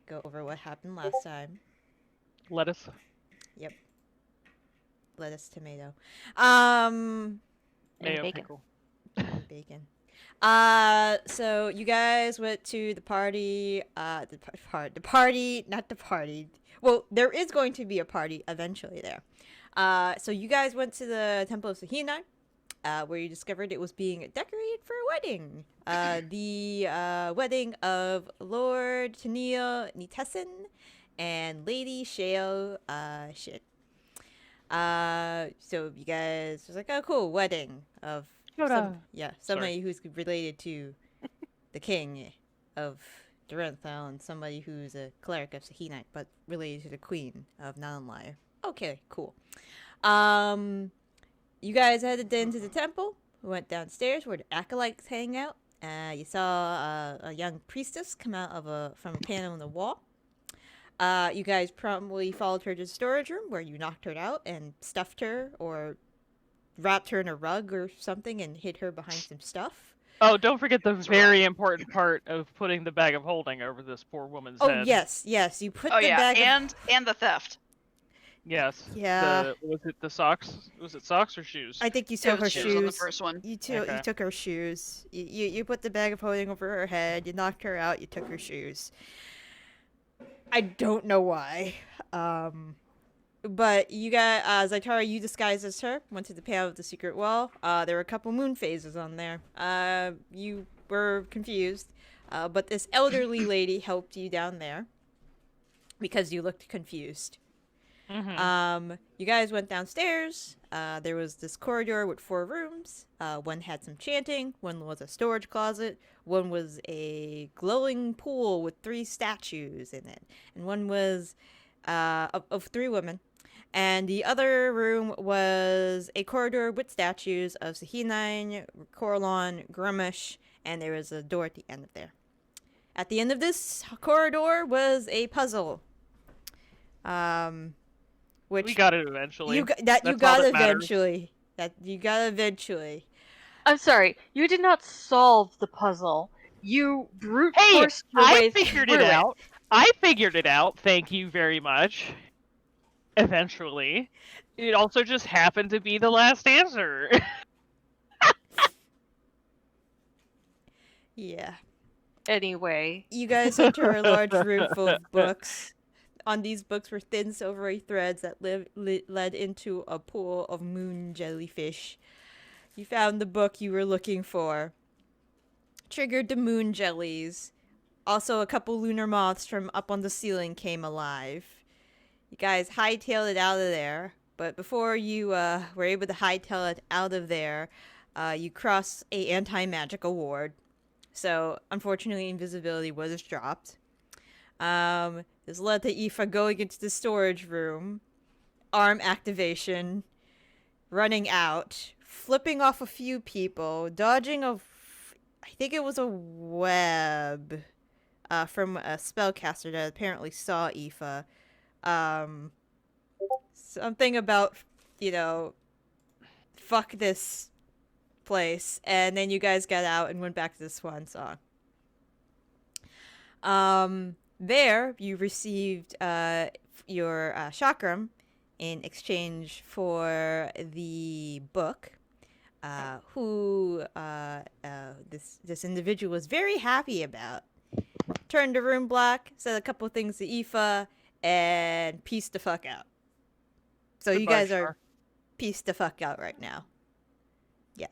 go over what happened last time. Lettuce. Yep. Lettuce, tomato. And Mayo bacon. pickle. Bacon. So you guys went to the party. The party, not the party. Well, there is going to be a party eventually there. So you guys went to the Temple of Sehanine, where you discovered it was being decorated for a wedding. The wedding of Lord Tanyl Ni'Tessine and Lady Shael Shyn. So you guys was like, oh, cool, wedding of somebody who's related to the king of Duranthal and somebody who's a cleric of Sehanine, but related to the queen of Nanenlaer. Okay, cool. You guys headed into the temple, went downstairs where the acolytes hang out. You saw a young priestess come out of from a panel in the wall. You guys promptly followed her to the storage room where you knocked her out and stuffed her or wrapped her in a rug or something and hid her behind some stuff. Oh, don't forget the very important part of putting the bag of holding over this poor woman's head. Oh, yes. You put the bag and the theft. Yes. Yeah. Was it the socks? Was it socks or shoes? I think you saw her shoes. On the first one. You took her shoes. You put the bag of holding over her head. You knocked her out. You took her shoes. I don't know why. But you got Zaitari, you disguised as her, went to the panel of the secret wall. There were a couple moon phases on there. You were confused. But this elderly lady helped you down there because you looked confused. Mm-hmm. You guys went downstairs. There was this corridor with 4 rooms. One had some chanting. One was a storage closet. One was a glowing pool with 3 statues in it. And one was of 3 women. And the other room was a corridor with statues of Sehanine, Corellon, Gruumsh, and there was a door at the end of there. At the end of this corridor was a puzzle. Which we got it eventually. You got eventually. I'm sorry, you did not solve the puzzle. You brute forced your way I figured it out. I figured it out. Thank you very much. Eventually. It also just happened to be the last answer. Yeah. Anyway. You guys enter a large room full of books. On these books were thin silvery threads that led into a pool of moon jellyfish. You found the book you were looking for. Triggered the moon jellies. Also, a couple lunar moths from up on the ceiling came alive. You guys hightailed it out of there. But before you were able to hightail it out of there, you crossed a anti-magical ward. So, unfortunately, invisibility was dropped. This led to Aoife going into the storage room, arm activation, running out, flipping off a few people, dodging I think it was a web from a spellcaster that apparently saw Aoife. Something about, fuck this place, and then you guys got out and went back to the Swan Song. There, you received your chakram in exchange for the book, who this individual was very happy about. Turned the room black, said a couple things to Aoife, and peaced the fuck out. So you guys are peaced the fuck out right now. Yeah.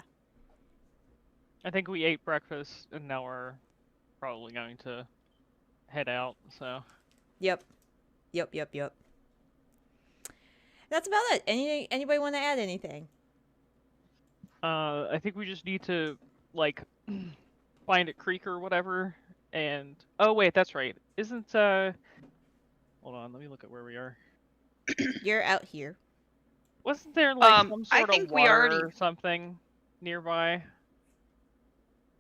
I think we ate breakfast, and now we're probably going to head out, so. Yep. That's about it. Anybody want to add anything? I think we just need to, find a creek or whatever, and... Oh, wait, that's right. Isn't, Hold on, let me look at where we are. You're out here. Wasn't there, some sort of water we or something nearby?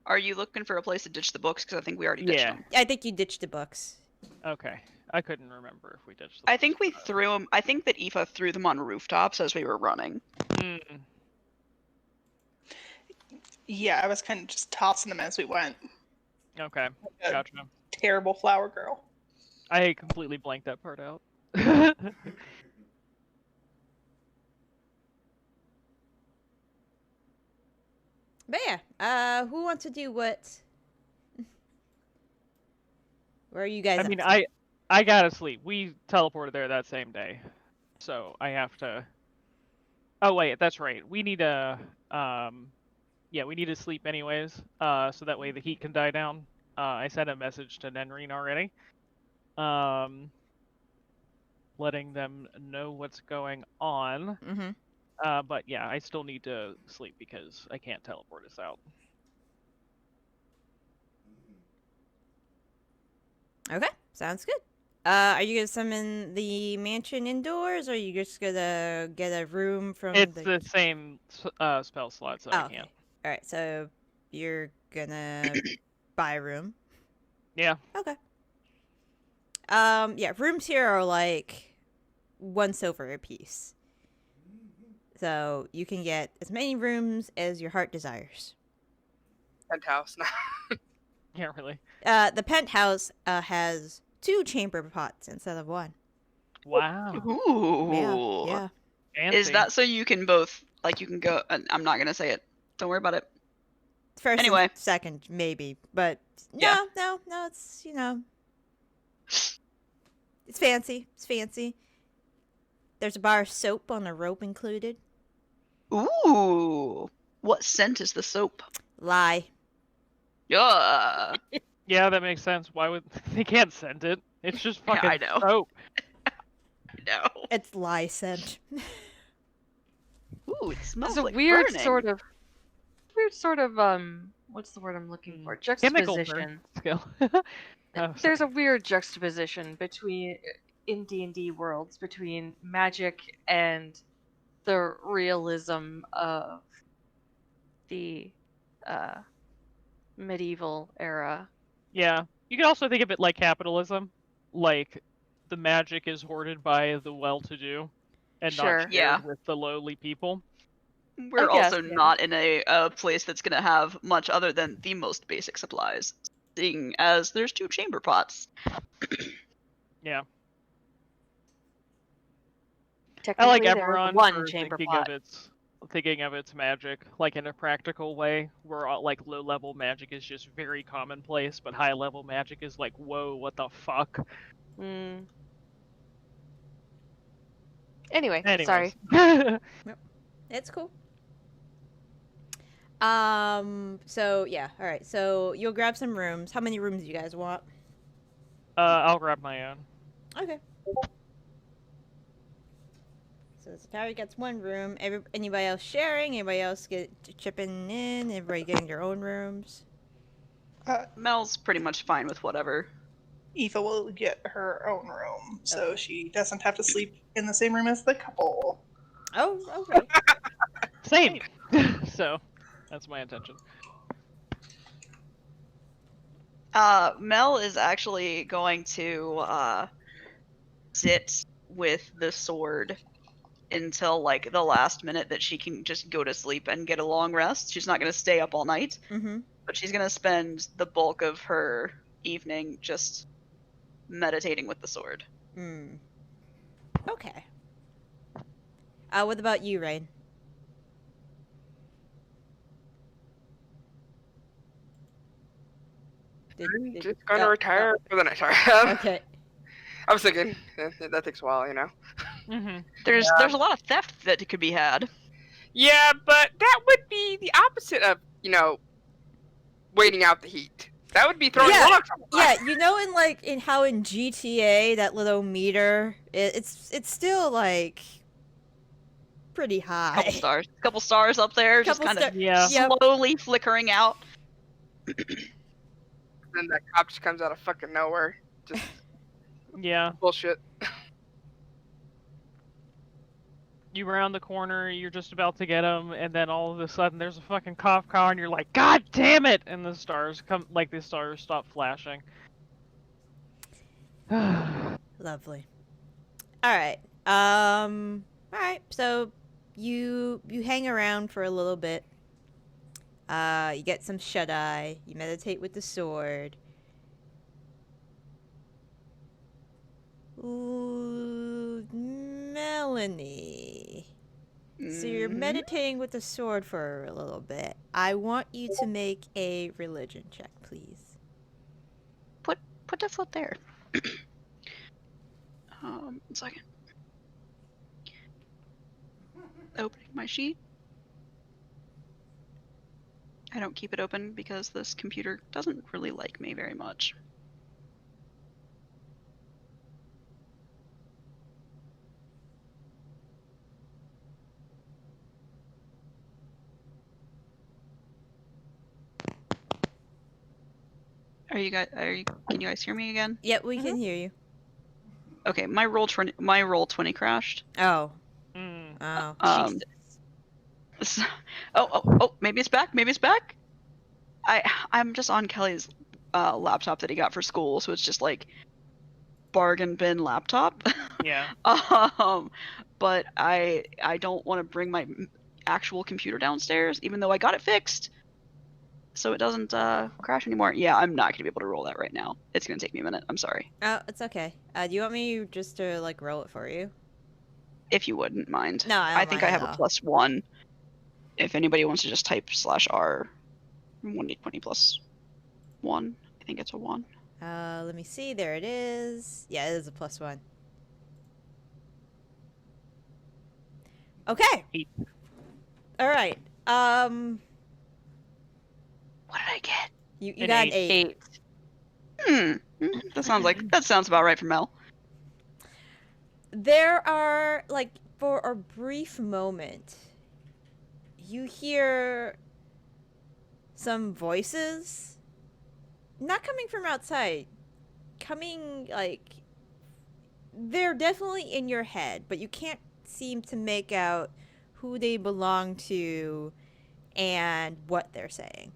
Are you looking for a place to ditch the books? Because I think we already ditched them. I think you ditched the books. Okay. I couldn't remember if we ditched them. I think we threw them... I think that Aoife threw them on rooftops as we were running. Mm. Yeah, I was kind of just tossing them as we went. Okay, Like gotcha. terrible flower girl. I completely blanked that part out. But yeah, who wants to do what? Where are you guys I up mean, to? I gotta sleep. We teleported there that same day, so I have to. Oh wait, that's right. We need to. Yeah, we need to sleep anyways. So that way the heat can die down. I sent a message to Nenrine already. Um, letting them know what's going on. Mm-hmm. But yeah, I still need to sleep because I can't teleport us out. Okay, sounds good. Are you gonna summon the mansion indoors, or are you just gonna get a room from It's the? the same spell slot, so I Oh, okay. can't. All right, so you're gonna buy a room. Yeah. Okay. Yeah, rooms here are like 1 silver a piece, so you can get as many rooms as your heart desires. Penthouse. Yeah, really. The penthouse has 2 chamber pots instead of 1. Wow. Ooh. Yeah. Fancy. Is that so you can both, like, you can go, I'm not going to say it. Don't worry about it. First Anyway. and second, maybe, but Yeah. no, it's it's fancy. It's fancy. There's a bar of soap on a rope included. Ooh. What scent is the soap? Lie. Yeah. Yeah, that makes sense. Why would they can't send it? It's just Yeah, fucking I know. soap. No. It's lie scent. Ooh, it smells There's a like weird burning. sort of what's the word I'm looking for? Chemical Juxtaposition. skill. Oh, There's a weird juxtaposition between in D&D worlds between magic and the realism of the medieval era. yeah. You can also think of it like capitalism. Like the magic is hoarded by the well-to-do and Sure. not shared Yeah. with the lowly people. We're I guess, also yeah. not in a place that's going to have much other than the most basic supplies, seeing as there's 2 chamber pots. Yeah. I like Technically, there is Eberron one for chamber thinking pot. of its magic like in a practical way, where like low-level magic is just very commonplace, but high-level magic is like, whoa, what the fuck? Mm. Anyway, sorry. Anyways. It's cool. So yeah, all right. So you'll grab some rooms. How many rooms do you guys want? I'll grab my own. Okay. So Zaitari gets 1 room. Anybody else sharing? Anybody else chipping in? Everybody getting their own rooms? Mel's pretty much fine with whatever. Eva will get her own room, so she doesn't have to sleep in the same room as the couple. Oh, okay. Same. So that's my intention. Mel is actually going to sit with the sword until like the last minute that she can just go to sleep and get a long rest. She's not going to stay up all night, but she's going to spend the bulk of her evening just meditating with the sword. Okay. What about you, Rain? I'm just gonna retire for the night. Sorry. Okay. I was thinking that takes a while, you know. There's a lot of theft that could be had. Yeah, but that would be the opposite of, waiting out the heat. That would be throwing rocks. Yeah, in how in GTA that little meter, it's still like pretty high. Couple stars up there, just kind of slowly flickering out. And that cop just comes out of fucking nowhere. Just bullshit. You round the corner, you're just about to get him, and then all of a sudden there's a fucking cop car, and you're like, God damn it! And the stars stop flashing. Lovely. All right. So you hang around for a little bit. You get some shut-eye. You meditate with the sword. Melanie. So you're Mhm. meditating with the sword for a little bit. I want you to make a religion check, please. Put the foot there. 1 second. Opening my sheet. I don't keep it open because this computer doesn't really like me very much. Can you guys hear me again? Yep, we can hear you. Okay, my roll 20 crashed. Oh. Mm. Oh. Maybe it's back. Maybe it's back. I'm just on Kelly's laptop that he got for school, so it's just like bargain bin laptop. Yeah. But I don't want to bring my actual computer downstairs, even though I got it fixed, so it doesn't crash anymore. Yeah, I'm not gonna be able to roll that right now. It's gonna take me a minute. I'm sorry. Oh, it's okay. Do you want me just to like roll it for you? If you wouldn't mind. No, I don't think mind I at have a all. +1. If anybody wants to just type /R 1d20 +1. I think it's a 1. Let me see. There it is. Yeah, it is a +1. Okay. 8. All right. What did I get? You An got an 8. 8. That sounds about right for Mel. There are, like, for a brief moment, you hear some voices. Not coming from outside. Coming, like, they're definitely in your head, but you can't seem to make out who they belong to and what they're saying.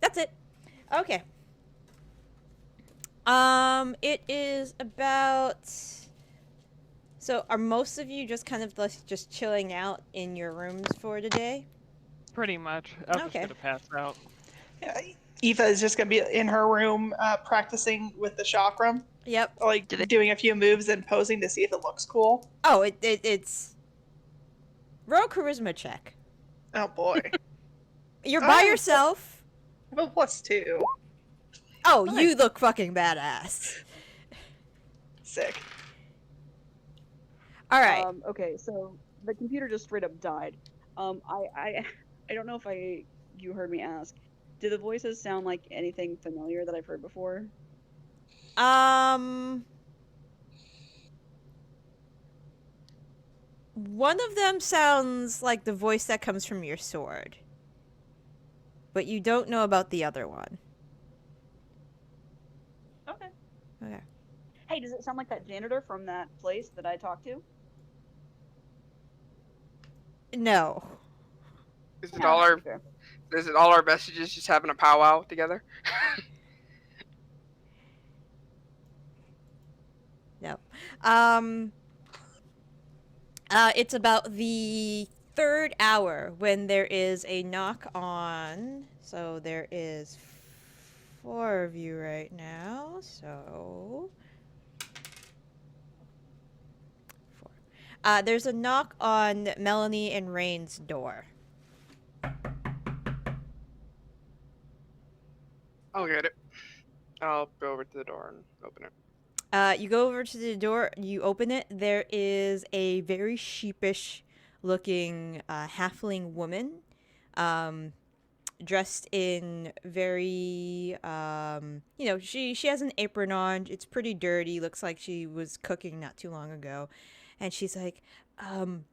That's it. Okay. It is about. So, are most of you just kind of like just chilling out in your rooms for today? Pretty much. I'm just Okay. gonna pass out. Yeah, Eva is just going to be in her room practicing with the chakram, Yep. like doing a few moves and posing to see if it looks cool. Oh, it's. Roll charisma check. Oh boy. You're by yourself. I have a +2. Oh, Nice. you look fucking badass. Sick. All right. Okay, so the computer just straight up died. I don't know if you heard me ask. Do the voices sound like anything familiar that I've heard before? One of them sounds like the voice that comes from your sword. But you don't know about the other one. Okay. Okay. Hey, does it sound like that janitor from that place that I talked to? No. Is it all our messages just having a powwow together? No. It's about the 3rd hour when there is a knock on. So there is 4 of you right now. So 4. There's a knock on Melanie and Rain's door. I'll get it. I'll go over to the door and open it. You go over to the door, you open it. There is a very sheepish looking halfling woman, dressed in very, she has an apron on. It's pretty dirty. Looks like she was cooking not too long ago. And she's like, I'm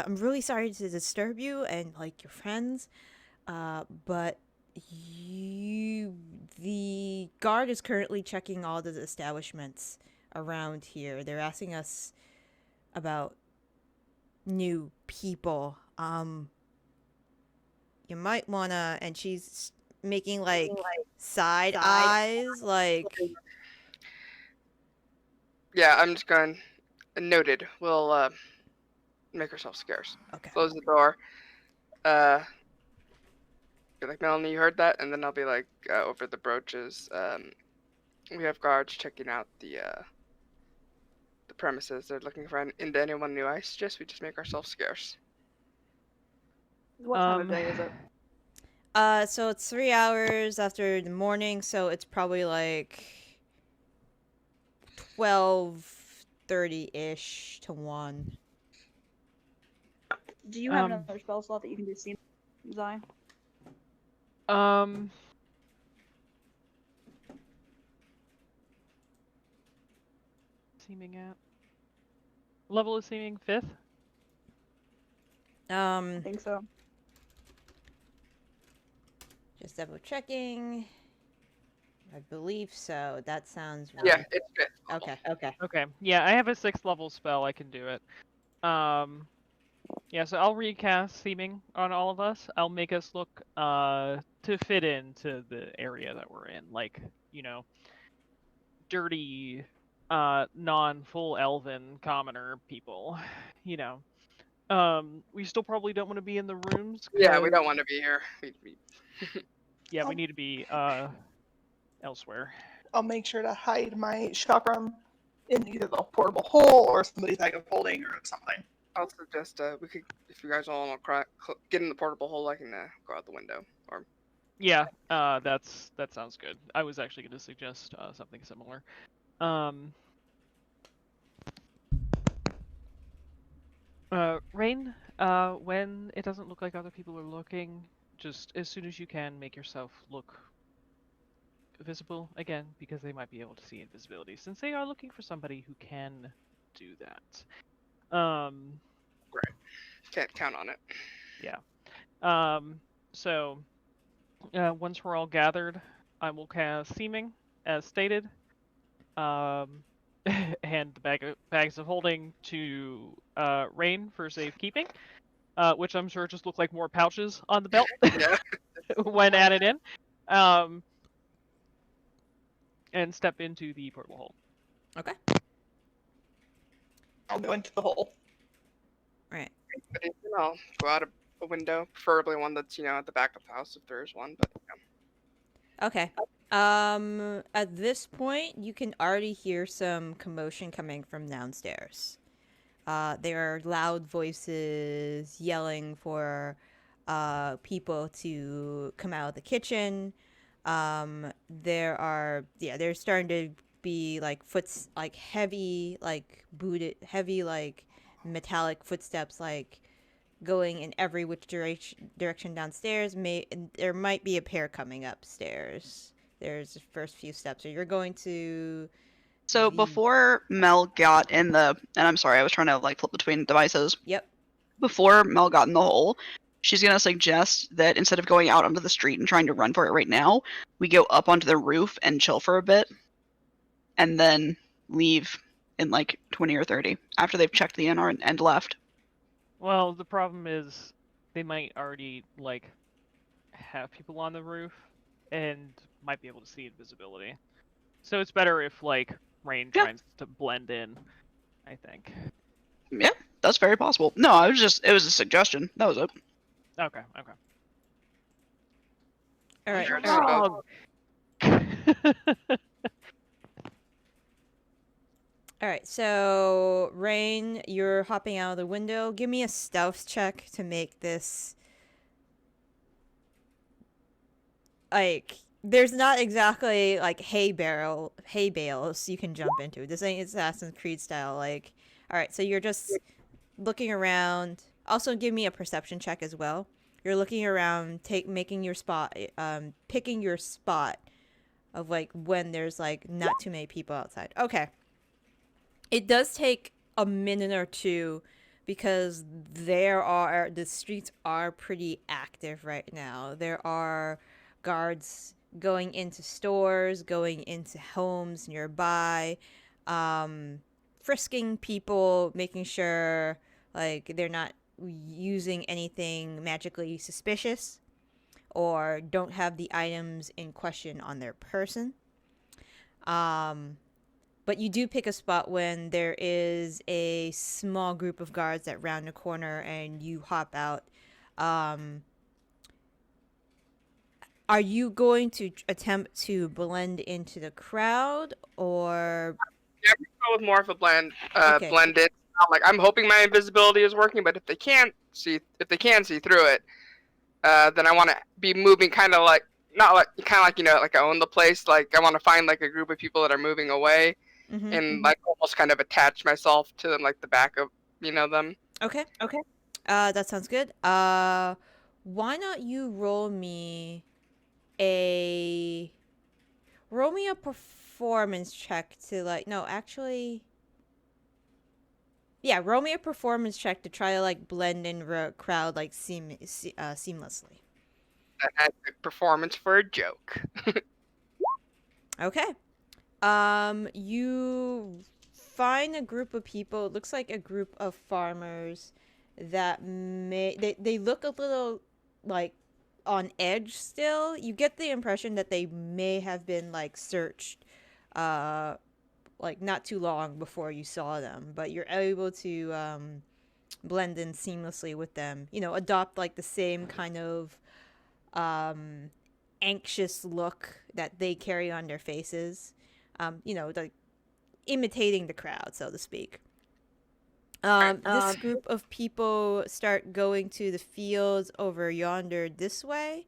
really sorry to disturb you and like your friends, but the guard is currently checking all the establishments around here. They're asking us about new people. You might wanna, and she's making like side eyes, like. Yeah, I'm just going. Noted. We'll make ourselves scarce. Okay. Close the door. Be like, Melanie, you heard that? And then I'll be like, over the brooches. We have guards checking out the premises. They're looking for into anyone new. I suggest we just make ourselves scarce. What time of day is it? So it's 3 hours after the morning, so it's probably like 12:30-ish to 1. Do you have another spell slot that you can do, Zai? Seeming at level is seeming 5th. I think so. Just double checking. I believe so. That sounds right. Yeah, it's good. Okay. Okay. Yeah, I have a 6th level spell. I can do it. Yeah, so I'll recast seeming on all of us. I'll make us look to fit into the area that we're in, like, dirty, non-full elven commoner people. We still probably don't want to be in the rooms. Yeah, we don't want to be here. Yeah, we need to be elsewhere. I'll make sure to hide my chakram in either the portable hole or somebody's bag of holding or something. I'll suggest we could, if you guys all want to get in the portable hole, I can go out the window. Or Yeah, that sounds good. I was actually going to suggest something similar. Rain, when it doesn't look like other people are looking, just as soon as you can, make yourself look visible again, because they might be able to see invisibility, since they are looking for somebody who can do that. Great. Can't count on it. Yeah. So, once we're all gathered, I will cast Seeming, as stated. Hand the bags of holding to Rain for safekeeping, which I'm sure just look like more pouches on the belt when added in. And step into the portable hole. Okay. I'll go into the hole. Right. I'll go out a window, preferably one that's at the back of the house if there is one. But Okay. At this point, you can already hear some commotion coming from downstairs. There are loud voices yelling for people to come out of the kitchen. There's starting to be like heavy, like booted, heavy, like metallic footsteps, like going in every which direction downstairs. There might be a pair coming upstairs. There's the first few steps. So you're going to. So before Mel got in and I'm sorry, I was trying to flip between devices. Yep. Before Mel got in the hole, she's gonna suggest that instead of going out onto the street and trying to run for it right now, we go up onto the roof and chill for a bit, and then leave in 20 or 30 after they've checked the inn and left. Well, the problem is they might already have people on the roof and might be able to see invisibility. So it's better if Rain tries to blend in, I think. Yeah, that's very possible. No, it was a suggestion. That was it. Okay. All right. All right. So Rain, you're hopping out of the window. Give me a stealth check to make this. There's not exactly hay bales you can jump into. This ain't Assassin's Creed style. All right, so you're just looking around. Also, give me a perception check as well. You're looking around, making your spot, picking your spot of when there's not too many people outside. Okay. It does take a minute or two because the streets are pretty active right now. There are guards going into stores, going into homes nearby, frisking people, making sure they're not using anything magically suspicious or don't have the items in question on their person. But you do pick a spot when there is a small group of guards that round a corner and you hop out. Are you going to attempt to blend into the crowd, or Yeah, we go with more of a Okay. blend in. I'm hoping my invisibility is working, but if they can see through it, then I want to be moving kind of like like I own the place. Like I want to find like a group of people that are moving away and like almost kind of attach myself to them, like the back of them. Okay. That sounds good. Why not you roll me a performance check to roll me a performance check to try to like blend in the crowd like seamlessly. That has a performance for a joke. Okay. You find a group of people. It looks like a group of farmers that they look a little like on edge still. You get the impression that they may have been like searched like not too long before you saw them, but you're able to blend in seamlessly with them. Adopt like the same kind of anxious look that they carry on their faces. Like imitating the crowd, so to speak. This group of people start going to the fields over yonder this way.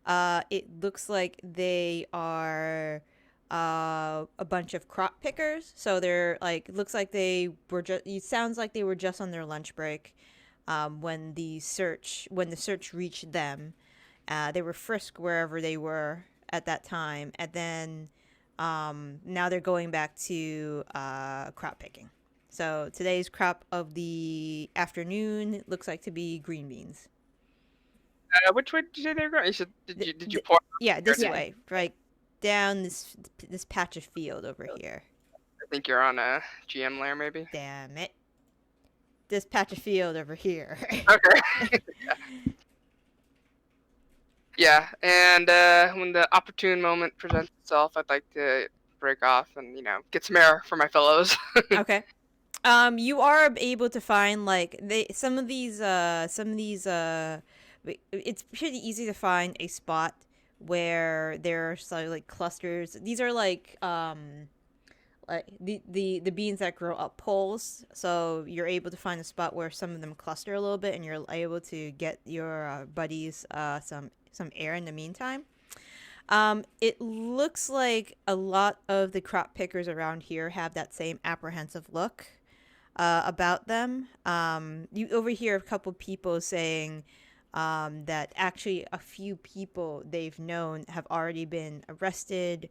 It looks like they are a bunch of crop pickers. So they're like, looks like they were just, it sounds like they were just on their lunch break when the search reached them. They were frisked wherever they were at that time. And then now they're going back to crop picking. So today's crop of the afternoon looks like to be green beans. Which way did you say they were going? You said, did you pour? Yeah, this way, right down this patch of field over here. I think you're on a GM layer, maybe. Damn it! This patch of field over here. Okay. Yeah, and when the opportune moment presents itself, I'd like to break off and get some air for my fellows. Okay. You are able to find like some of these it's pretty easy to find a spot where there are sort of like clusters. These are like the beans that grow up poles, so you're able to find a spot where some of them cluster a little bit, and you're able to get your buddies some air in the meantime. It looks like a lot of the crop pickers around here have that same apprehensive look about them. You overhear a couple people saying that actually a few people they've known have already been arrested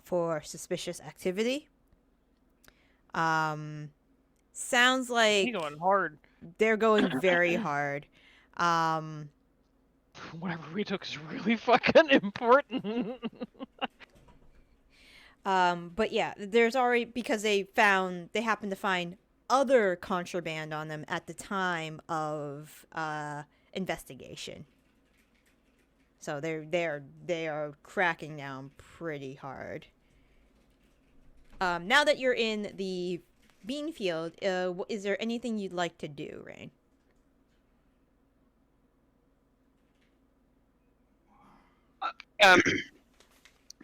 for suspicious activity. Sounds like He's going hard. they're going very hard. Whatever we took is really fucking important. But yeah, there's already, because they happened to find other contraband on them at the time of investigation. So they are cracking down pretty hard. Now that you're in the bean field, is there anything you'd like to do, Rain?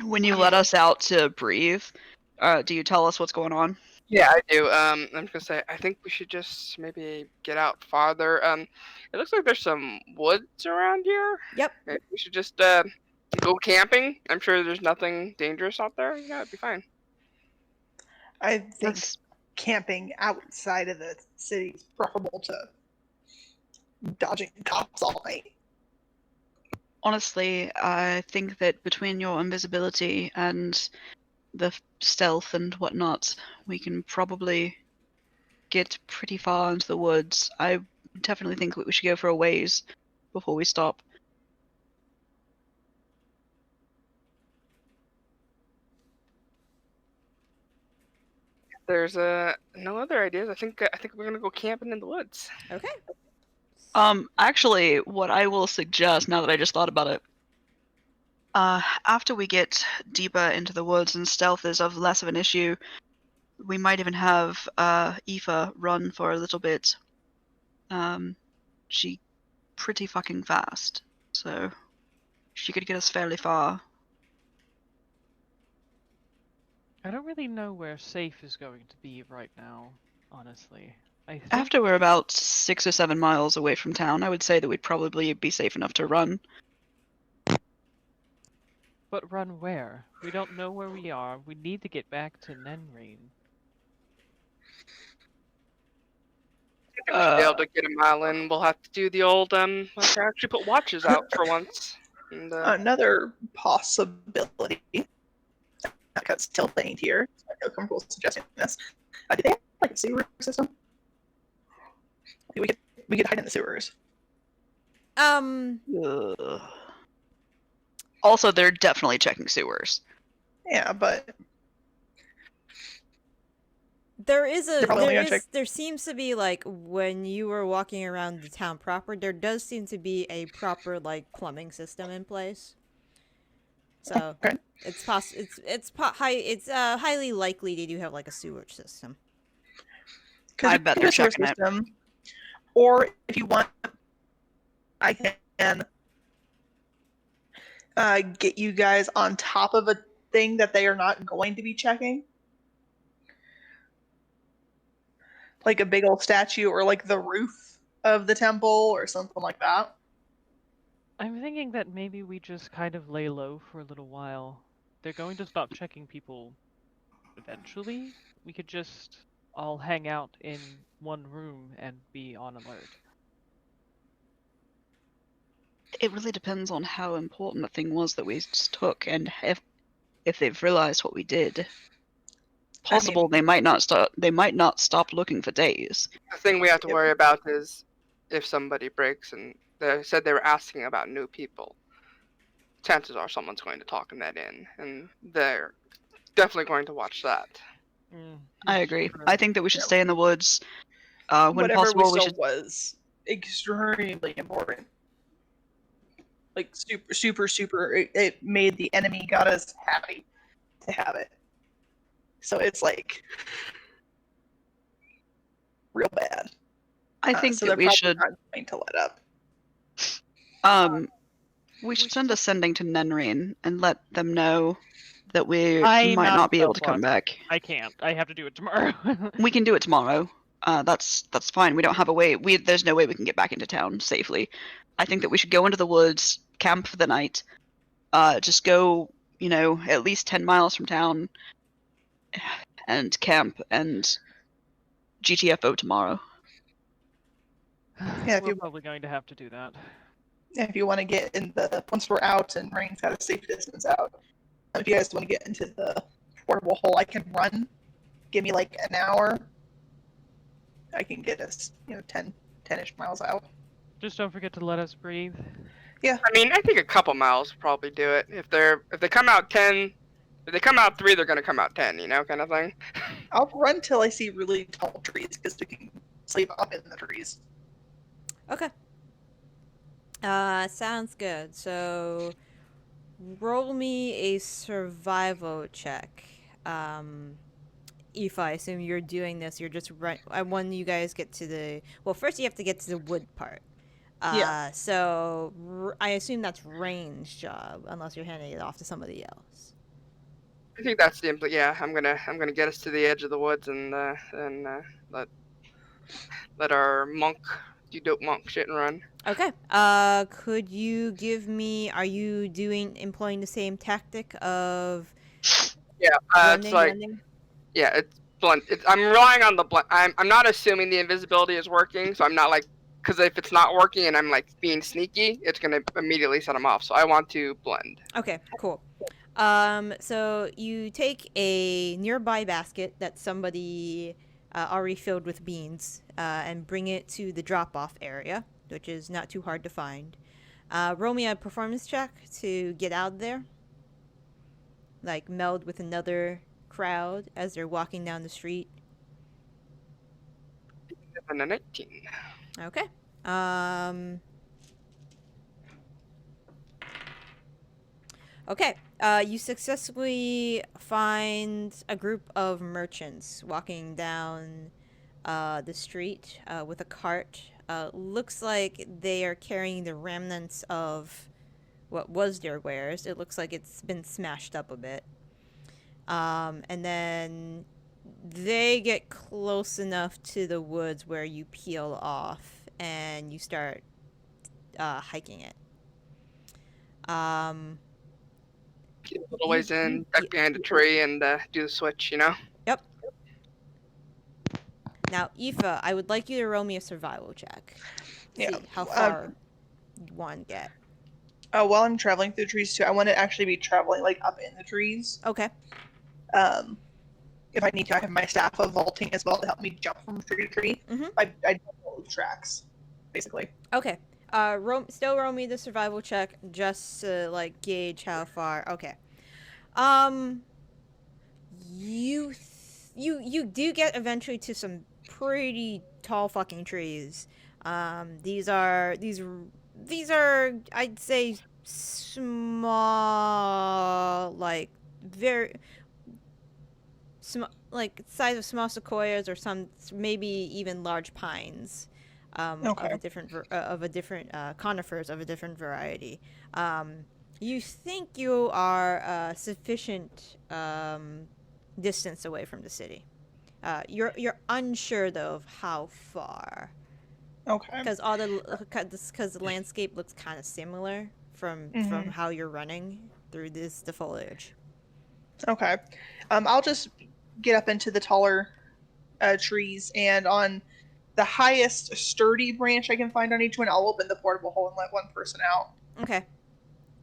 When you let us out to breathe, do you tell us what's going on? Yeah, I do. I'm just gonna say I think we should just maybe get out farther. It looks like there's some woods around here. Yep. Maybe we should just go camping. I'm sure there's nothing dangerous out there. Yeah, it'd be fine. I think camping outside of the city is preferable to dodging cops all night. Honestly, I think that between your invisibility and the stealth and whatnot, we can probably get pretty far into the woods. I definitely think we should go for a ways before we stop. There's no other ideas. I think we're gonna go camping in the woods. Okay. Actually, what I will suggest, now that I just thought about it, after we get deeper into the woods and stealth is of less of an issue, We might even have Aoife run for a little bit. She pretty fucking fast, so she could get us fairly far. I don't really know where safe is going to be right now, honestly. I think... After we're about 6 or 7 miles away from town, I would say that we'd probably be safe enough to run. But run where? We don't know where we are. We need to get back to Nanenlaer. I think we should be able to get a mile in. We'll have to do the old like actually put watches out for once. And, Another possibility. Because tilting here. I feel comfortable suggesting this. Do they have like a sewer system? We could hide in the sewers. Ugh. Also, they're definitely checking sewers. Yeah, but there seems to be, like, when you were walking around the town proper, there does seem to be a proper, like, plumbing system in place. So okay. it's highly likely they do have, like, a sewage system. I bet they're checking it. Or if you want, I can get you guys on top of a thing that they are not going to be checking. Like a big old statue, or like the roof of the temple, or something like that. I'm thinking that maybe we just kind of lay low for a little while. They're going to stop checking people eventually. We could just all hang out in one room and be on alert. It really depends on how important the thing was that we took, and if they've realized what we did. Possible they might not stop looking for days. The thing we have to worry about is if somebody breaks, and they said they were asking about new people. Chances are someone's going to talk that in, and they're definitely going to watch that. I agree. I think that we should stay in the woods. When Whatever possible, we was extremely important. Like super. It made the enemy goddess happy to have it. So it's like real bad. I think so that we should not going to let up. We should send a sending to Nanenlaer and let them know that we I'm might not be able to come back. I can't. I have to do it tomorrow. We can do it tomorrow. That's fine. We don't have a way. There's no way we can get back into town safely. I think that we should go into the woods, camp for the night. Just go, at least 10 miles from town, and camp and GTFO tomorrow. Yeah, we're probably going to have to do that. If you want to get in once we're out and Rain's got a safe distance out, if you guys want to get into the portable hole, I can run. Give me like an hour. I can get us, 10-ish miles out. Just don't forget to let us breathe. Yeah. I mean, I think a couple miles will probably do it. If they come out 10, if they come out 3, they're gonna come out 10, kind of thing. I'll run till I see really tall trees, because we can sleep up in the trees. Okay. Sounds good. So, roll me a survival check. If I assume you're doing this, you're just when you guys get to first you have to get to the wood part. Yeah. So I assume that's Rain's job, unless you're handing it off to somebody else. I think that's the yeah. I'm gonna get us to the edge of the woods and let our monk do dope monk shit and run. Okay. Could you give me? Are you employing the same tactic of? Yeah. It's like. Blending? Yeah, it's blunt. I'm relying on the blunt. I'm not assuming the invisibility is working, so I'm not like, because if it's not working and I'm like being sneaky, it's gonna immediately set them off. So I want to blend. Okay, cool. So you take a nearby basket that somebody already filled with beans, and bring it to the drop-off area, which is not too hard to find. Roll me a performance check to get out of there. Like meld with another crowd as they're walking down the street. And a 19. Okay. Okay. You successfully find a group of merchants walking down the street with a cart. Looks like they are carrying the remnants of what was their wares. It looks like it's been smashed up a bit. And then they get close enough to the woods where you peel off and you start hiking it. Get a little ways in, duck behind a tree, and do the switch, you know? Yep. Now, Aoife, I would like you to roll me a survival check. Yeah. See how far one get. While I'm traveling through the trees too, I want to actually be traveling like up in the trees. Okay. If I need to, I have my staff of vaulting as well to help me jump from tree to tree. Mm-hmm. I don't know tracks, basically. Okay. Still roll me the survival check just to like gauge how far. Okay. You do get eventually to some pretty tall fucking trees. These are I'd say small, like very small, like size of small sequoias or some maybe even large pines. Okay. Of a different conifers of a different variety. You think you are sufficient distance away from the city. You're unsure though of how far. Okay. Because the landscape looks kind of similar from how you're running through the foliage. Okay. I'll just get up into the taller trees, and on the highest sturdy branch I can find on each one, I'll open the portable hole and let one person out. Okay.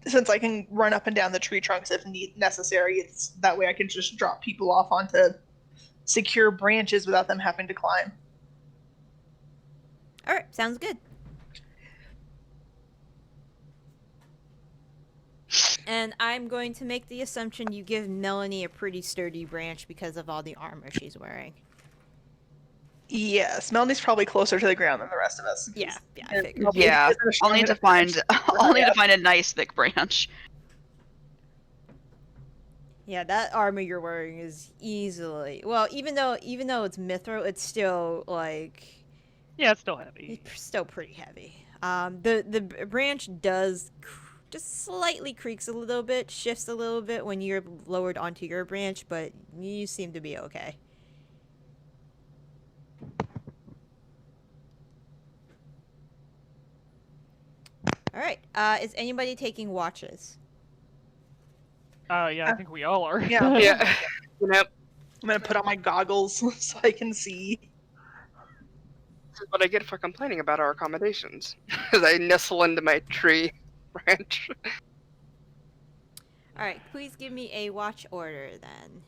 Since I can run up and down the tree trunks if necessary, it's that way I can just drop people off onto secure branches without them having to climb. All right, sounds good. And I'm going to make the assumption you give Melanie a pretty sturdy branch because of all the armor she's wearing. Yes, Melanie's probably closer to the ground than the rest of us. Yeah, I figured. Yeah, I'll need to find a nice thick branch. Yeah, that armor you're wearing is easily even though it's mithril, it's still like Yeah, it's still heavy. it's still pretty heavy. The branch does just slightly creaks a little bit, shifts a little bit when you're lowered onto your branch, but you seem to be okay. All right. Is anybody taking watches? Yeah, I think we all are. Yeah. Yeah. Yep. I'm gonna put on my goggles so I can see. This is what I get for complaining about our accommodations. As I nestle into my tree branch. All right. Please give me a watch order then.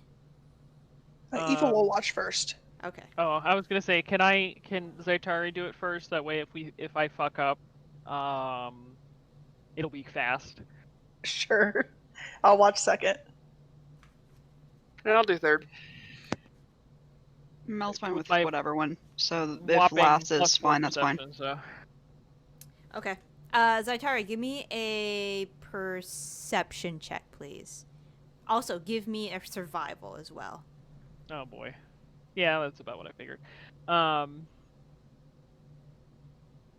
Aoife will watch first. Okay. Oh, I was gonna say, can Zaitari do it first? That way, if I fuck up, it'll be fast. Sure. I'll watch second. And I'll do third. Mel's fine with My whatever one. So if Whopping last is +4 fine, that's fine. perception, so. Okay. Zaitari, give me a perception check, please. Also, give me a survival as well. Oh boy. Yeah, that's about what I figured.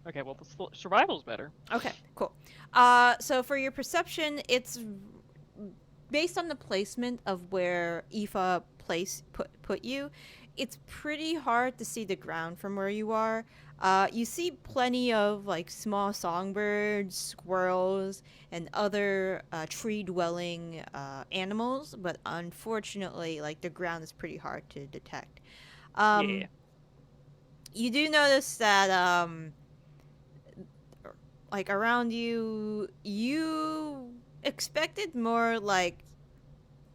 Okay, well, the survival's better. Okay, cool. So for your perception, it's based on the placement of where Aoife put you. It's pretty hard to see the ground from where you are. You see plenty of like small songbirds, squirrels, and other tree-dwelling animals, but unfortunately, like the ground is pretty hard to detect. Yeah. You do notice that like around you expected more like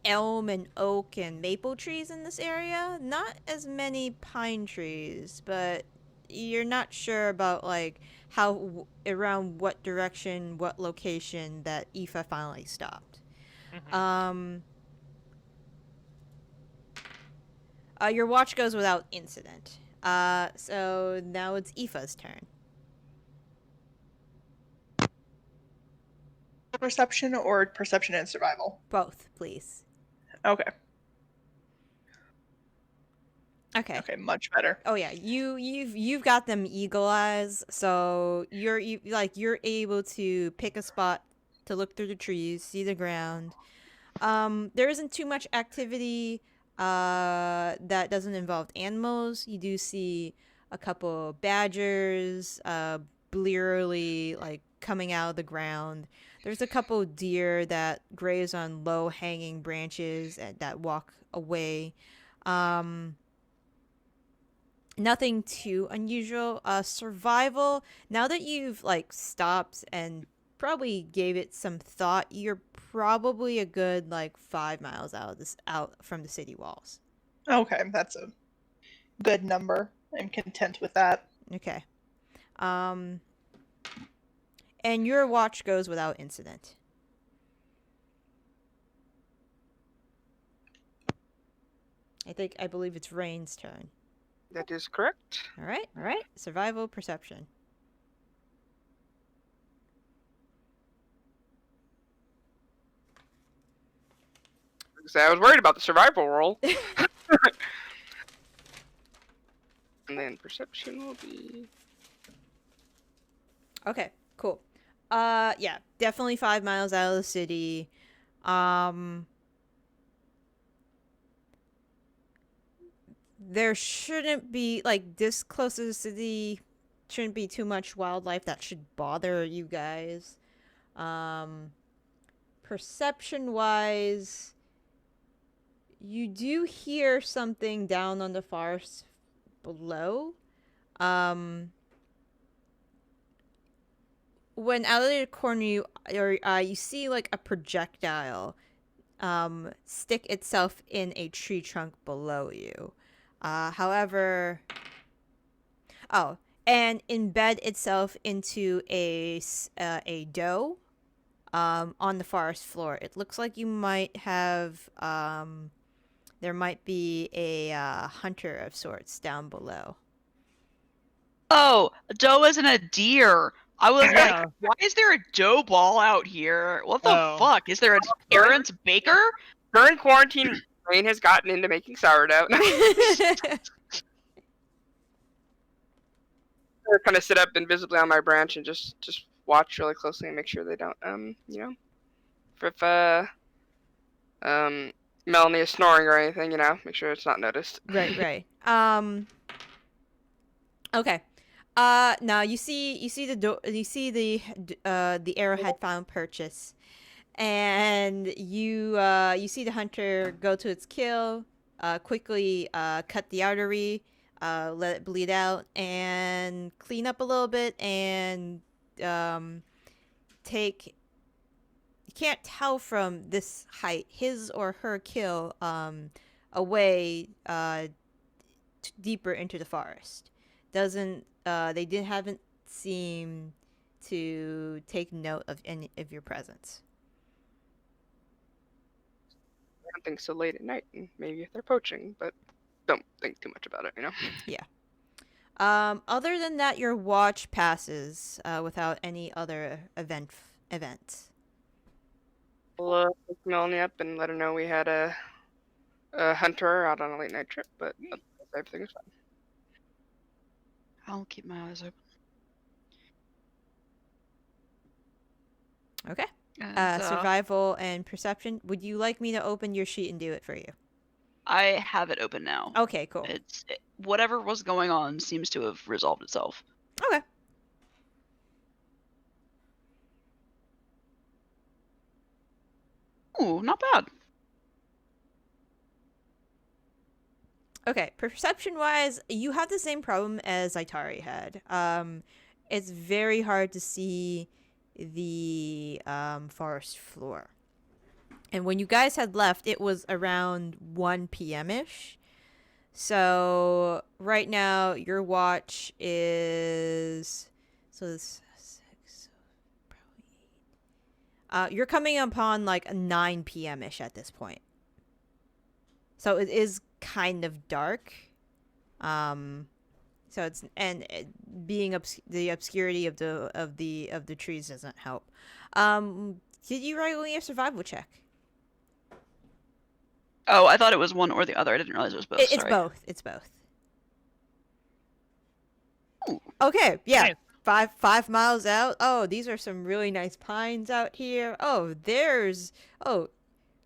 elm and oak and maple trees in this area. Not as many pine trees, but you're not sure about like how around what direction, what location that Aoife finally stopped. Mhm. Your watch goes without incident. So now it's Aoife's turn. perception or perception and survival? Both, please. Okay. Okay. Okay, much better. Oh yeah, you've got them eagle eyes, so you're able to pick a spot to look through the trees, see the ground. There isn't too much activity that doesn't involve animals. You do see a couple badgers blearily like coming out of the ground. There's a couple deer that graze on low hanging branches and that walk away. Nothing too unusual. Survival. Now that you've like stopped and probably gave it some thought, you're probably a good like 5 miles out from the city walls. Okay, that's a good number. I'm content with that. Okay. And your watch goes without incident. I believe it's Rain's turn. That is correct. All right. Survival perception. I was worried about the survival roll. And then perception will be... Okay, cool. Yeah, definitely 5 miles out of the city. There shouldn't be, like, this close to the city, shouldn't be too much wildlife that should bother you guys. Perception-wise, you do hear something down on the forest below. When out of the corner, you see like a projectile stick itself in a tree trunk below you. However, and embed itself into a dough on the forest floor. It looks like you might have there might be a hunter of sorts down below. Oh, a doe isn't a deer. I was Yeah. like, why is there a doe ball out here? What the Oh. fuck? Is there a Aaron's baker? During quarantine, Rain has gotten into making sourdough. I kind of sit up invisibly on my branch and just watch really closely and make sure they don't, if Melanie is snoring or anything, make sure it's not noticed. Right. Okay. Now you see the arrowhead found purchase, and you see the hunter go to its kill, quickly cut the artery, let it bleed out, and clean up a little bit, and take. You can't tell from this height his or her kill away deeper into the forest. Haven't seemed to take note of any of your presence. I don't think so late at night, and maybe if they're poaching, but don't think too much about it, Yeah. Other than that, your watch passes without any other events. We'll pick Melanie up and let her know we had a hunter out on a late night trip, but everything is fine. I'll keep my eyes open. Okay. And, Survival and perception. Would you like me to open your sheet and do it for you? I have it open now. Okay, cool. Whatever was going on seems to have resolved itself. Okay. Ooh, not bad. Okay, perception-wise, you have the same problem as Zaitari had. It's very hard to see the forest floor. And when you guys had left, it was around 1 p.m.-ish. So right now, your watch is... So this... 6, probably 8. You're coming upon like 9 p.m.-ish at this point. So it is kind of dark. So it's being the obscurity of the trees doesn't help. Did you write only a survival check? Oh, I thought it was one or the other. I didn't realize it was both. It's Sorry. both. It's both. Ooh. Okay, yeah. Nice. 5 miles out. Oh, these are some really nice pines out here. Oh,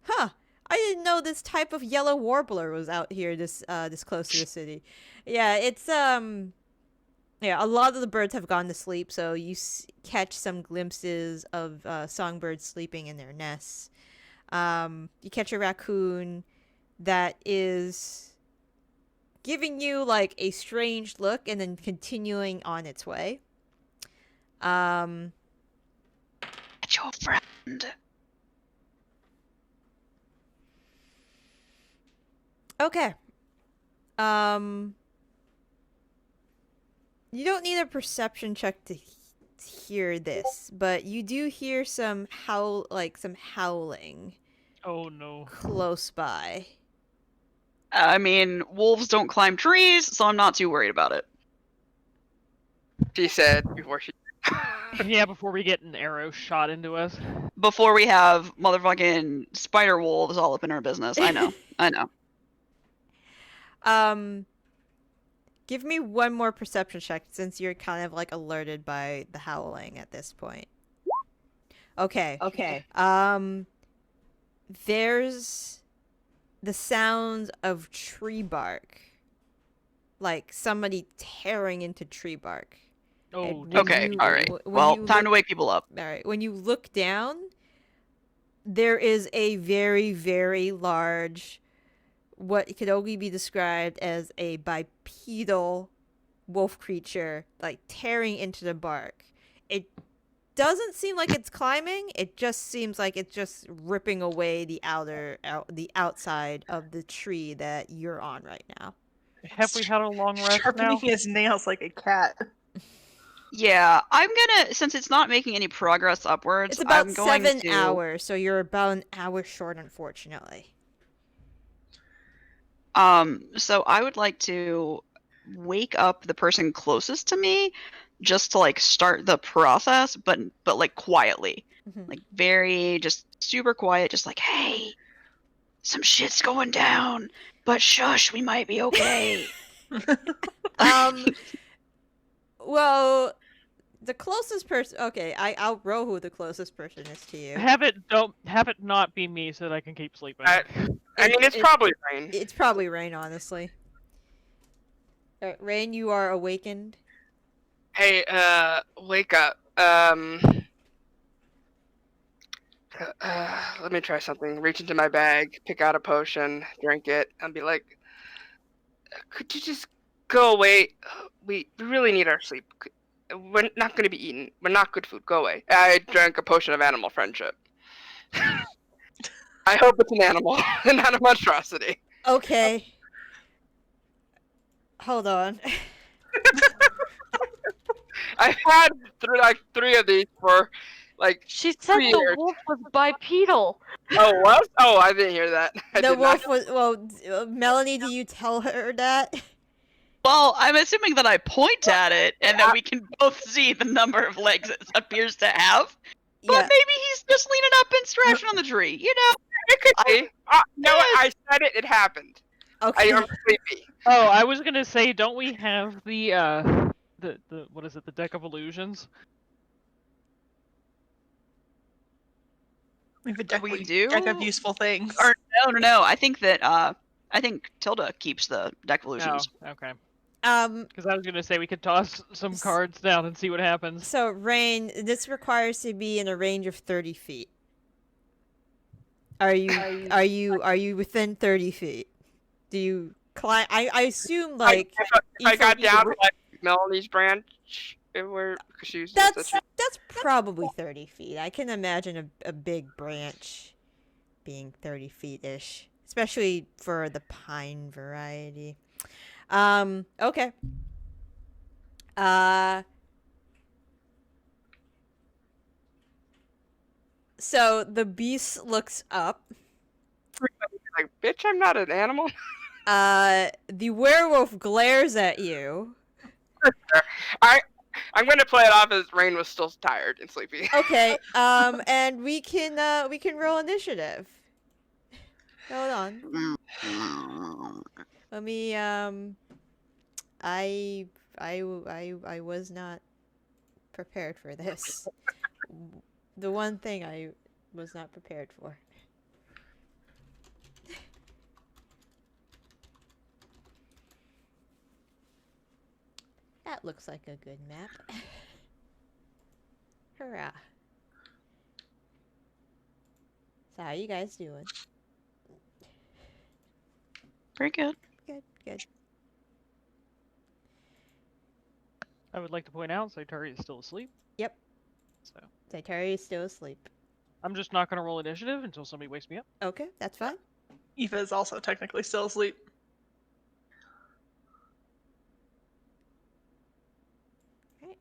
huh. I didn't know this type of yellow warbler was out here this close to the city. Yeah, it's yeah, a lot of the birds have gone to sleep, so you catch some glimpses of songbirds sleeping in their nests. You catch a raccoon that is giving you like a strange look and then continuing on its way. It's your friend. Okay. You don't need a perception check to hear this, but you do hear some howling Oh no. close by. I mean, wolves don't climb trees, so I'm not too worried about it. She said before she. Yeah, before we get an arrow shot into us. Before we have motherfucking spider wolves all up in our business. I know. I know. Give me one more perception check since you're kind of like alerted by the howling at this point. Okay. There's the sounds of tree bark. Like somebody tearing into tree bark. Oh, And when Okay, you- alright. when Well, you time look- to wake people up. All right. When you look down, there is a very, very large, what could only be described as a bipedal wolf creature, like tearing into the bark. It doesn't seem like it's climbing. It just seems like it's just ripping away the outside of the tree that you're on right now. have we had a long rest Sharpening now? his nails like a cat. Yeah, I'm gonna, since it's not making any progress upwards, It's about I'm going 7 to... hours, so you're about an hour short, unfortunately. So I would like to wake up the person closest to me just to like start the process, but like quietly. Mhm. Like very just super quiet, just like, hey, some shit's going down, but shush, we might be okay. Well, the closest person. Okay, I'll roll who the closest person is to you. Have it not be me so that I can keep sleeping. I mean, it's probably rain. It's probably Rain, honestly. Rain, you are awakened. Hey, wake up. Let me try something. Reach into my bag, pick out a potion, drink it, and be like, could you just go away? We really need our sleep. We're not going to be eaten. We're not good food. Go away. I drank a potion of animal friendship. I hope it's an animal and not a monstrosity. Okay. Hold on. I've had three of these for like. She said the Weird. wolf was bipedal. Oh, what? Oh, I didn't hear that. I The did not. wolf was. Well, Melanie, do you tell her that? Well, I'm assuming that I point at it and that we can both see the number of legs it appears to have. But Yeah. maybe he's just leaning up and scratching on the tree, you know? It could be. No, I said it. It happened. Okay. I'm sleepy. Oh, I was gonna say, don't we have the what is it? The deck of illusions? We have a deck, We do? deck of useful things. Or no. I think that I think Tilda keeps the deck of illusions. Oh, okay. Because I was gonna say we could toss some cards down and see what happens. So, Rain, this requires to be in a range of 30 feet. Are you within 30 feet? Do you climb? I assume like If I got either- down to like Melanie's branch, it were because she was That's probably 30 feet. I can imagine a big branch being 30 feet ish, especially for the pine variety. Okay. So the beast looks up. like, bitch, I'm not an animal. The werewolf glares at you. I I'm gonna play it off as Rain was still tired and sleepy. Okay. And we can roll initiative. Hold on. Let me I was not prepared for this. The one thing I was not prepared for. That looks like a good map. Hurrah. So how you guys doing? Pretty good. Good. I would like to point out Zaitari is still asleep. Yep. So Zaitari is still asleep. I'm just not gonna roll initiative until somebody wakes me up. Okay, that's fine. Eva is also technically still asleep. Right.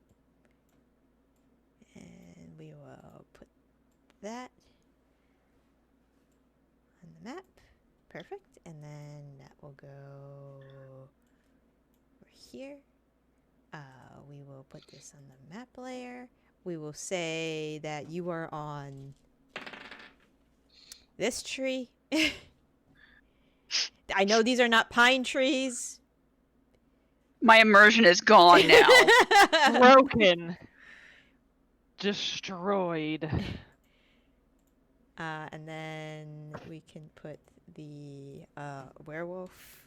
And we will put that on the map. Perfect. And then that will go over here. We will put this on the map layer. We will say that you are on this tree. I know these are not pine trees. My immersion is gone now. Broken. Destroyed. And then we can put the werewolf.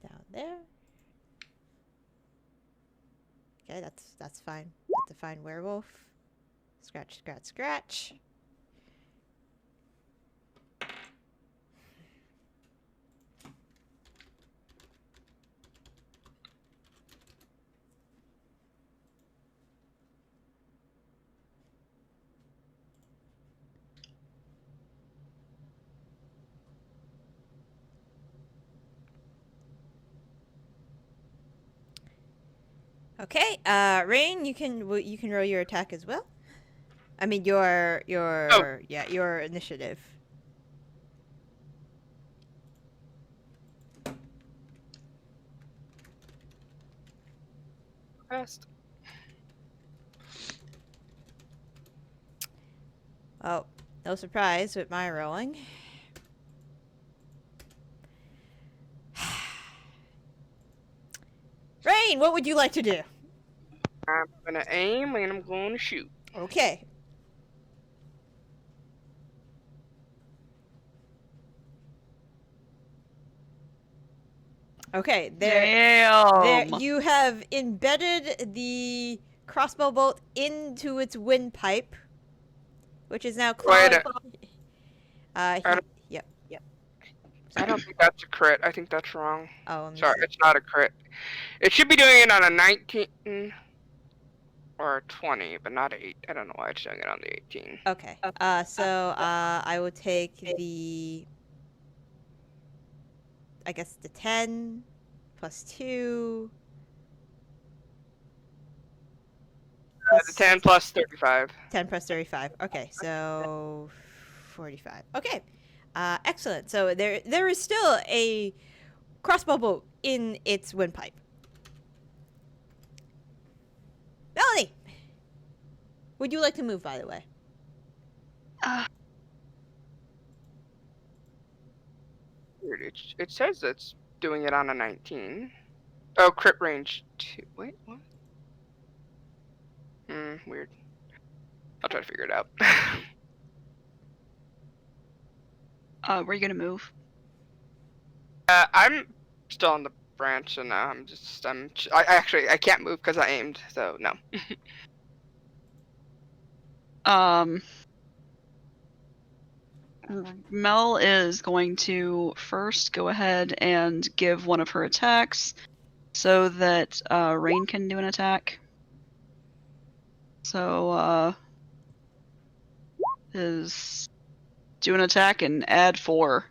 Down there. Okay, that's fine. That's a fine werewolf. Scratch, scratch, scratch. Okay, Rain, you can roll your attack as well. I mean your initiative. Best. Oh, no surprise with my rolling. Rain, what would you like to do? I'm gonna aim and I'm going to shoot. Okay. Okay, there you have embedded the crossbow bolt into its windpipe, which is now clogged. Yep. I don't think that's a crit. I think that's wrong. Oh, Sorry, it's not a crit. It should be doing it on a 19 or a 20, but not 8. I don't know why it's doing it on the 18. Okay. So I will take the, I guess the 10 plus 2. The 10 plus 35. 10 plus 35. Okay, so 45. Okay. Excellent. So there is still a crossbow bolt in its windpipe. Melanie! Would you like to move, by the way? Weird. It says it's doing it on a 19. Oh, crit range 2. Wait, what? Weird. I'll try to figure it out. Where are you gonna move? I'm still on the branch, and I can't move because I aimed, so no. Mel is going to first go ahead and give one of her attacks so that Rain can do an attack. So, is do an attack and add 4.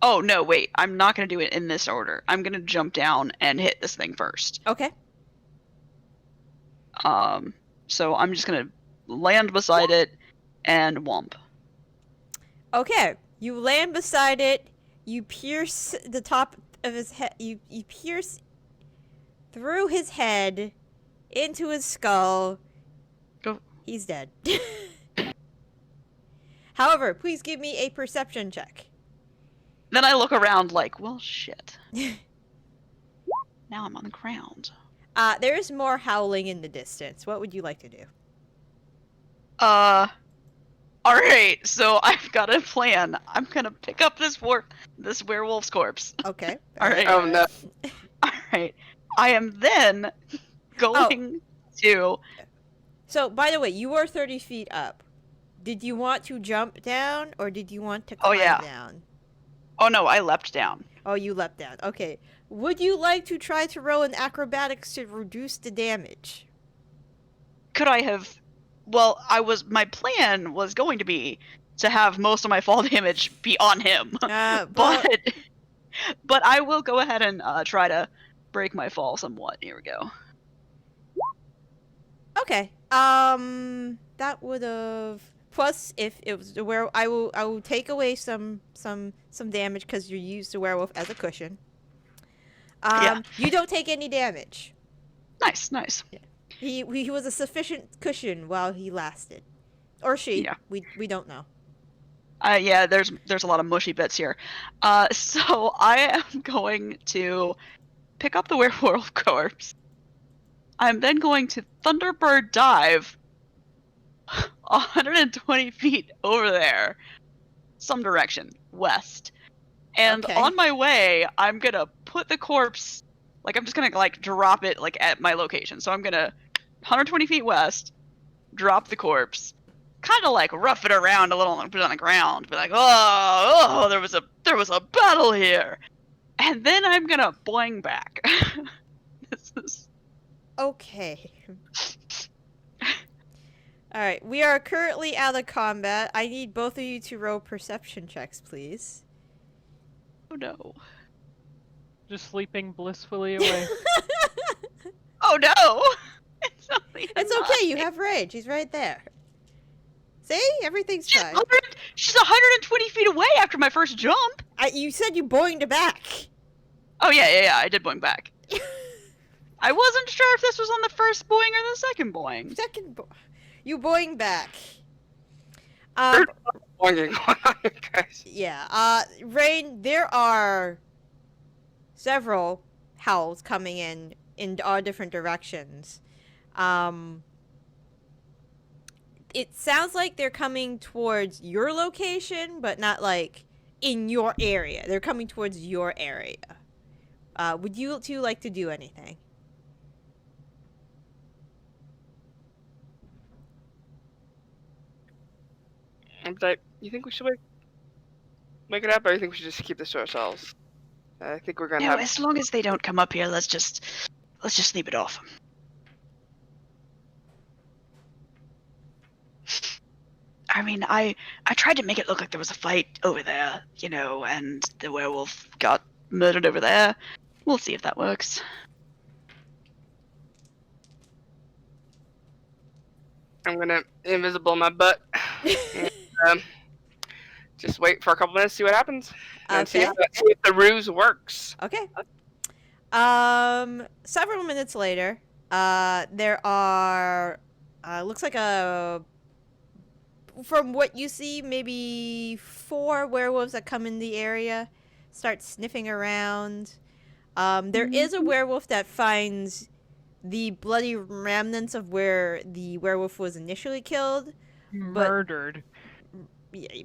Oh, no, wait. I'm not going to do it in this order. I'm going to jump down and hit this thing first. Okay. So I'm just going to land beside it and whomp. Okay, you land beside it. You pierce the top of his head. You pierce through his head into his skull. Go. He's dead. However, please give me a perception check. Then I look around like, well, shit. Now I'm on the ground. There's more howling in the distance. What would you like to do? Alright, so I've got a plan. I'm gonna pick up this werewolf's corpse. Okay. Alright. Oh no. Alright. I am then going to... So, by the way, you were 30 feet up. Did you want to jump down, or did you want to climb down? Oh no, I leapt down. Oh, you leapt down. Okay. Would you like to try to roll an acrobatics to reduce the damage? Could I have... Well, my plan was going to be to have most of my fall damage be on him. But I will go ahead and try to break my fall somewhat. Here we go. Okay. That would have... Plus, if it was the werewolf, I will take away some damage because you used the werewolf as a cushion. Yeah. You don't take any damage. Nice. Yeah. He was a sufficient cushion while he lasted, or she. Yeah. We don't know. Yeah, there's a lot of mushy bits here. So I am going to pick up the werewolf corpse. I'm then going to Thunderbird dive 120 feet over there, some direction west. And Okay. on my way, I'm gonna put the corpse, like I'm just gonna like drop it like at my location. So I'm gonna 120 feet west, drop the corpse, kind of like rough it around a little and put it on the ground, be like, oh, there was a battle here, and then I'm gonna boing back. This is... Okay. Alright, we are currently out of combat. I need both of you to roll perception checks, please. Oh no. Just sleeping blissfully away. Oh no! It's okay, you have rage. He's right there. See? Everything's She's fine. 120 feet away after my first jump! You said you boinged back. Oh yeah, I did boing back. I wasn't sure if this was on the first boing or the second boing. You boing back. There's a lot of boinging going on here, guys. Yeah. Rain, there are several howls coming in all different directions. It sounds like they're coming towards your location, but not like in your area. They're coming towards your area. Would you two like to do anything? You think we should wake it up, or you think we should just keep this to ourselves? I think we're gonna No, have... as long as they don't come up here, let's just sleep it off. I mean, I tried to make it look like there was a fight over there, you know, and the werewolf got murdered over there. We'll see if that works. I'm gonna invisible my butt. And, just wait for a couple minutes, see what happens, and see if the ruse works. Okay. Several minutes later, there are, looks like from what you see, maybe 4 werewolves that come in the area, start sniffing around. There is a werewolf that finds the bloody remnants of where the werewolf was initially killed. Murdered.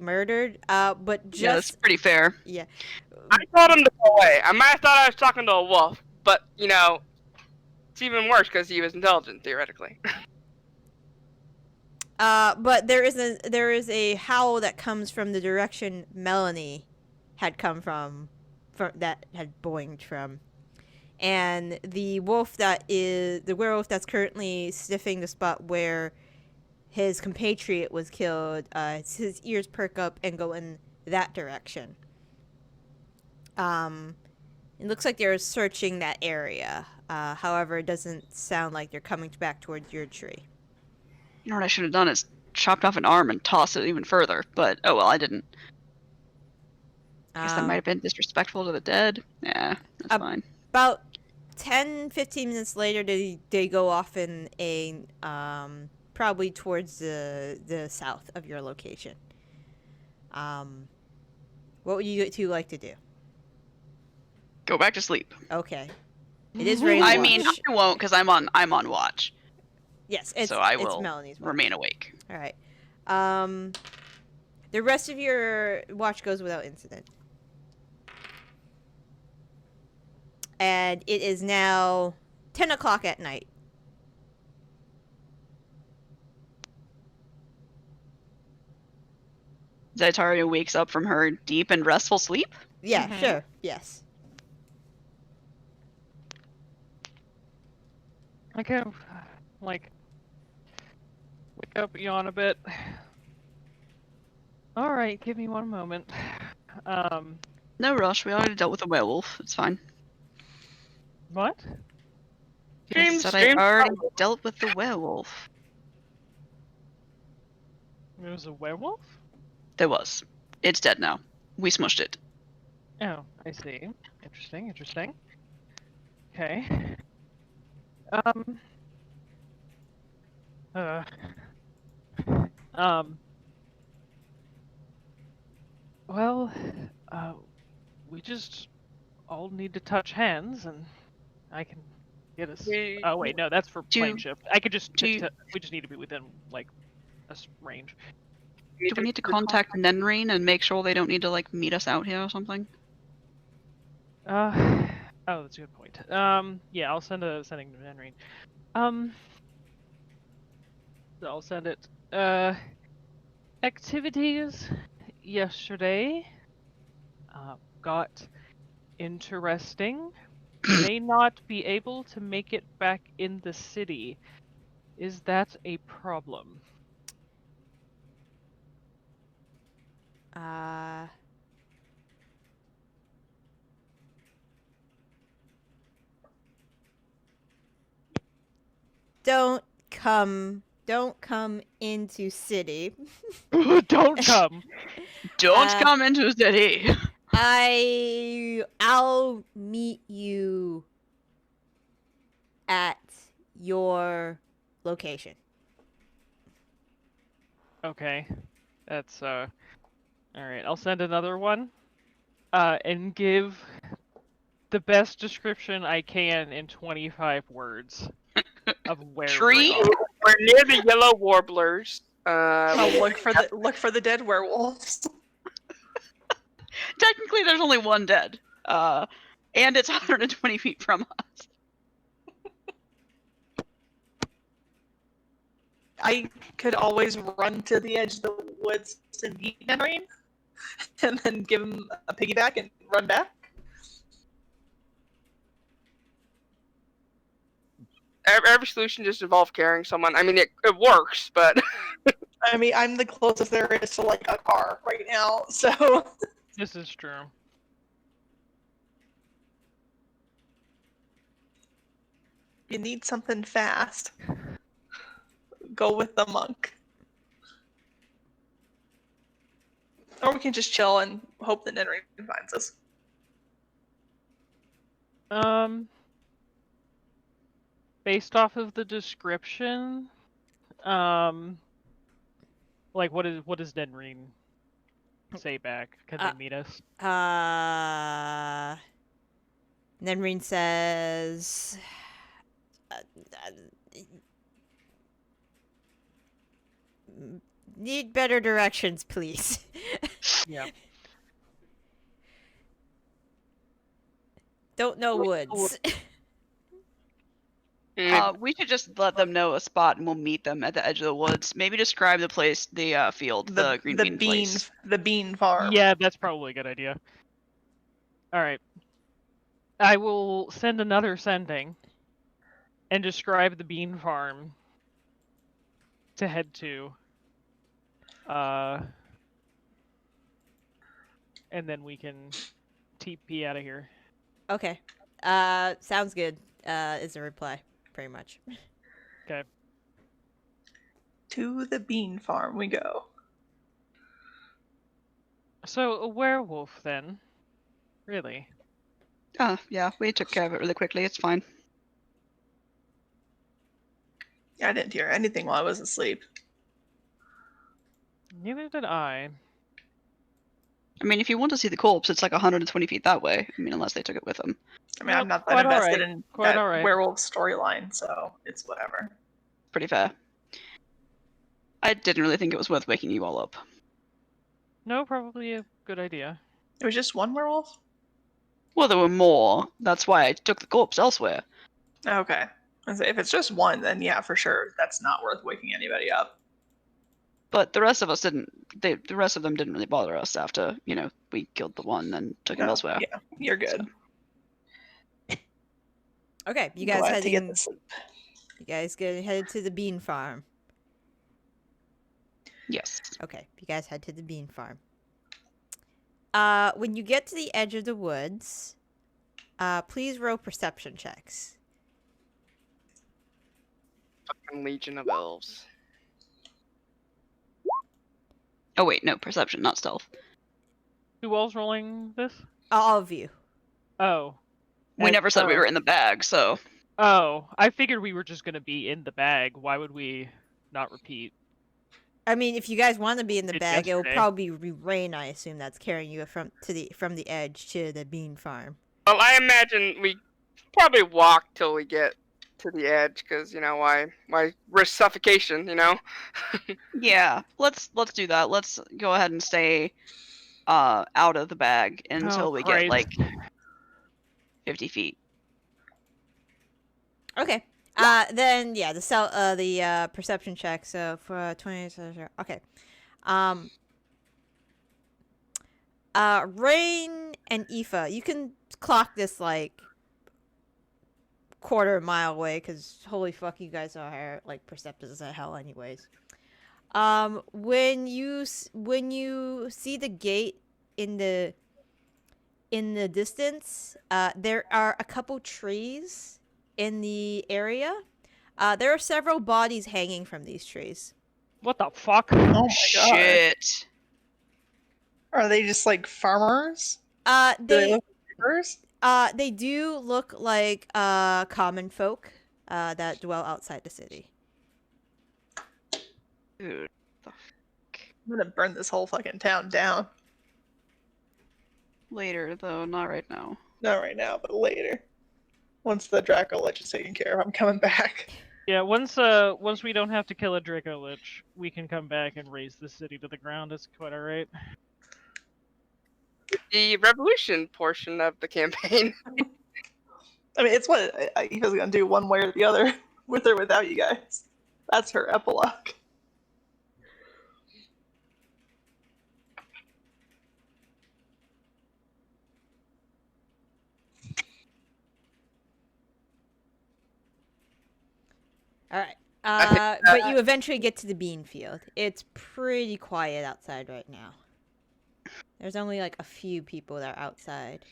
Murdered. But just... Yeah, that's pretty fair. Yeah. I told him to go away. I might have thought I was talking to a wolf, but, you know, it's even worse because he was intelligent, theoretically. But there is a howl that comes from the direction Melanie had come from that had boinged from. And the werewolf that's currently sniffing the spot where his compatriot was killed, his ears perk up and go in that direction. It looks like they're searching that area. However, it doesn't sound like they're coming back towards your tree. You know what I should have done is chopped off an arm and tossed it even further, but oh well, I didn't. I guess that might have been disrespectful to the dead. Yeah, that's fine. About 10-15 minutes later, they go off in a probably towards the south of your location. What would you two like to do? Go back to sleep. Okay. It is rain I watch. mean, I won't because I'm on watch. Yes, so I it's will Melanie's watch. remain awake. All right. The rest of your watch goes without incident. And it is now 10 o'clock at night. Zaitari wakes up from her deep and restful sleep. Yeah, sure. Yes. Okay, like, wake up, yawn a bit. Alright, give me one moment. No rush, we already dealt with a werewolf. It's fine. What? I said I already dealt with the werewolf. It was a werewolf? There was. It's dead now. We smushed it. Oh, I see. Interesting, interesting. Okay. Well, we just all need to touch hands, and I can get us. Oh wait, no, that's for plane shift. I could just. We just need to be within like a range. Do we need to contact Nanenlaer and make sure they don't need to like meet us out here or something? Oh, that's a good point. Yeah, I'll sending to Nanenlaer. So I'll send it. Activities yesterday got interesting. May not be able to make it back in the city. Is that a problem? Don't come into city. Don't come. Don't come into city. I'll meet you at your location. Okay. That's alright, I'll send another one. And give the best description I can in 25 words of where Tree? We're near the yellow warblers. Look for the dead werewolves. Technically, there's only one dead. And it's 120 feet from us. I could always run to the edge of the woods to meet Nanenlaer, and then give him a piggyback and run back. Every solution just involves carrying someone. I mean, it works, but I mean, I'm the closest there is to like a car right now, so This is true. you need something fast. Go with the monk. Or we can just chill and hope that Nanenlaer finds us. Based off of the description, like what does Nanenlaer say back? Can they meet us? Nanenlaer says, need better directions, please. Yeah. Don't know woods. We should just let them know a spot and we'll meet them at the edge of the woods. Maybe describe the place, the field, the green bean place. The bean farm. Yeah, that's probably a good idea. Alright. I will send another sending and describe the bean farm to head to. And then we can TP out of here. Okay. Sounds good. Is a reply, pretty much. Okay. To the bean farm we go. So a werewolf then? Really? Yeah, we took care of it really quickly. It's fine. Yeah, I didn't hear anything while I was asleep. Neither did I. I mean, if you want to see the corpse, it's like 120 feet that way. I mean, unless they took it with them. I mean, I'm not that Quite invested alright. in Quite that alright. werewolf storyline, so it's whatever. Pretty fair. I didn't really think it was worth waking you all up. No, probably a good idea. It was just one werewolf? Well, there were more. That's why I took the corpse elsewhere. Okay. If it's just one, then yeah, for sure, that's not worth waking anybody up. But the rest of us didn't. The rest of them didn't really bother us after, we killed the one and took him elsewhere. Yeah, you're good. Okay, you guys Glad to get heading. the sleep. You guys headed to the bean farm. Yes. Okay, you guys head to the bean farm. When you get to the edge of the woods, please roll perception checks. Fucking Legion of Elves. Oh wait, no, perception, not stealth. Who all's rolling this? All of you. Oh. We never said we were in the bag, so. Oh, I figured we were just gonna be in the bag. Why would we not repeat? I mean, if you guys want to be in the It's bag, it will yesterday. probably be Rain, I assume, that's carrying you from the edge to the bean farm. Well, I imagine we probably walk till we get to the edge, because why risk suffocation? Yeah, let's do that. Let's go ahead and stay out of the bag until we get Christ. like 50 feet. Okay. Then yeah, the perception check. So for 20, okay. Rain and Aoife, you can clock this like quarter mile away, because holy fuck, you guys are like perceptive as hell, anyways. When you see the gate in the distance, there are a couple trees in the area. There are several bodies hanging from these trees. What the fuck? Oh my god. Shit. Are they just like farmers? Do they They look like farmers? they do look like common folk that dwell outside the city. Dude. I'm gonna burn this whole fucking town down. Later, though, not right now. Not right now, but later. Once the Draco Lich is taken care of, I'm coming back. Yeah, once we don't have to kill a Draco Lich, we can come back and raise the city to the ground. It's quite alright. The revolution portion of the campaign. I mean, it's what Aoife's gonna do one way or the other, with or without you guys. That's her epilogue. All right. But you eventually get to the bean field. It's pretty quiet outside right now. There's only like a few people that are outside.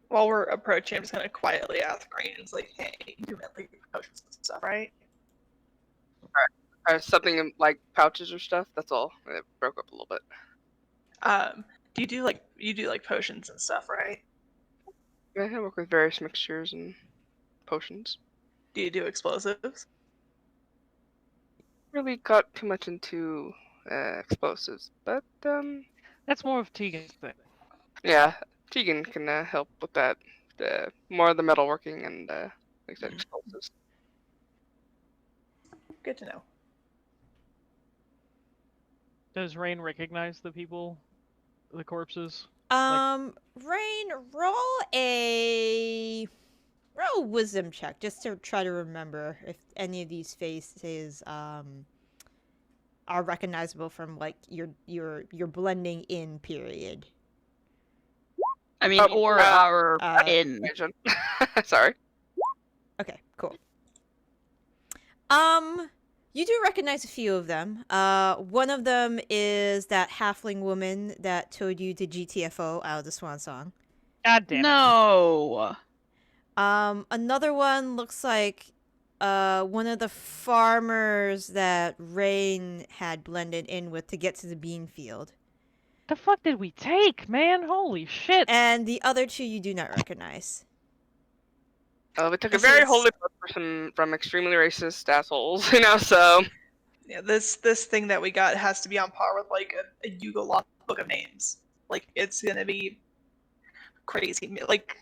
While we're approaching, I'm just gonna quietly ask Rains, like, hey, you meant like potions and stuff, right? Something in, like pouches or stuff. That's all. It broke up a little bit. Do you do like potions and stuff, right? Yeah, I work with various mixtures and potions. Do you do explosives? Really got too much into explosives, but That's more of Tegan's thing. yeah, Tegan can help with that. More of the metalworking and like I said, explosives. Good to know. Does Rain recognize the people, the corpses? Rain, roll a wisdom check just to try to remember if any of these faces are recognizable from like your blending in period. I mean, or our in. Sorry. Okay, cool. You do recognize a few of them. One of them is that halfling woman that told you to GTFO out of the Swan Song. God damn it. No. Another one looks like one of the farmers that Rain had blended in with to get to the bean field. The fuck did we take, man? Holy shit! And the other two you do not recognize. We took a This very is- holy book from extremely racist assholes, you know. So Yeah, this thing that we got has to be on par with like a Yugo book of names. Like it's gonna be crazy. Like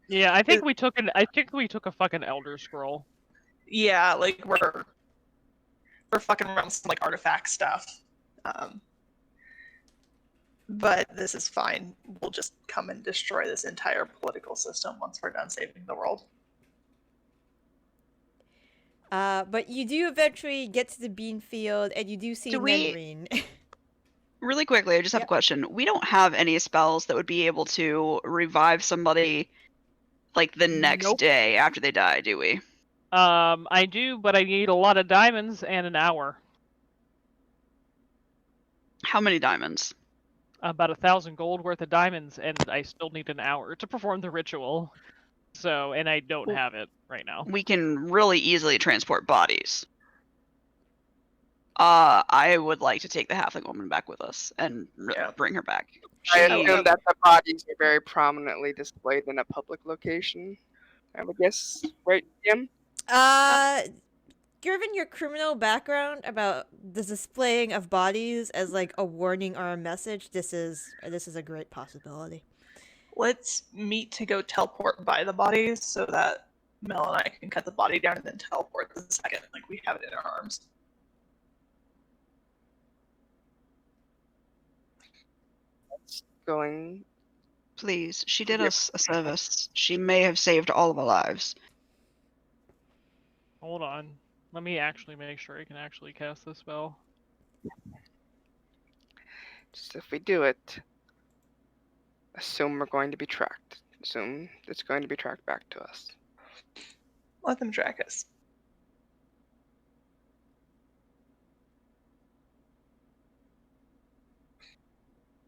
Yeah, I think we took a fucking Elder Scroll. yeah, like we're fucking around with some like artifact stuff. But this is fine. We'll just come and destroy this entire political system once we're done saving the world. But you do eventually get to the bean field, and you do see Do we- Nenrine. Really quickly, I just have Yep. a question. We don't have any spells that would be able to revive somebody like the next Nope. day after they die, do we? I do, but I need a lot of diamonds and an hour. How many diamonds? About 1,000 gold worth of diamonds, and I still need an hour to perform the ritual. So, and I don't Well, have it right now. We can really easily transport bodies. I would like to take the halfling woman back with us and Yeah. bring her back. I She- assume that the bodies are very prominently displayed in a public location. I would guess, right, Jim? Given your criminal background about the displaying of bodies as like a warning or a message, this is a great possibility. Let's meet to go teleport by the bodies so that Mel and I can cut the body down and then teleport the second, like we have it in our arms. Going. Please, she did Yep. us a service. She may have saved all of our lives. Hold on. Let me actually make sure I can actually cast this spell. Just if we do it, assume we're going to be tracked. Assume it's going to be tracked back to us. Let them track us.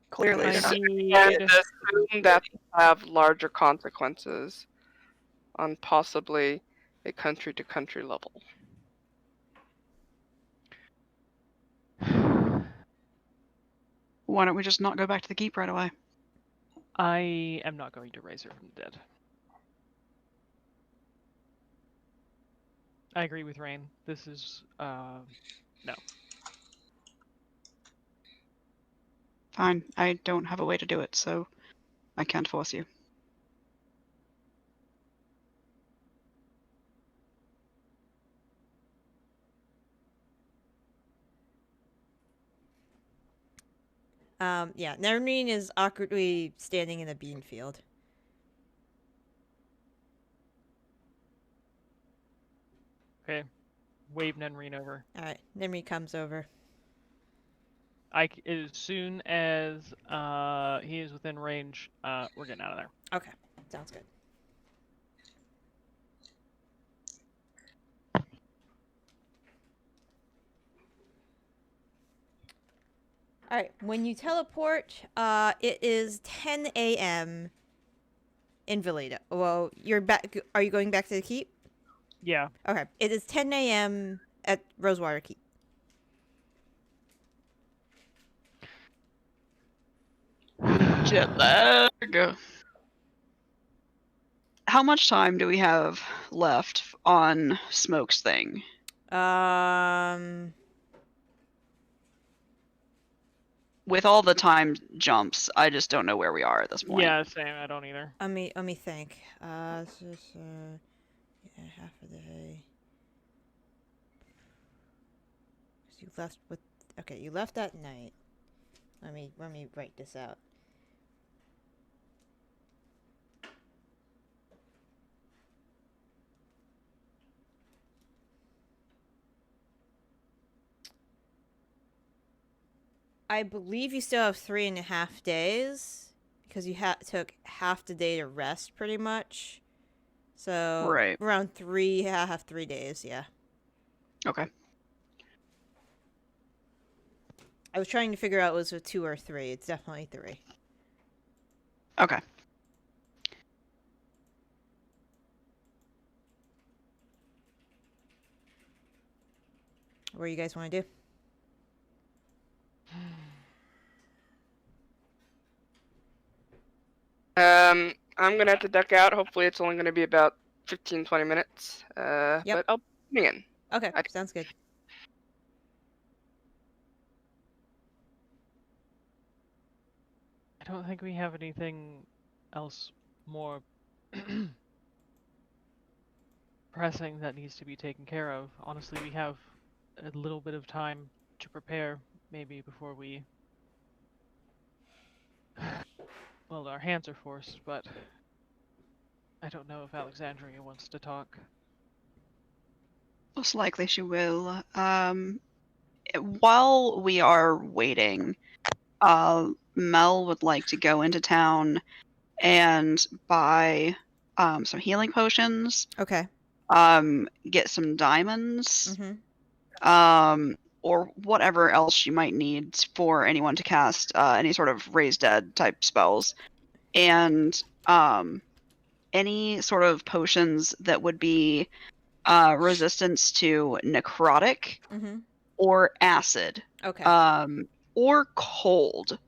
Clearly, I they're not. need... And assume that have larger consequences on possibly a country-to-country level. Why don't we just not go back to the keep right away? I am not going to raise her from the dead. I agree with Rain. This is, no. Fine, I don't have a way to do it, so I can't force you. Yeah, Nenrine is awkwardly standing in a bean field. Okay. Wave Nenrine over. Alright, Nenrine comes over. As soon as he is within range, we're getting out of there. Okay, sounds good. Alright, when you teleport, it is 10 a.m. in Valida. Well, you're back. Are you going back to the keep? Yeah. Okay, it is 10 a.m. at Rosewater Keep. Jet lag. How much time do we have left on Smoke's thing? With all the time jumps, I just don't know where we are at this point. Yeah, same. I don't either. Let me think. This is, yeah, half a day. 'Cause you left with. Okay, you left that night. Let me write this out. I believe you still have 3.5 days because you took half the day to rest, pretty much. So Right. around 3, I have 3 days. Yeah. Okay. I was trying to figure out was it 2 or 3. It's definitely 3. Okay. What do you guys want to do? I'm gonna have to duck out. Hopefully, it's only gonna be about 15-20 minutes. Yep. But I'll be in. Okay, I- sounds good. I don't think we have anything else more pressing that needs to be taken care of. Honestly, we have a little bit of time to prepare, maybe before we. Well, our hands are forced, but I don't know if Alexandria wants to talk. Most likely she will. While we are waiting, Mel would like to go into town and buy some healing potions, Okay. get some diamonds, Mm-hmm. or whatever else she might need for anyone to cast any sort of raise dead type spells, and any sort of potions that would be resistance to necrotic Mm-hmm. or acid, Okay. or cold.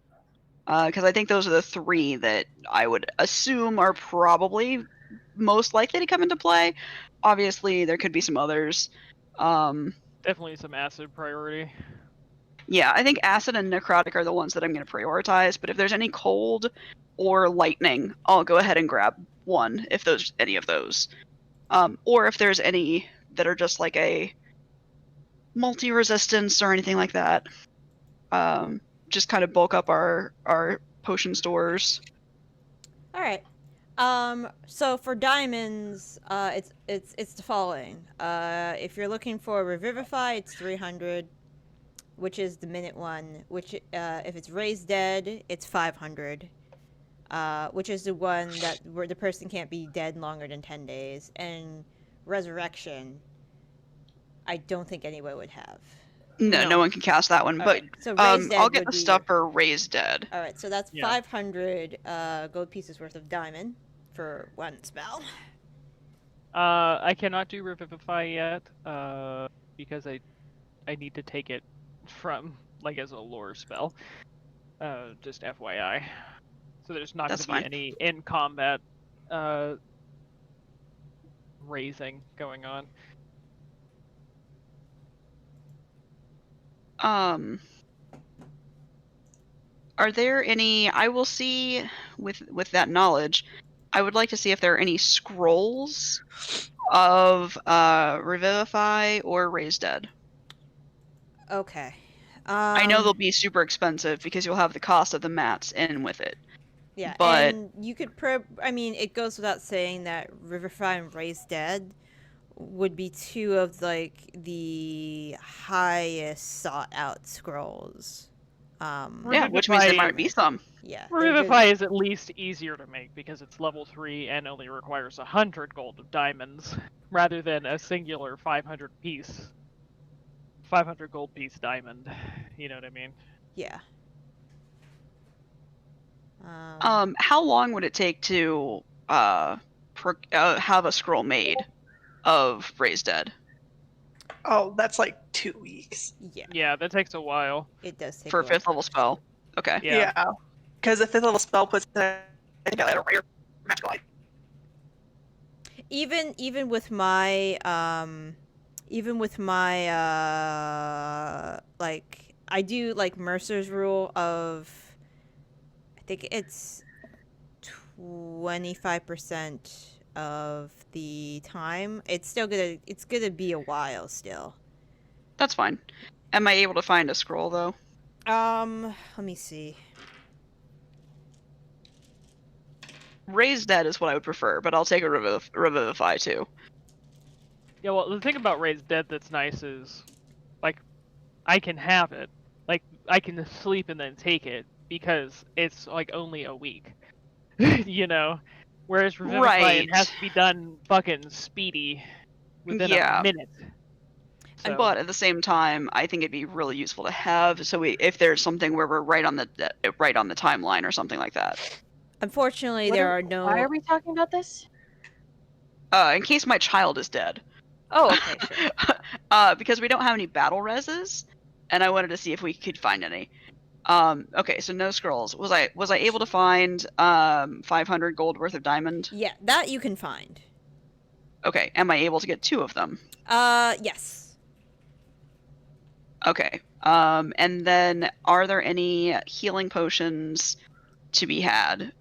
Because I think those are the three that I would assume are probably most likely to come into play. Obviously, there could be some others. Definitely some acid priority. Yeah, I think acid and necrotic are the ones that I'm going to prioritize. But if there's any cold or lightning, I'll go ahead and grab one if there's any of those. Or if there's any that are just like a multi-resistance or anything like that. Just kind of bulk up our potion stores. All right. So for diamonds, it's the following. If you're looking for Revivify, it's 300, which is the minute one. Which, if it's Raised Dead, it's 500, which is the one that where the person can't be dead longer than 10 days. And Resurrection, I don't think anyone would have. No, no one can cast that one. All But right, so Raised Dead I'll get would the be stuff your- for Raised Dead. All right, so that's Yeah. 500 gold pieces worth of diamond for one spell. I cannot do Revivify yet, because I need to take it from, like, as a lore spell. Just FYI. So there's not going That's to be fine. any in-combat, raising going on. Are there any? I will see with that knowledge. I would like to see if there are any scrolls of Revivify or Raised Dead. Okay. I know they'll be super expensive because you'll have the cost of the mats in with it. Yeah, but- and you could I mean, it goes without saying that Revivify and Raised Dead would be two of, like, the highest sought out scrolls. Yeah, which means there Revivify- might be some. Yeah. they're Revivify is at least easier to make because it's level 3 and only requires 100 gold of diamonds, rather than a singular 500 gold piece diamond. You know what I mean? Yeah. How long would it take to have a scroll made of Raised Dead? Oh, that's like 2 weeks. Yeah, Yeah, that takes a while. it does take For a a while. 5th level spell. Okay. Yeah. Because a 5th level spell puts it at a rare magical item. Even with my like, I do like Mercer's rule of, I think it's 25% of the time. It's gonna be a while still. That's fine. Am I able to find a scroll though? Let me see. Raised Dead is what I would prefer, but I'll take a Revivify too. Yeah, well, the thing about Raised Dead that's nice is, like, I can have it. Like, I can sleep and then take it, because it's, like, only a week. You know? Whereas Revivify, it has to be done fucking speedy within a minute. So, But at the same time, I think it'd be really useful to have, so if there's something where we're right on the timeline or something like that. Unfortunately, What there are no. Why are we talking about this? In case my child is dead. Oh, okay, sure. Because we don't have any battle reses, and I wanted to see if we could find any. Okay, so no scrolls. Was I able to find 500 gold worth of diamond? Yeah, that you can find. Okay, am I able to get 2 of them? Yes. Okay. And then are there any healing potions to be had,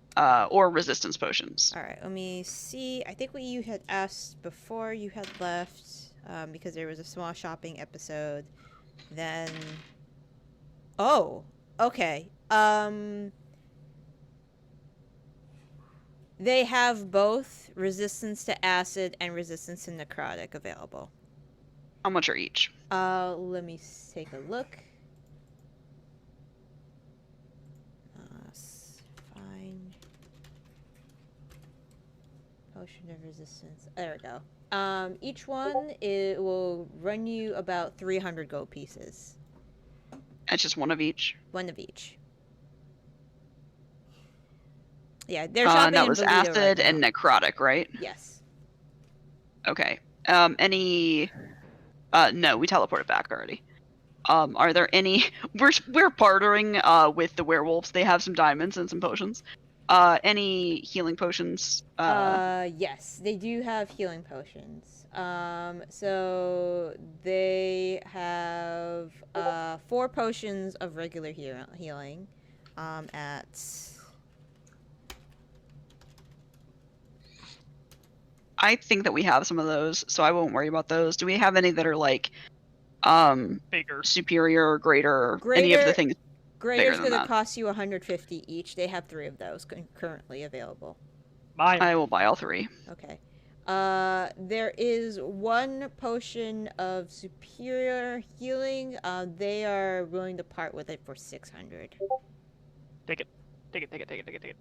or resistance potions? All right, let me see. I think what you had asked before you had left, because there was a small shopping episode. Then, oh, okay. They have both resistance to acid and resistance to necrotic available. How much are each? Let me take a look. Find potion of resistance. There we go. Each one it will run you about 300 gold pieces. That's just one of each. One of each. Yeah, they're shopping that in was Bolito acid right and now. necrotic, right? Yes. Okay. Any? No, we teleported back already. Are there any? We're bartering with the werewolves. They have some diamonds and some potions. Any healing potions? Yes, they do have healing potions. So they have 4 potions of regular healing. At I think that we have some of those, so I won't worry about those. Do we have any that are like, Bigger. superior or greater? Any of the things? Greater's than gonna that. cost you 150 each. They have 3 of those currently available. Mine. I will buy all 3. Okay. There is 1 potion of superior healing. They are willing to part with it for 600. Take it. Take it. Take it. Take it. Take it. Take it.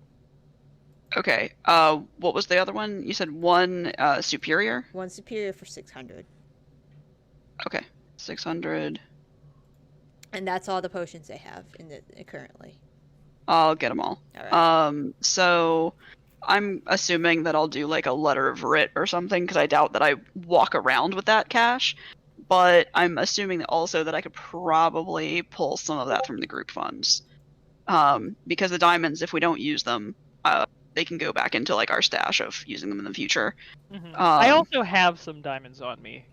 Okay. What was the other one? You said 1 superior? 1 superior for 600. Okay. 600. And that's all the potions they have in the currently. I'll get them all. All right. So I'm assuming that I'll do like a letter of writ or something, because I doubt that I walk around with that cash. But I'm assuming that also that I could probably pull some of that from the group funds. Because the diamonds, if we don't use them, they can go back into like our stash of using them in the future. Mm-hmm. I also have some diamonds on me.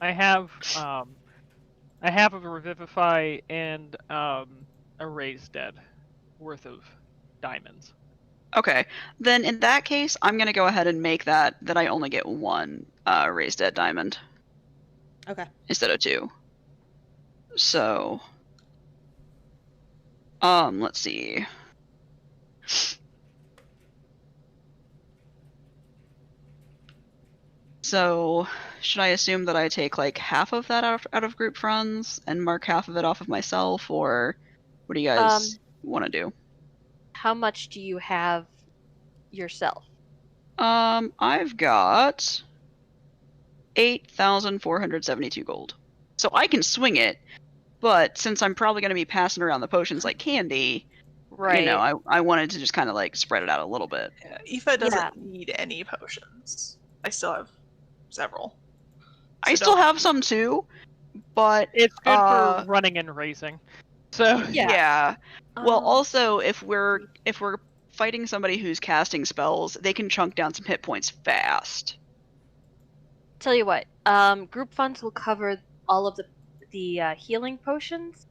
I have a revivify and a raise dead worth of diamonds. Okay, then in that case, I'm gonna go ahead and make that I only get 1 raised dead diamond. Okay. Instead of 2. So, let's see. So, should I assume that I take like half of that out of group funds and mark half of it off of myself, or what do you guys want to do? How much do you have yourself? I've got 8,472 gold. So I can swing it, but since I'm probably going to be passing around the potions like candy, Right. you know, I wanted to just kind of like spread it out a little bit. Yeah, Aoife doesn't need any potions. I still have several. I still have some too, but It's good for running and racing. So yeah. Well, also if we're fighting somebody who's casting spells, they can chunk down some hit points fast. Tell you what, group funds will cover all of the healing potions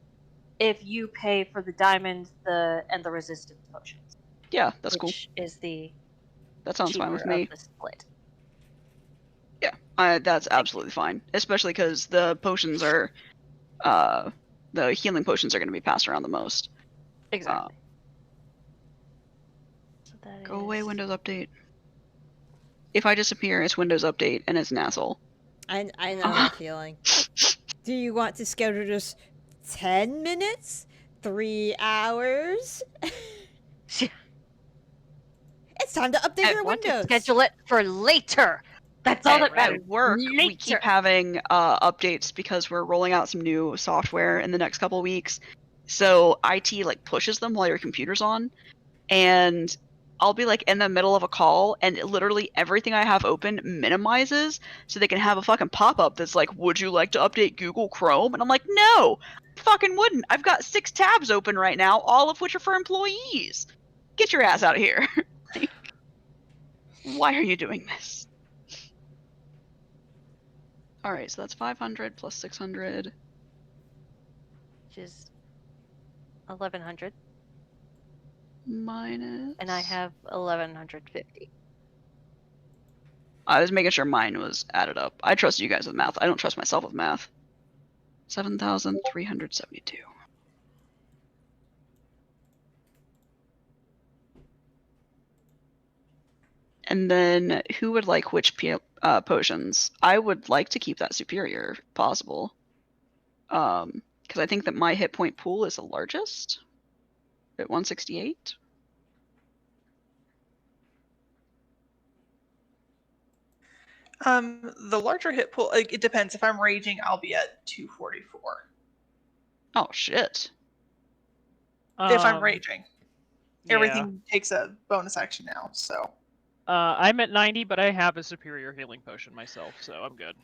if you pay for the diamonds and the resistance potions. Yeah, that's cool. Which is that sounds fine with cheaper me. of the split. Yeah, that's absolutely fine. Especially because the potions are, the healing potions are going to be passed around the most. Exactly. So Go away, Windows Update. If I disappear, it's Windows Update, and it's an asshole. I know that feeling. Do you want to schedule just 10 minutes? 3 hours? It's time to update your want Windows. to schedule it for later. That's all that matters. At work, we keep having updates because we're rolling out some new software in the next couple weeks. So IT like pushes them while your computer's on, and I'll be like in the middle of a call and literally everything I have open minimizes so they can have a fucking pop-up that's like, would you like to update Google Chrome? And I'm like, no, I fucking wouldn't. I've got 6 tabs open right now, all of which are for employees. Get your ass out of here. Like, why are you doing this? All right, so that's 500 plus 600. Which is 1,100. Minus. And I have 1,150. I was making sure mine was added up. I trust you guys with math. I don't trust myself with math. 7,372. And then who would like which potions? I would like to keep that superior if possible. Because I think that my hit point pool is the largest at 168. The larger hit pool, like, it depends. If I'm raging, I'll be at 244. Oh shit. If I'm raging. Yeah. Everything takes a bonus action now, so. I'm at 90, but I have a superior healing potion myself, so I'm good.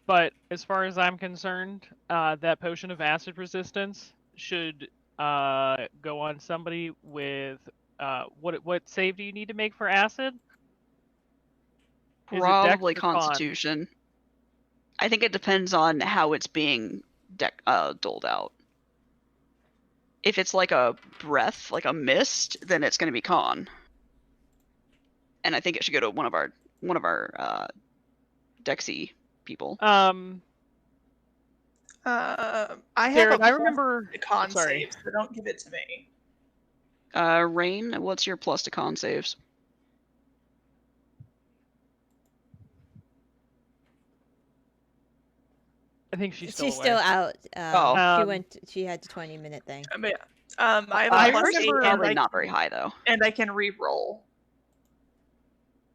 But as far as I'm concerned, that potion of acid resistance should go on somebody with what save do you need to make for acid? Is it Dex Probably or Con? Constitution. I think it depends on how it's being doled out. If it's like a breath, like a mist, then it's going to be Con. And I think it should go to one of our Dexy people. I have Darren, I remember. a con sorry. save, so don't give it to me. Rain, what's your plus to con saves? I think she's still She's away. still out. Oh. She had the 20-minute thing. I have a I plus remember- 8, and Probably not very high though. And I can re-roll.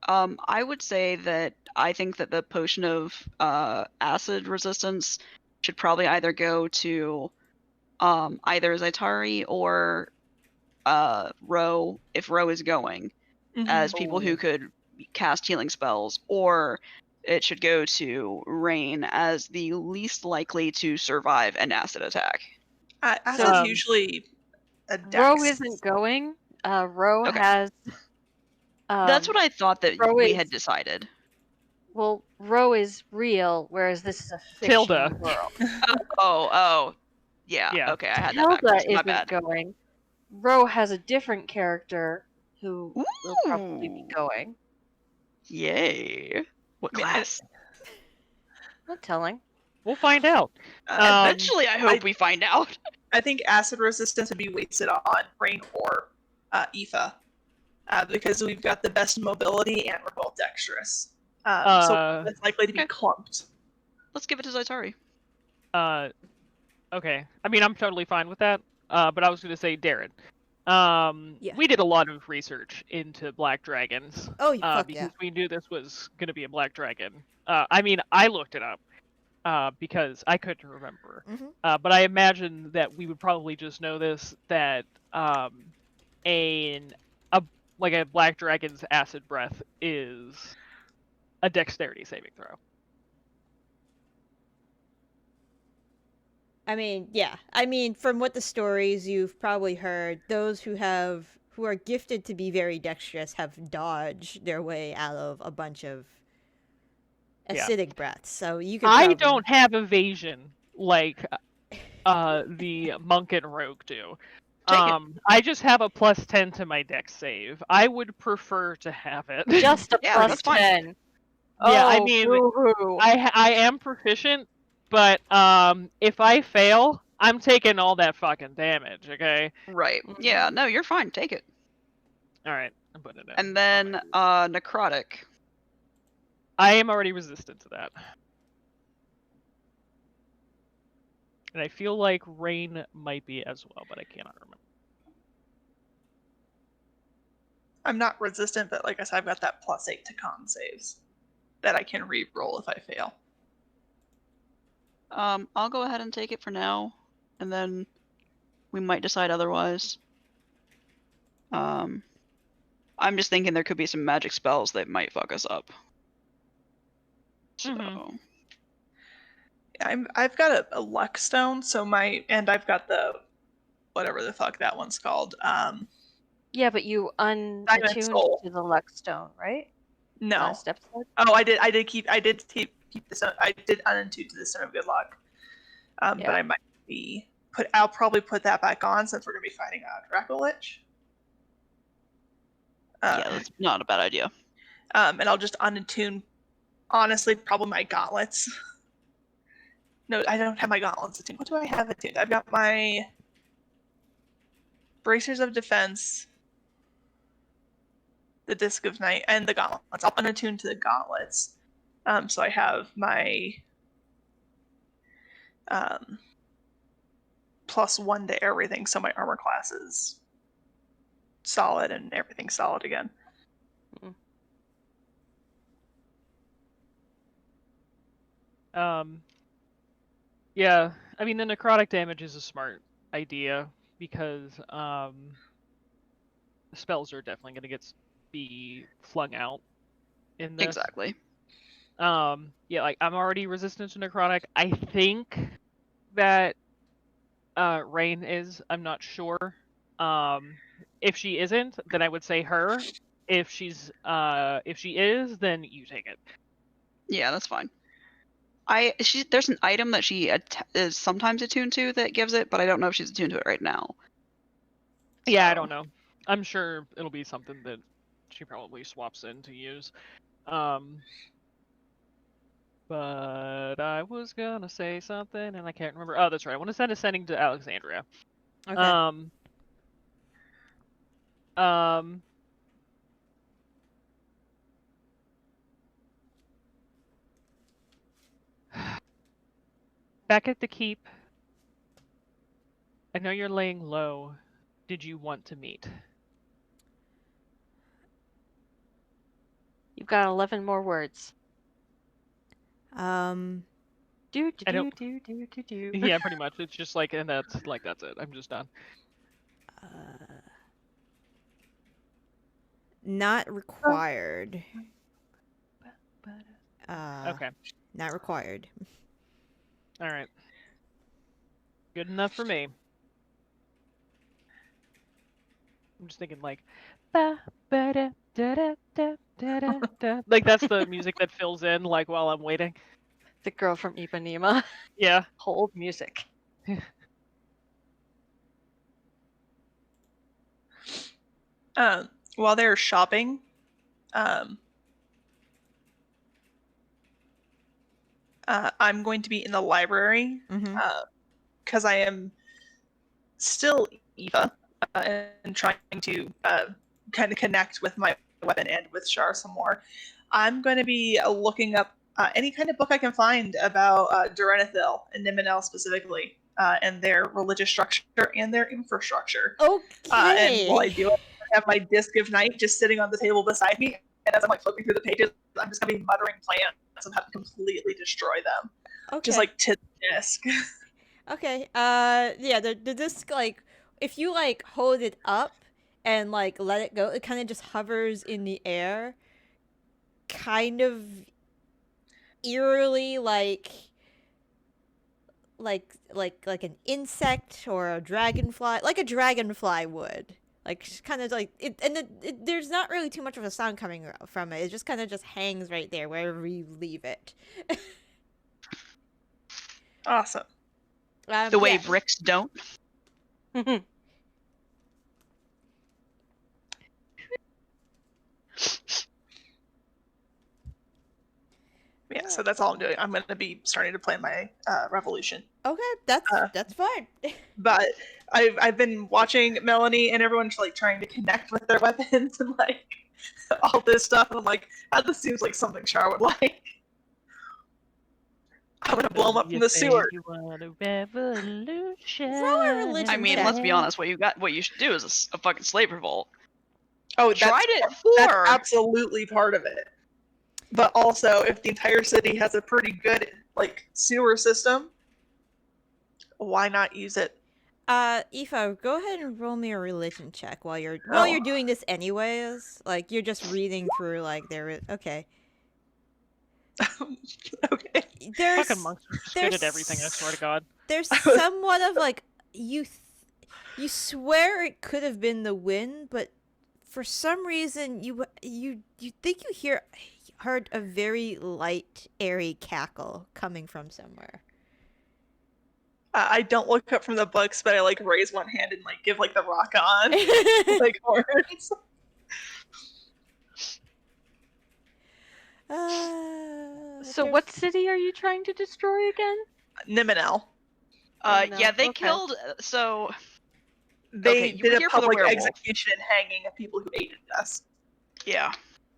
I would say that I think that the potion of acid resistance should probably either go to either Zaitari or Ro, if Ro is going, as people who could cast healing spells, or it should go to Rain as the least likely to survive an acid attack. Acid's usually a dex. Ro isn't going. Ro Okay. has. That's what I thought that Ro we is- had decided. Well, Ro is real, whereas this is a fictional Tilda. world. Oh. Yeah, Yeah. okay, I had that Tilda backwards. My isn't bad. going. Ro has a different character who will probably be Ooh. going. Yay. What Yeah. class? Not telling. We'll find out. Eventually, I hope we find out. I think acid resistance would be wasted on Rain or Aoife, because we've got the best mobility and we're both dexterous. So it's likely to be okay. clumped. Let's give it to Zaitari. Okay. I mean, I'm totally fine with that. But I was going to say, Darren. Yeah. We did a lot of research into black dragons. Oh, fuck because yeah. we knew this was going to be a black dragon. I mean, I looked it up because I couldn't remember. Mhm. But I imagine that we would probably just know this, that a black dragon's acid breath is a dexterity saving throw. I mean, yeah. I mean, from what the stories you've probably heard, those who are gifted to be very dexterous have dodged their way out of a bunch of Yeah. acidic breaths. So you could. I don't have evasion like the monk and rogue do. I just have a +10 to my dex save. I would prefer to have it. Just a Yeah, plus that's fine. 10. Yeah, I Oh, mean, boo-hoo. I am proficient, but if I fail, I'm taking all that fucking damage. Okay. Right. Yeah, no, you're fine. Take it. All right, I'm putting it in. And then necrotic. I am already resistant to that. And I feel like Rain might be as well, but I cannot remember. I'm not resistant, but like I said, I've got that +8 to con saves that I can re-roll if I fail. I'll go ahead and take it for now, and then we might decide otherwise. I'm just thinking there could be some magic spells that might fuck us up. So. I've got a luck stone, and I've got the whatever the fuck that one's called. Yeah, but you unattuned soul. to the luck stone, right? No. Step side? Oh, I did keep the stone. I did unattune to the stone of good luck. But I might I'll probably put that back on since we're gonna be fighting a Dracolich. Yeah, that's not a bad idea. And I'll just unattune, honestly, probably my gauntlets. No, I don't have my gauntlets attuned. What do I have attuned? I've got my bracers of defense, the disc of night, and the gauntlets. I'll unattune to the gauntlets. So I have my +1 to everything, so my armor class is solid and everything's solid again. Yeah, I mean the necrotic damage is a smart idea because spells are definitely going to be flung out in this. Exactly. Yeah, like I'm already resistant to necrotic. I think that Rain is. I'm not sure. If she isn't, then I would say her. If she is, then you take it. Yeah, that's fine. There's an item that she is sometimes attuned to that gives it, but I don't know if she's attuned to it right now. Yeah, I don't know. I'm sure it'll be something that she probably swaps in to use. But I was gonna say something and I can't remember. Oh, that's right. I want to send a sending to Alexandria. Okay. Back at the keep. I know you're laying low. Did you want to meet? You've got 11 more words. I don't- Do. Yeah, pretty much. It's just like, and that's it. I'm just done. Not required. Okay. Not required. All right. Good enough for me. I'm just thinking like, ba ba da da da da da da. Like that's the music that fills in like while I'm waiting. The girl from Ipanema. Yeah. Hold music. While they're shopping, I'm going to be in the library because I am still Eva and trying to kind of connect with my weapon and with Shar some more. I'm going to be looking up any kind of book I can find about Durenethil and Nimenel specifically, and their religious structure and their infrastructure. Okay. And while I do it, I have my disc of night just sitting on the table beside me, and as I'm like flipping through the pages, I'm just gonna be muttering plans and have to completely destroy them. Okay. Just like to the disc. Okay. Yeah. The disc, like, if you like hold it up and like let it go, it kind of just hovers in the air, kind of eerily like an insect or a dragonfly, like a dragonfly would. Like kind of like it, and there's not really too much of a sound coming from it. It just kind of just hangs right there wherever you leave it. Awesome. The way bricks don't. Yeah, so that's all I'm doing. I'm going to be starting to plan my revolution. Okay, that's fine. But I've been watching Melanie and everyone like trying to connect with their weapons and like all this stuff. And I'm like, this seems like something Char would like. I'm gonna blow them up from the sewer. You want a revolution? Throw a religion I mean, check. let's be honest. What you should do is a fucking slave revolt. Oh, Tried it that's before. absolutely part of it. But also, if the entire city has a pretty good like sewer system, why not use it? Aoife, go ahead and roll me a religion check while you're Oh. doing this anyways. Like you're just reading through like okay. Okay. There's Fucking monks are just good there's at everything, I swear to God. there's somewhat of like you swear it could have been the wind, but for some reason you think you heard a very light, airy cackle coming from somewhere. I don't look up from the books, but I like raise one hand and like give like the rock on like horns. So what city are you trying to destroy again? Nimenel. Yeah, they Okay. killed. So They Okay, you were did a here for the public werewolf. execution and hanging of people who aided us, yeah,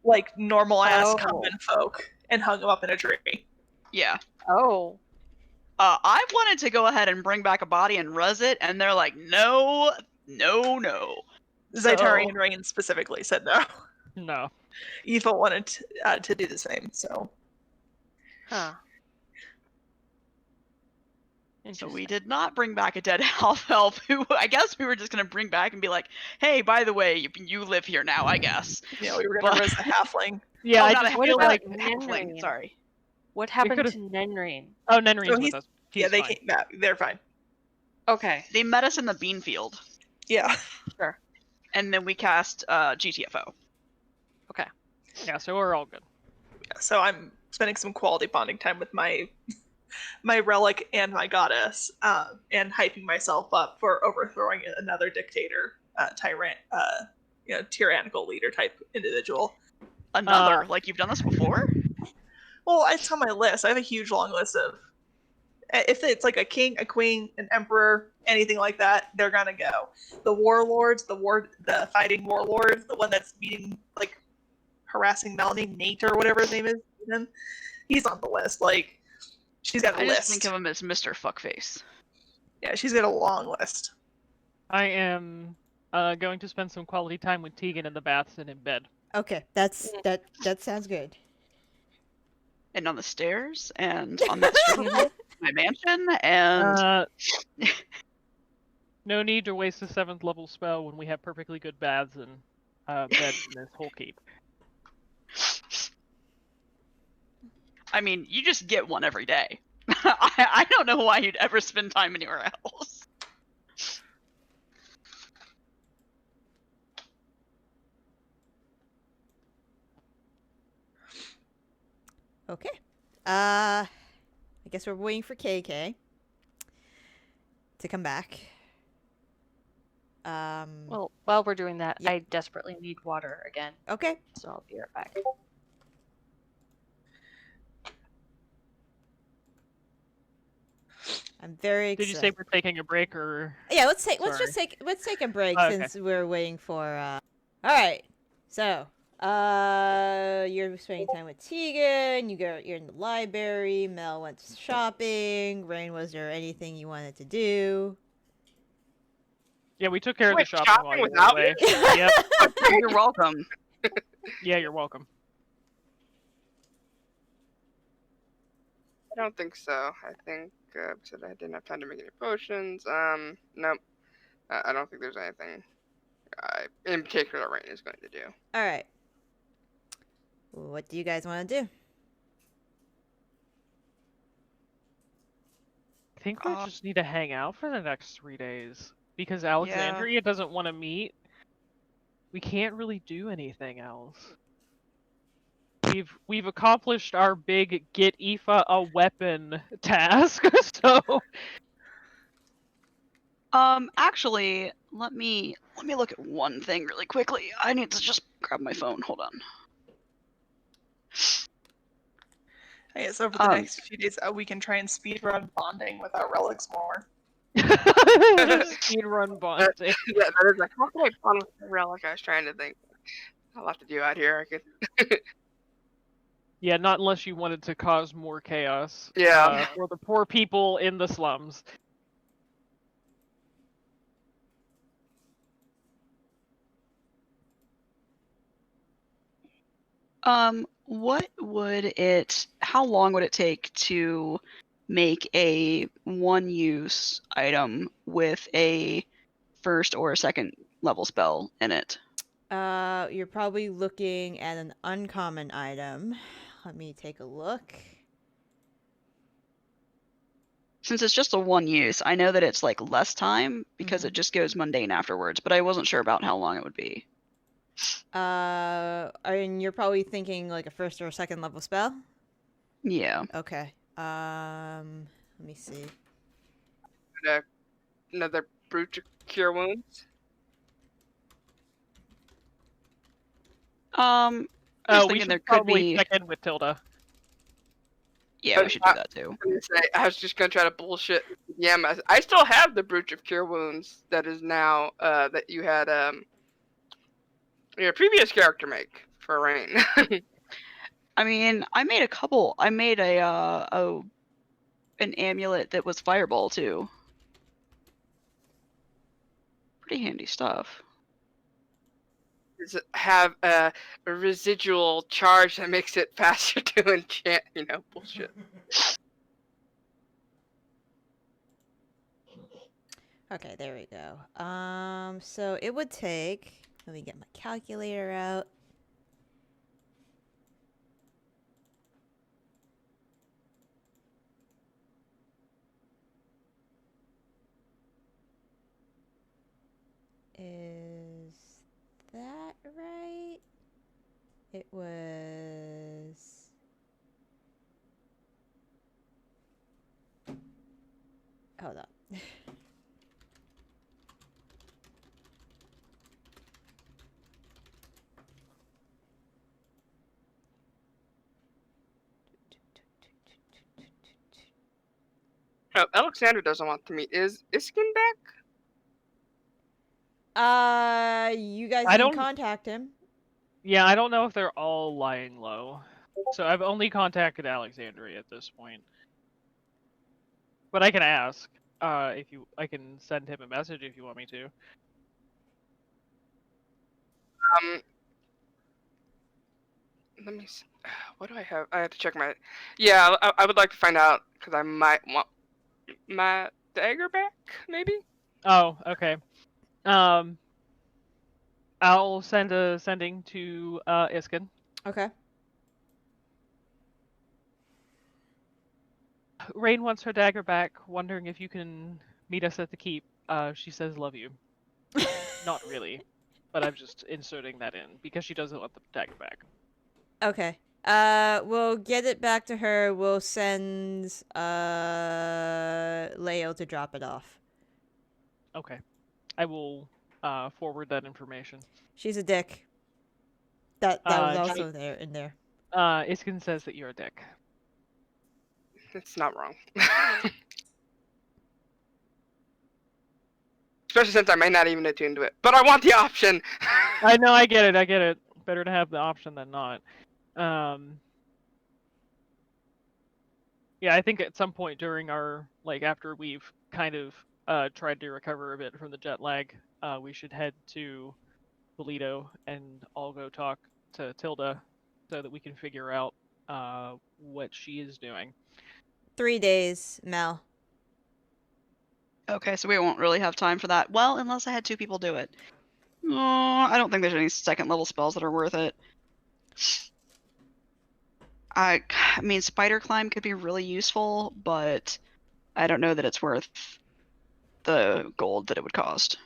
like normal ass Oh. common folk, and hung them up in a tree. yeah. Oh. I wanted to go ahead and bring back a body and res it, and they're like, no, no, no. Zaitari So- and Rain specifically said no. No. Aoife wanted to do the same, so Huh. So we did not bring back a dead half elf who I guess we were just gonna bring back and be like, hey, by the way, you live here now, I guess. yeah, we were gonna But- res the halfling. Yeah, Oh, I not just a what feel about like. halfling. Nenrine? Sorry. What happened could've- to Nenrine? Oh, Nenri's So with he's- us. Yeah, He's they fine. came back. They're fine. Okay. They met us in the bean field, Yeah. and then we cast GTFO. Yeah, so we're all good. So I'm spending some quality bonding time with my relic and my goddess, and hyping myself up for overthrowing another dictator, tyrannical leader type individual. Another, like you've done this before? Well, it's on my list. I have a huge long list of. If it's like a king, a queen, an emperor, anything like that, they're gonna go. The warlords, the fighting warlord, the one that's beating, like, harassing Melanie, Nate or whatever his name is, he's on the list. Like, she's got a I list. just think of him as Mr. Fuckface. Yeah, she's got a long list. I am going to spend some quality time with Tegan in the baths and in bed. Okay, that sounds good. And on the stairs, and on that street, my mansion, and No need to waste a 7th level spell when we have perfectly good baths and beds in this whole keep. I mean, you just get one every day. I don't know why you'd ever spend time anywhere else. Okay. I guess we're waiting for KK to come back. Well, while we're doing that, Yep. I desperately need water again, Okay. so I'll be right back. I'm very Did excited. you say we're taking a break or? Yeah, let's take a break Oh, okay. since we're waiting for all right. So, you're spending time with Tegan, you're in the library, Mel went shopping, Rain, was there anything you wanted to do? Yeah, we took care of the Wait, shopping shopping while you were without away. me? Yep. You're welcome. Yeah, you're welcome. I don't think so. I think said I didn't have time to make any potions. Nope. I don't think there's anything in particular Rain is going to do. All right. What do you guys want to do? I think we just need to hang out for the next 3 days because Alexandria doesn't want to meet. We can't really do anything else. We've accomplished our big get Aoife a weapon task, so. Actually, let me look at one thing really quickly. I need to just grab my phone. Hold on. I guess over the next few days, we can try and speedrun bonding with our relics more. Speed run bonding. Yeah, that is like, how can I bond with the relic? I was trying to think. A lot to do out here. I could. Yeah, not unless you wanted to cause more chaos. Yeah. For the poor people in the slums. How long would it take to make a one-use item with a first or a second level spell in it? You're probably looking at an uncommon item. Let me take a look. Since it's just a one-use, I know that it's like less time because it just goes mundane afterwards, but I wasn't sure about how long it would be. And you're probably thinking like a first or a second level spell? Yeah. Okay. Let me see. Another brute to cure wounds. I was We thinking should there could probably be. check in with Tilda. Yeah, we should do that too. I was just gonna try to bullshit. Yeah, I still have the brooch of cure wounds that is now that you had your previous character make for Rain. I mean, I made a couple. I made an amulet that was fireball too. Pretty handy stuff. Does it have a residual charge that makes it faster to enchant? You know, bullshit. Okay, there we go. So it would take. Let me get my calculator out. Is that right? It was. Hold on. Oh, Alexander doesn't want to meet. Is Iskin back? You guys I didn't don't- contact him. Yeah, I don't know if they're all lying low. So I've only contacted Alexandria at this point. But I can ask. I can send him a message if you want me to. Let me see. What do I have? I have to check my. Yeah, I would like to find out because I might want my dagger back, maybe. Oh, okay. I'll send a sending to Iskin. Okay. Rain wants her dagger back, wondering if you can meet us at the keep. She says love you. Not really, but I'm just inserting that in because she doesn't want the dagger back. Okay. We'll get it back to her. We'll send Leo to drop it off. Okay. I will forward that information. She's a dick. That was Uh, also there in there. Iskin says that you're a dick. It's not wrong. Especially since I might not even attune to it. But I want the option! I know, I get it. Better to have the option than not. Yeah, I think at some point during our, after we've kind of tried to recover a bit from the jet lag, we should head to Toledo and all go talk to Tilda so that we can figure out what she is doing. 3 days, Mel. Okay, so we won't really have time for that. Well, unless I had two people do it. Oh, I don't think there's any second level spells that are worth it. I mean, spider climb could be really useful, but I don't know that it's worth the gold that it would cost.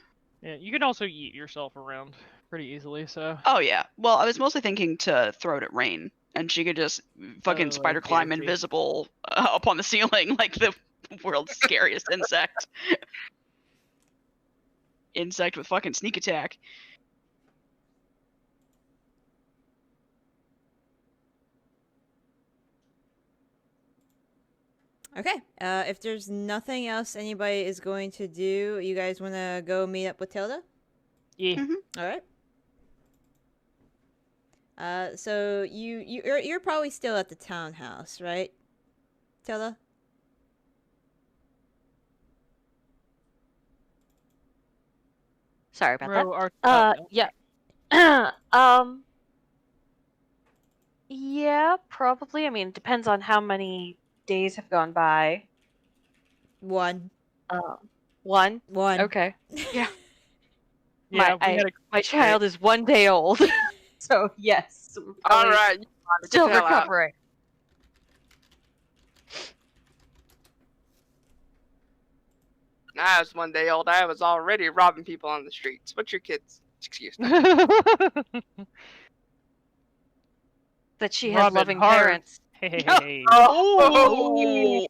Yeah, you can also yeet yourself around pretty easily, so. Oh yeah. Well, I was mostly thinking to throw it at Rain, and she could just fucking spider climb I see. invisible up on the ceiling like the world's scariest insect. Insect with fucking sneak attack. Okay. If there's nothing else anybody is going to do, you guys want to go meet up with Tilda? Yeah. Mm-hmm. All right. So you're probably still at the townhouse, right, Tilda? Sorry about that. Ro, Yeah. Yeah, probably. I mean, it depends on how many days have gone by. One. One? One. Okay. Yeah, My child is 1 day old. So, yes. we're All probably right, you Still get the hell out. recovering. I was 1 day old. I was already robbing people on the streets. What's your kid's excuse? That she has Robin loving hard. parents. Hey. Oh,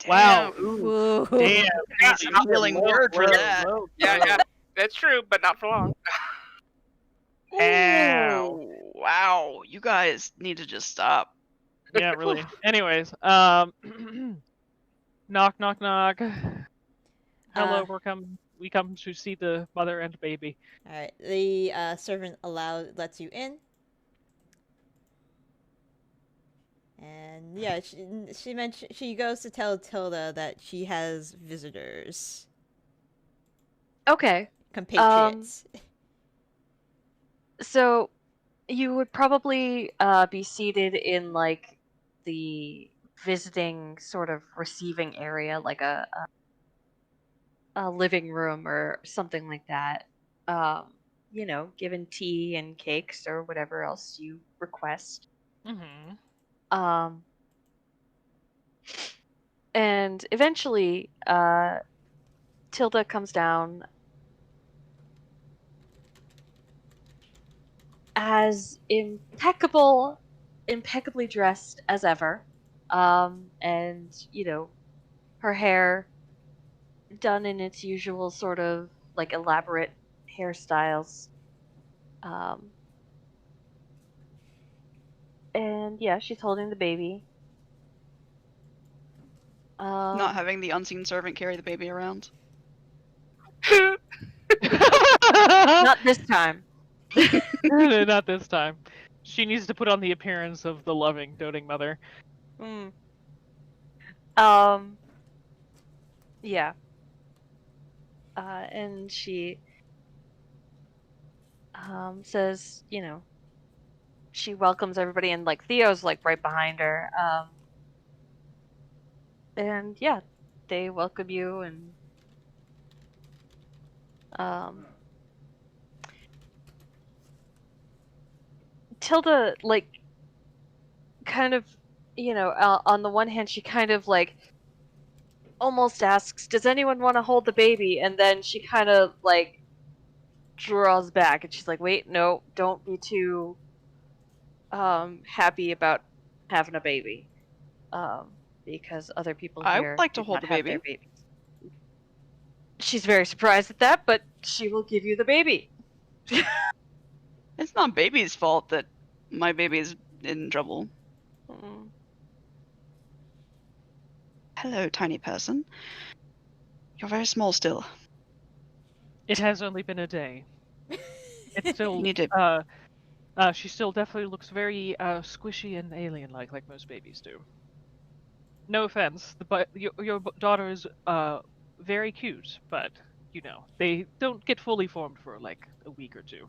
Wow. Ooh. Damn. That's a healing word for that. yeah, that's true, but not for long. Ow. Ooh, wow, you guys need to just stop. Yeah, really. Anyways, knock, knock, knock. Hello, we come to see the mother and baby. All right. The servant lets you in. And yeah, she goes to tell Tilda that she has visitors, Okay. compatriots. So, you would probably be seated in, like, the visiting sort of receiving area, like a living room or something like that. Given tea and cakes or whatever else you request. Mm-hmm. And eventually, Tilda comes down as impeccably dressed as ever. And, her hair done in its usual sort of, like, elaborate hairstyles. And yeah, she's holding the baby. Not having the unseen servant carry the baby around. Not this time. Not this time. She needs to put on the appearance of the loving, doting mother. Yeah. And she says, she welcomes everybody, and, like, Theo's, like, right behind her. And yeah, they welcome you, and Tilda, like, kind of, on the one hand, she kind of, like, almost asks, does anyone want to hold the baby? And then she kind of, like, draws back, and she's like, wait, no, don't be too happy about having a baby. Because other people I here would like to do hold not the have baby. their babies. She's very surprised at that, but she will give you the baby. It's not baby's fault that my baby's in trouble. Hello, tiny person. You're very small still. It has only been a day. It's still. You need to. She still definitely looks very squishy and alien-like most babies do. No offense, but your daughter is very cute, but they don't get fully formed for like a week or two.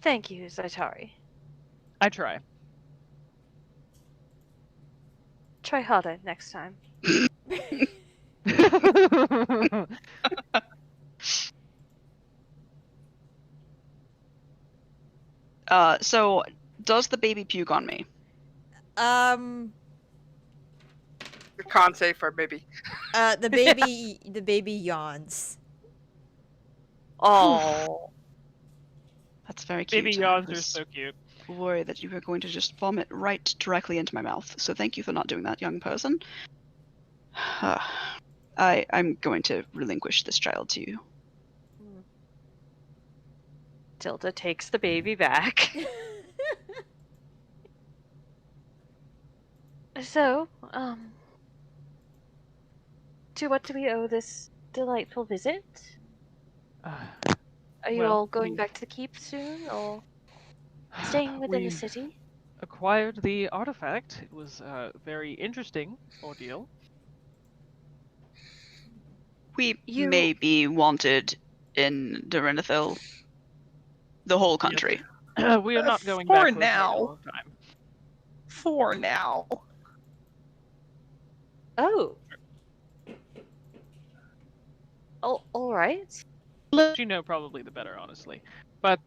Thank you, Zaitari. I try. Try harder next time. So, does the baby puke on me? The con save for baby. The baby yawns. Oh. That's very cute. Baby yawns are so cute. Worried that you were going to just vomit right directly into my mouth. So thank you for not doing that, young person. I'm going to relinquish this child to you. Tilda takes the baby back. So, to what do we owe this delightful visit? Are you all going back to the keep soon, or staying within the city? Acquired the artifact. It was a very interesting ordeal. We may be wanted in Durinethil. The whole country. We are not going for back now. for a long time. For now. Oh. Oh, all right. You know, probably the better, honestly. But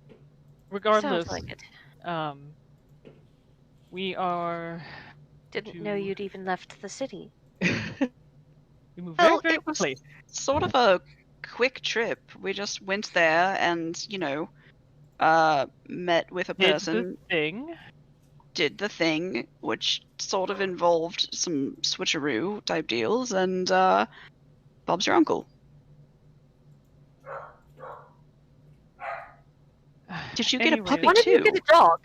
Sounds regardless, like it. we are. Didn't know you'd even left the city. We move very, Well, very it was quickly. sort of a quick trip. We just went there and, met with a Did person, the thing. did the thing, which sort of involved some switcheroo type deals, and Bob's your uncle. Did you get a puppy Anyways, Why did you too? get a dog?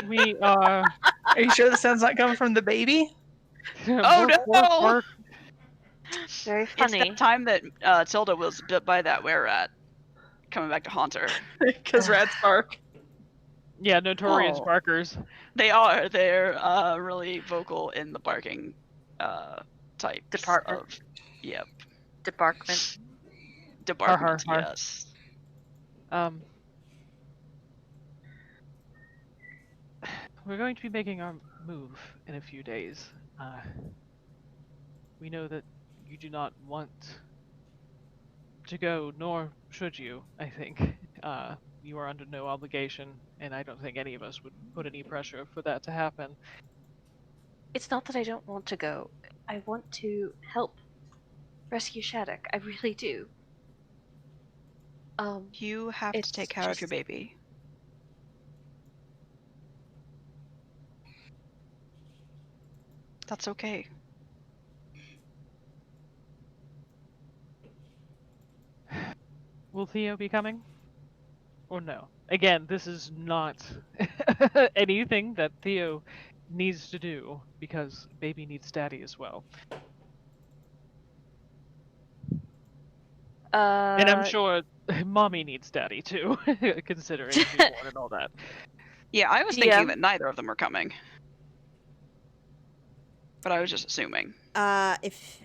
we are. Are you sure the sound's not coming from the baby? Oh no! Very It's funny. that time that Tilda was bit by that were-rat, coming back to haunt her. Because rats bark. Yeah, notorious Oh. barkers. They are. They're really vocal in the barking types Department. of. Yep. Debarkment. Department, har. yes. We're going to be making our move in a few days. We know that you do not want to go, nor should you, I think. You are under no obligation, and I don't think any of us would put any pressure for that to happen. It's not that I don't want to go. I want to help rescue Shattuck. I really do. You have to It's take care of your just- baby. That's okay. Will Theo be coming? Or no? Again, this is not anything that Theo needs to do, because baby needs daddy as well. And I'm sure mommy needs daddy too, considering newborn and all that. Yeah, I was thinking that neither of them are coming. But I was just assuming. If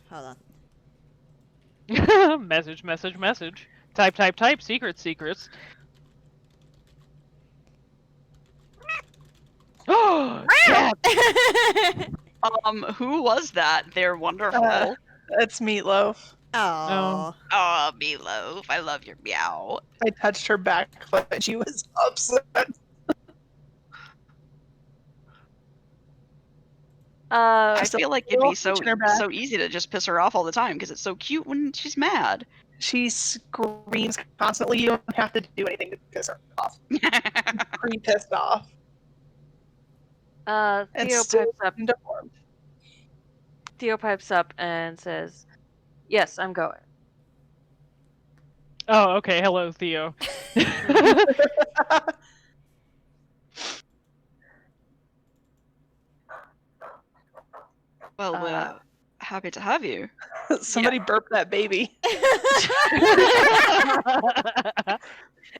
hold on. Message. Type. Secrets. Oh, cat! Who was that? They're wonderful. That's Meatloaf. Oh. Oh, Meatloaf, I love your meow. I touched her back foot and she was upset. I feel like it'd be still touching her back. so easy to just piss her off all the time because it's so cute when she's mad. She screams constantly. You don't have to do anything to piss her off. Pretty pissed off. Theo pipes up and says, "Yes, I'm going." Oh, okay. Hello, Theo. Well, we're happy to have you. Somebody burped that baby.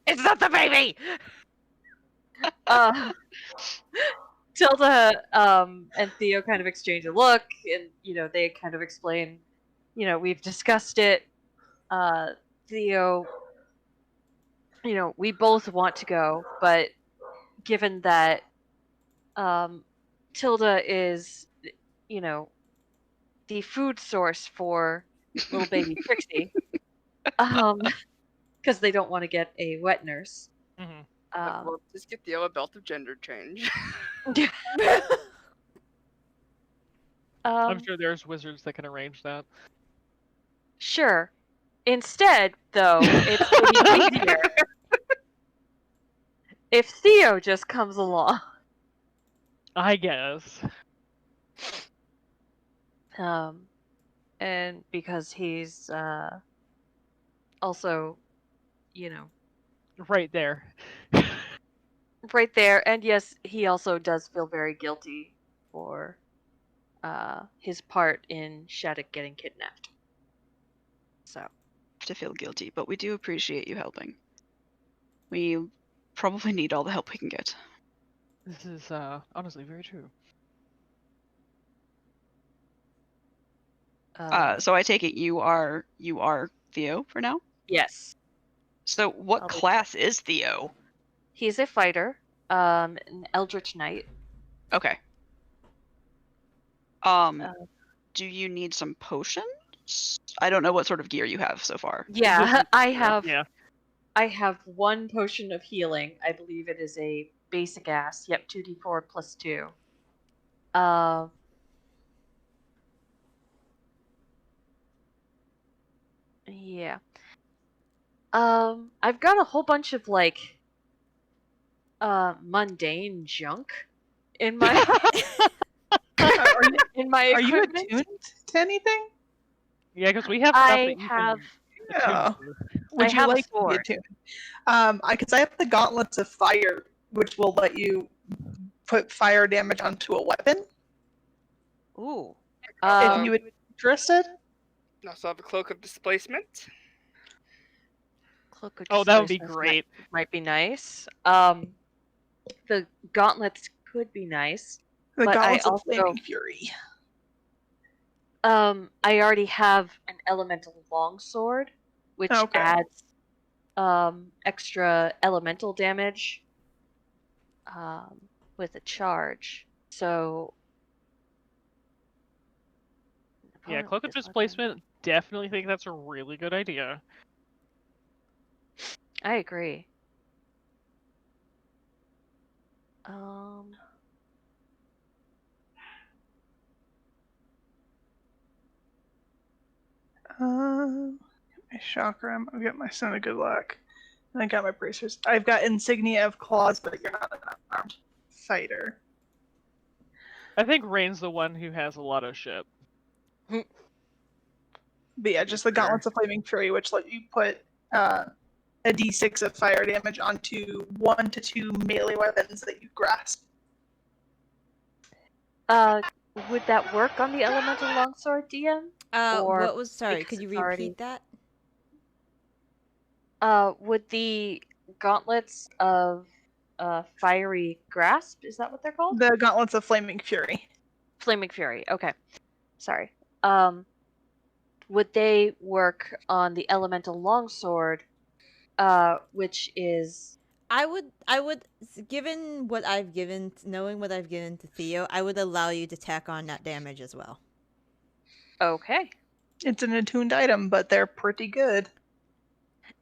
It's not the baby! Tilda and Theo kind of exchange a look, and, they kind of explain, we've discussed it. Theo, we both want to go, but given that Tilda is, the food source for little baby Trixie, because they don't want to get a wet nurse. Mm-hmm. We'll just get Theo a belt of gender change. I'm sure there's wizards that can arrange that. Sure. Instead, though, it's maybe easier if Theo just comes along. I guess. And because he's also, Right there. right there, and yes, he also does feel very guilty for his part in Shattuck getting kidnapped. So. To feel guilty, but we do appreciate you helping. We probably need all the help we can get. This is honestly very true. So I take it you are Theo for now? Yes. So what class is Theo? He's a fighter, an Eldritch Knight. Okay. Do you need some potions? I don't know what sort of gear you have so far. Yeah, I have. Yeah. I have 1 potion of healing. I believe it is a basic ass. Yep, 2d4 plus 2. Yeah. I've got a whole bunch of like mundane junk in my in my Are you equipment. attuned to anything? Yeah, because we have stuff I that you have can Yeah. attune to. Would I you have a like to be sword. attuned? Because I have the Gauntlets of Fire, which will let you put fire damage onto a weapon. Ooh. If you would be interested. I also have a cloak of displacement. Cloak of Oh, that would be Displacement great. Might be nice. The gauntlets could be nice. The But I Gauntlets of also- Flaming Fury. I already have an elemental longsword, which Okay. adds extra elemental damage with a charge. So Yeah, Cloak of Displacement, definitely think that's a really good idea. I agree. My chakram. I've got my Son of Good Luck. And I got my bracers. I've got Insignia of Claws, but you're not an unarmed fighter. I think Rain's the one who has a lot of shit. But yeah, just the Gauntlets of Flaming Fury, which let you put a d6 of fire damage onto 1 to 2 melee weapons that you grasp. Would that work on the elemental longsword, DM? Or what was sorry? because Could you it's repeat already- that? Would the gauntlets of fiery grasp, is that what they're called? The Gauntlets of Flaming Fury. Flaming Fury, okay. Sorry. Would they work on the elemental longsword, which is... I would, given what I've given, knowing what I've given to Theo, I would allow you to tack on that damage as well. Okay. It's an attuned item, but they're pretty good.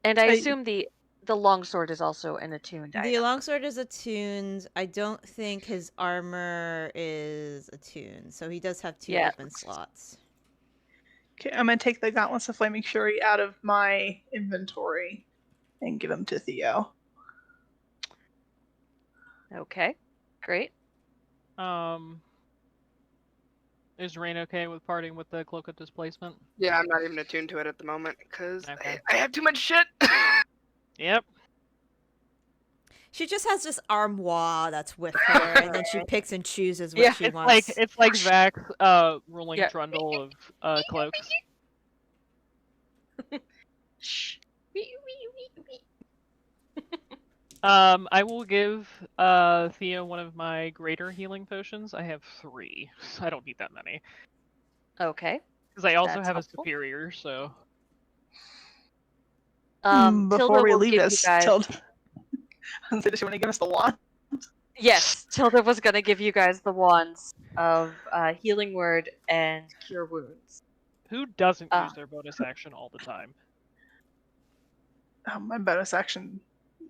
And I assume the longsword is also an attuned The item. longsword is attuned. I don't think his armor is attuned, so he does have 2 Yeah. open slots. Okay, I'm gonna take the Gauntlets of Flaming Fury out of my inventory and give them to Theo. Okay, great. Is Rain okay with parting with the Cloak of Displacement? Yeah, I'm not even attuned to it at the moment because Okay. I have too much shit. Yep. She just has this armoire that's with her, and then she picks and chooses what Yeah, she It's wants. like Vax rolling Yeah. trundle of cloaks. Shh. I will give Theo one of my greater healing potions. I have 3, so I don't need that many. Okay. Because I also That's have helpful. a superior, so. Tilda Before we will leave give this, you guys... Tilda, does she want to give us the wand? Yes, Tilda was gonna give you guys the wands of Healing Word and Cure Wounds. Who doesn't use their bonus action all the time? Oh, my bonus action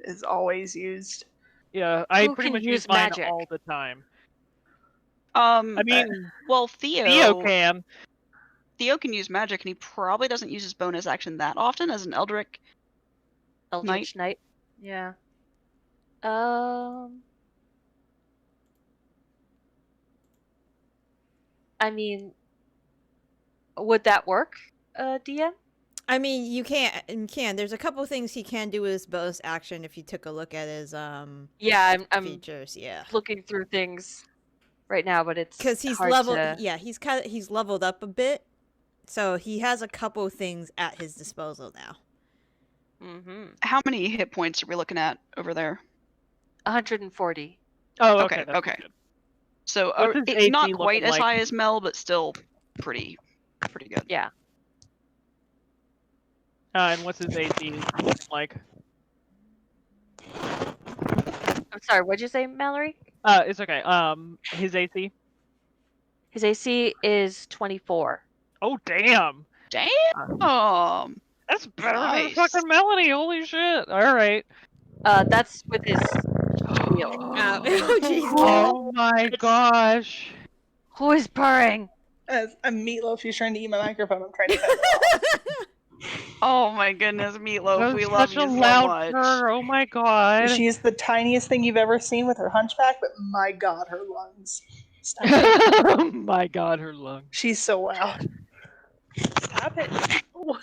is always used. Yeah, I Who pretty can much use use mine magic? all the time. I I mean, well, Theo can. Theo can use magic, and he probably doesn't use his bonus action that often as an Eldritch. Eldritch Knight. Yeah. I mean, would that work, DM? I mean, you can. There's a couple things he can do with his bonus action if you took a look at his Yeah, I'm features. Yeah, looking through things right now, but it's because he's hard leveled. to... Yeah, he's leveled up a bit, so he has a couple things at his disposal now. Mm-hmm. How many hit points are we looking at over there? 140. Oh, Okay, okay. That's okay. good. So What's his it's AC not looking quite as like? high as Mel, but still pretty good. Yeah. And what's his AC looking like? I'm sorry, what'd you say, Mallory? It's okay. His AC. His AC is 24. Oh, damn. Damn. That's better than Nice. fucking Melanie. Holy shit. All right. That's with his shield. Oh, jeez. Oh my gosh. Who is purring? I'm Meatloaf. She's trying to eat my microphone. I'm trying to cut it Oh my goodness, Meatloaf, That we was love such you a so loud much. purr. Oh my off. god. She's the tiniest thing you've ever seen with her hunchback, but my god, her lungs. Stop it. Oh my god, her lung. She's so loud. Stop it. Oh.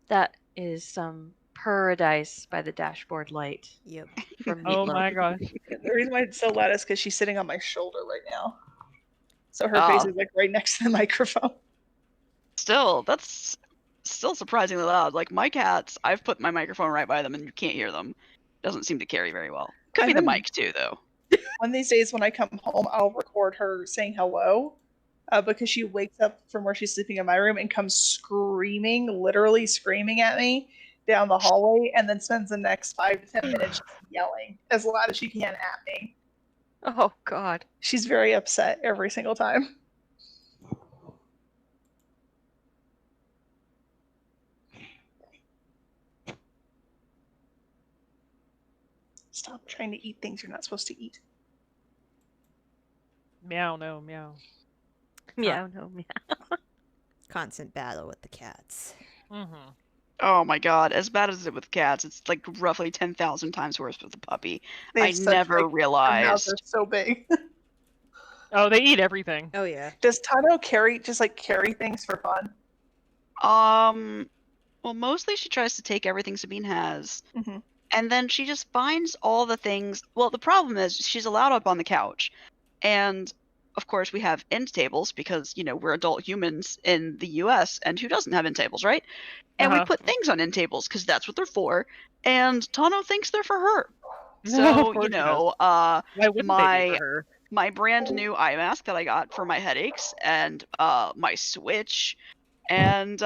That is some paradise by the dashboard light Yep. from Oh Meatloaf. my gosh. The reason why it's so loud is because she's sitting on my shoulder right now. So her Oh. face is like right next to the microphone. Still, that's still surprisingly loud. Like my cats, I've put my microphone right by them and you can't hear them. Doesn't seem to carry very well. Could be the mic too, though. One of these days when I come home, I'll record her saying hello. Because she wakes up from where she's sleeping in my room and comes screaming, literally screaming at me down the hallway, and then spends the next 5 to 10 minutes yelling as loud as she can at me. Oh god. She's very upset every single time. Stop trying to eat things you're not supposed to eat. Meow, no, meow. Meow, no meow. Constant battle with the cats. Mm-hmm. Oh my god, as bad as it with cats, it's like roughly 10,000 times worse with a puppy. They I have such never big- Their mouths realized. are so big. Oh, they eat everything. Oh, yeah. Does Tano carry things for fun? Well, mostly she tries to take everything Sabine has, Mhm. and then she just finds all the things. Well, the problem is she's allowed up on the couch, and of course we have end tables because we're adult humans in the U.S. and who doesn't have end tables, right? And we Uh-huh. put things on end tables because that's what they're for, and Tano thinks they're for her. Of So course she does. Why wouldn't they be for her? my brand new eye mask that I got for my headaches, and my Switch, and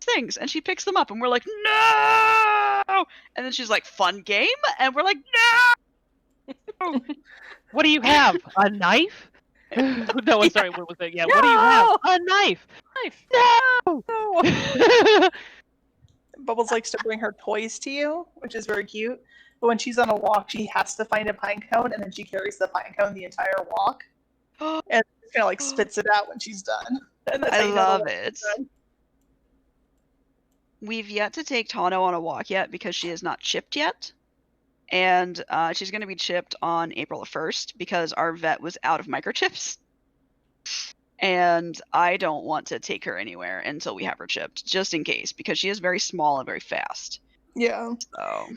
things, and she picks them up, and we're like, no, and then she's like, fun game, and we're like, no. What do you have? A knife? No, I'm sorry. What was it? Yeah. What do you have? No! A knife. Knife. No. Bubbles likes to bring her toys to you, which is very cute. But when she's on a walk, she has to find a pine cone, and then she carries the pine cone the entire walk, and just kind of like spits it out when she's done. And that's how I you know the love walk it. is done. We've yet to take Tano on a walk yet because she is not chipped yet. And she's going to be chipped on April the 1st because our vet was out of microchips. And I don't want to take her anywhere until we have her chipped, just in case, because she is very small and very fast. Yeah. So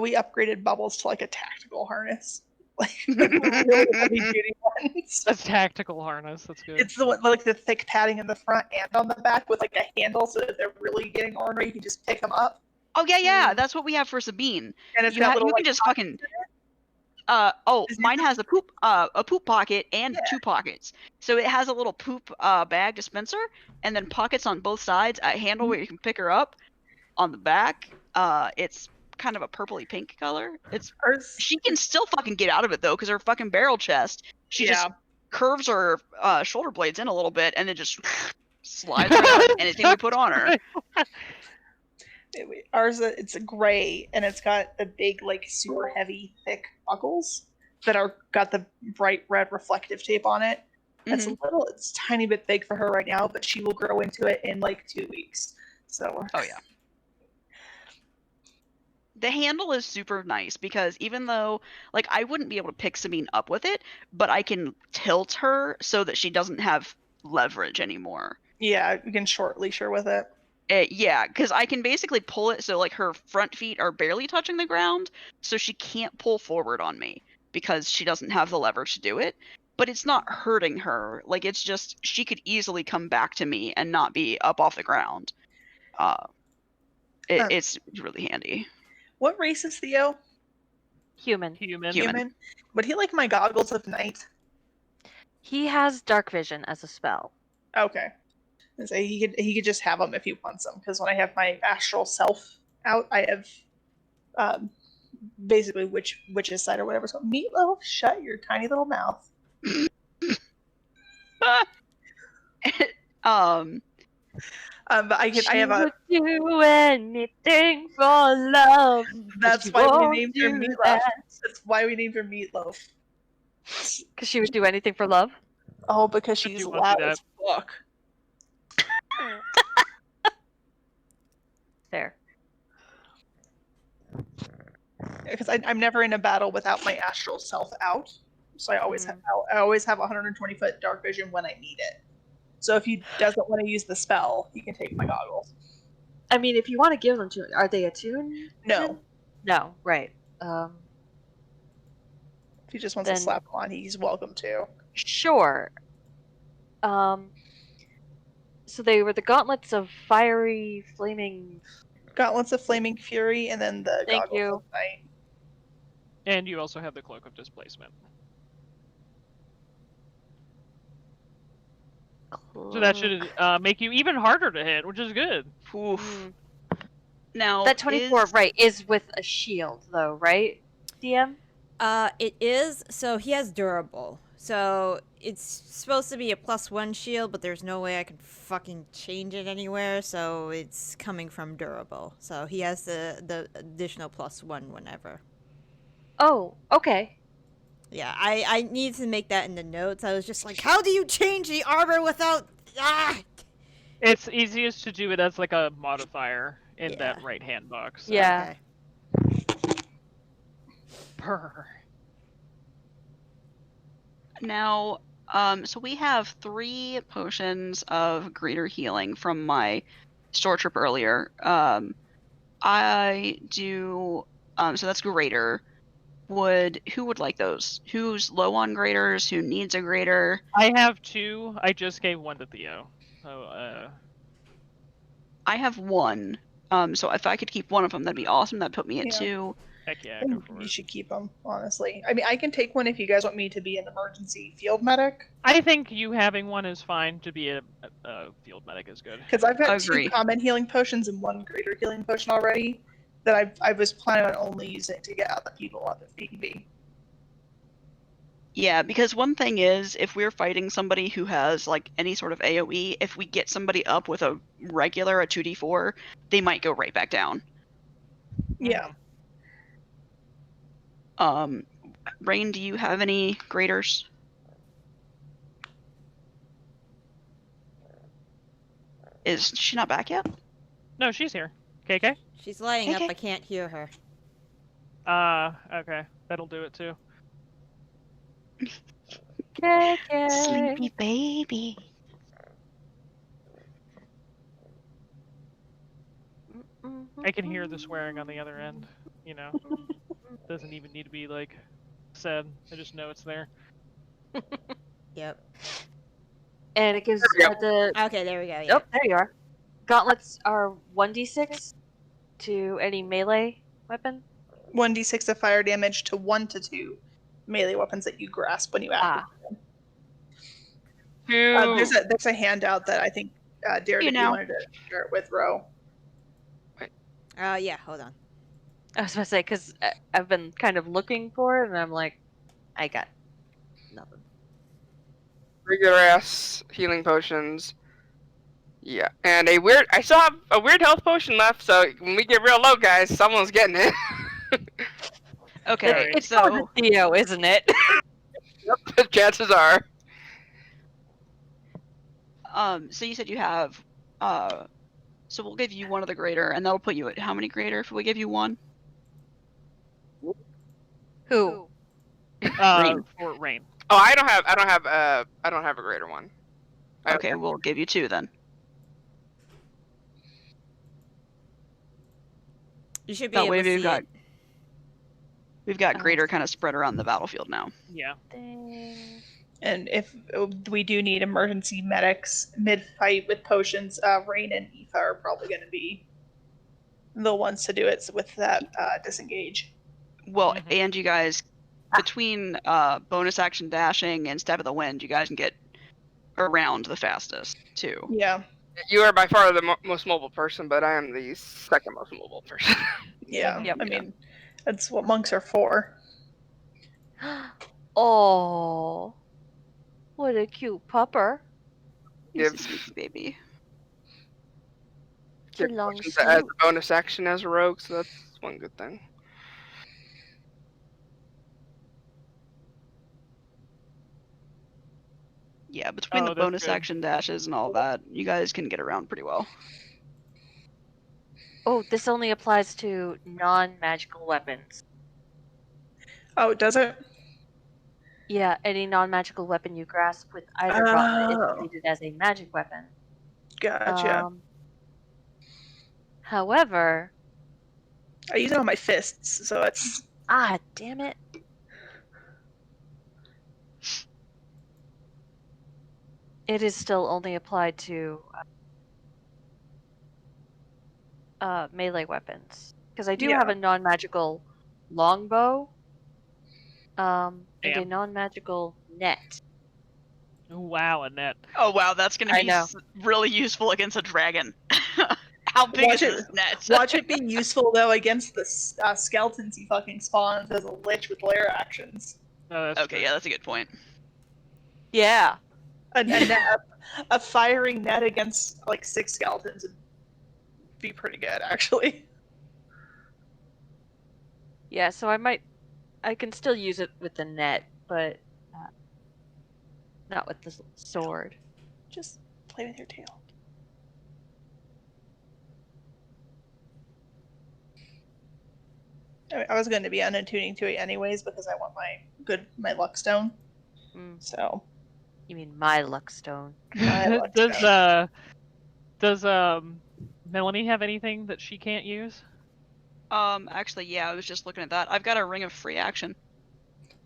We upgraded Bubbles to like a tactical harness. Like really heavy duty ones. A tactical harness. That's good. It's the one like the thick padding in the front and on the back with like a handle, so that if they're really getting ornery, you can just pick them up. oh yeah, that's what we have for Sabine. And it's You, got you little can like, just pockets fucking in it. Is it mine has a poop pocket and Yeah. 2 pockets. So it has a little poop bag dispenser and then pockets on both sides, a handle where you can pick her up. On the back, it's kind of a purpley pink color. Ours- She can still fucking get out of it though, because her fucking barrel chest, she just curves her shoulder blades in a little bit and then just slides right out of anything we put on her. Ours, it's a gray, and it's got the big, like, super heavy, thick buckles that are got the bright red reflective tape on it. It's Mhm. it's a tiny bit big for her right now, but she will grow into it in like 2 weeks. So. Oh yeah. The handle is super nice because even though, like, I wouldn't be able to pick Sabine up with it, but I can tilt her so that she doesn't have leverage anymore. Yeah, you can short leash her with it. Yeah, because I can basically pull it so like her front feet are barely touching the ground, so she can't pull forward on me because she doesn't have the leverage to do it. But it's not hurting her. Like, it's just she could easily come back to me and not be up off the ground. It's really handy. What race is Theo? Human. Human. Would he like my goggles of night? He has dark vision as a spell. Okay. And so he could just have them if he wants them. Because when I have my astral self out, I have basically witch's side or whatever. So Meatloaf, shut your tiny little mouth. But I have a. She would do anything for love. That's she why we won't named her do Meatloaf. that. That's why we named her Meatloaf. Because she would do anything for love. Oh, because she's you want to do loud as fuck. There. Because I'm never in a battle without my astral self out. So I always have 120 foot dark vision when I need it. So if he doesn't want to use the spell, he can take my goggles. I mean, if you want to give them to, are they attuned? No. No, right. If he just wants to slap them on, he's welcome to. Sure. So they were the Gauntlets of Fiery Flaming. Gauntlets of Flaming Fury, and then the Thank Goggles you. of Night. And you also have the Cloak of Displacement. So that should make you even harder to hit, which is good. Oof. Now That 24, right, is with a shield, though, right? DM? It is. So he has durable. So it's supposed to be a +1 shield, but there's no way I can fucking change it anywhere. So it's coming from durable. So he has the additional +1 whenever. Oh, okay. Yeah, I need to make that in the notes. I was just like, how do you change the armor without... It's easiest to do it as like a modifier in Yeah. that right-hand box. So. Yeah. Okay. Brr. Now, so we have 3 potions of greater healing from my store trip earlier. I do, so that's greater. Who would like those? Who's low on graders? Who needs a grader? I have 2. I just gave 1 to Theo. So, I have 1. So if I could keep one of them, that'd be awesome. That'd put me at Yeah. 2. heck yeah, I go think for you it. should keep them, honestly. I mean, I can take one if you guys want me to be an emergency field medic. I think you having 1 is fine. To be a field medic is good. Because I've got Agree. 2 common healing potions and 1 greater healing potion already that I was planning on only using to get out the people on the PvP. Yeah, because one thing is, if we're fighting somebody who has like any sort of AoE, if we get somebody up with a 2d4, they might go right back down. Yeah. Rain, do you have any graders? Is she not back yet? No, she's here. KK? She's lighting up. Okay. I can't hear her. Okay. That'll do it too. Sleepy baby. I can hear the swearing on the other end. You know, doesn't even need to be like said. I just know it's there. Yep. And it gives There we the... Okay, there we go. Yeah. Oh, there you are. Gauntlets are 1d6 to any melee weapon. 1d6 of fire damage to 1 to 2 melee weapons that you grasp when you activate them. There's a handout that I think Derek, if you wanted to share it with Ro. Yeah, hold on. I was about to say, because I've been kind of looking for it, and I'm like, I got nothing. Regular ass healing potions. Yeah, and I still have a weird health potion left, so when we get real low, guys, someone's getting it. Okay, It's so for Theo, isn't it? Yep, chances are. so you said you have so we'll give you 1 of the greater, and that'll put you at how many greater if we give you 1? Who? Rain. For Rain. Oh, I don't have a greater one. Okay, we'll give you 2 then. You should be That able way to we've see it. got greater kind of spread around the battlefield now. Yeah. And if we do need emergency medics mid-fight with potions, Rain and Aoife are probably going to be the ones to do it with that disengage. Well, Mhm. and you guys, between bonus action dashing and stab of the wind, you guys can get around the fastest too. Yeah. You are by far the most mobile person, but I am the second most mobile person. Yeah. Yep. I mean, That's what monks are for. Oh, what a cute pupper. He's a Give sneaky baby. give long potions as a snoot. bonus action as a rogue, so that's one good thing. Yeah, between the that's bonus good. action dashes and all that, you guys can get around pretty well. Oh, this only applies to non-magical weapons. Oh, does it? Yeah, any non-magical weapon you grasp with either gauntlet is Oh, treated as a magic weapon. gotcha. However, I use it on my fists, so it's... damn it. It is still only applied to melee weapons. Because I do Yeah. have a non-magical longbow, and a Damn. non-magical net. Wow, Annette. Oh wow, that's gonna I be know. really useful against a dragon. How big Watch is it- this net? Watch it be useful, though, against the skeletons he fucking spawns as a lich with lair actions. Oh, that's Okay, true. yeah, that's a good point. Yeah. A firing net against, like, 6 skeletons would be pretty good, actually. Yeah, so I can still use it with the net, but not with the sword. Just play with your tail. I was going to be unattuning to it anyways because I want my luck stone. So You mean my luck stone? my luck stone. Does Melanie have anything that she can't use? Actually, yeah, I was just looking at that. I've got a ring of free action.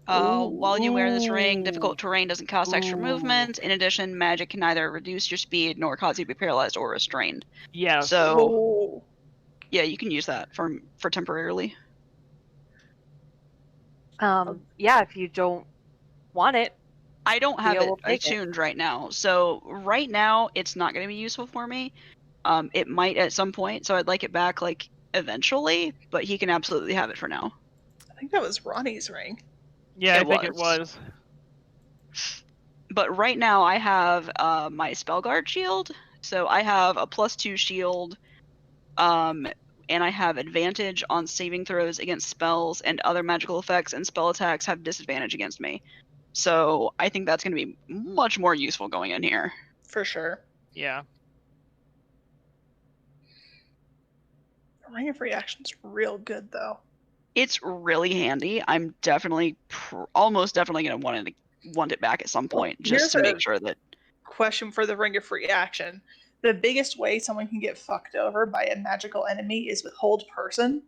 While you wear this ring, difficult terrain doesn't cost extra movement. In addition, magic can neither reduce your speed nor cause you to be paralyzed or restrained. Yeah. So, yeah, you can use that for temporarily. Yeah, if you don't want it. I don't have Theo it will take it. attuned right now, so right now it's not going to be useful for me. It might at some point, so I'd like it back like eventually, but he can absolutely have it for now. I think that was Ronnie's ring. Yeah, It I think it was. was. But right now I have my Spellguard shield, so I have a +2 shield, and I have advantage on saving throws against spells, and other magical effects and spell attacks have disadvantage against me. So I think that's going to be much more useful going in here. For sure. Yeah. Ring of Reaction's real good, though. It's really handy. I'm definitely, almost definitely going to want it back at some point, just to make sure that... Question for the Ring of Free Action. The biggest way someone can get fucked over by a magical enemy is with Hold Person.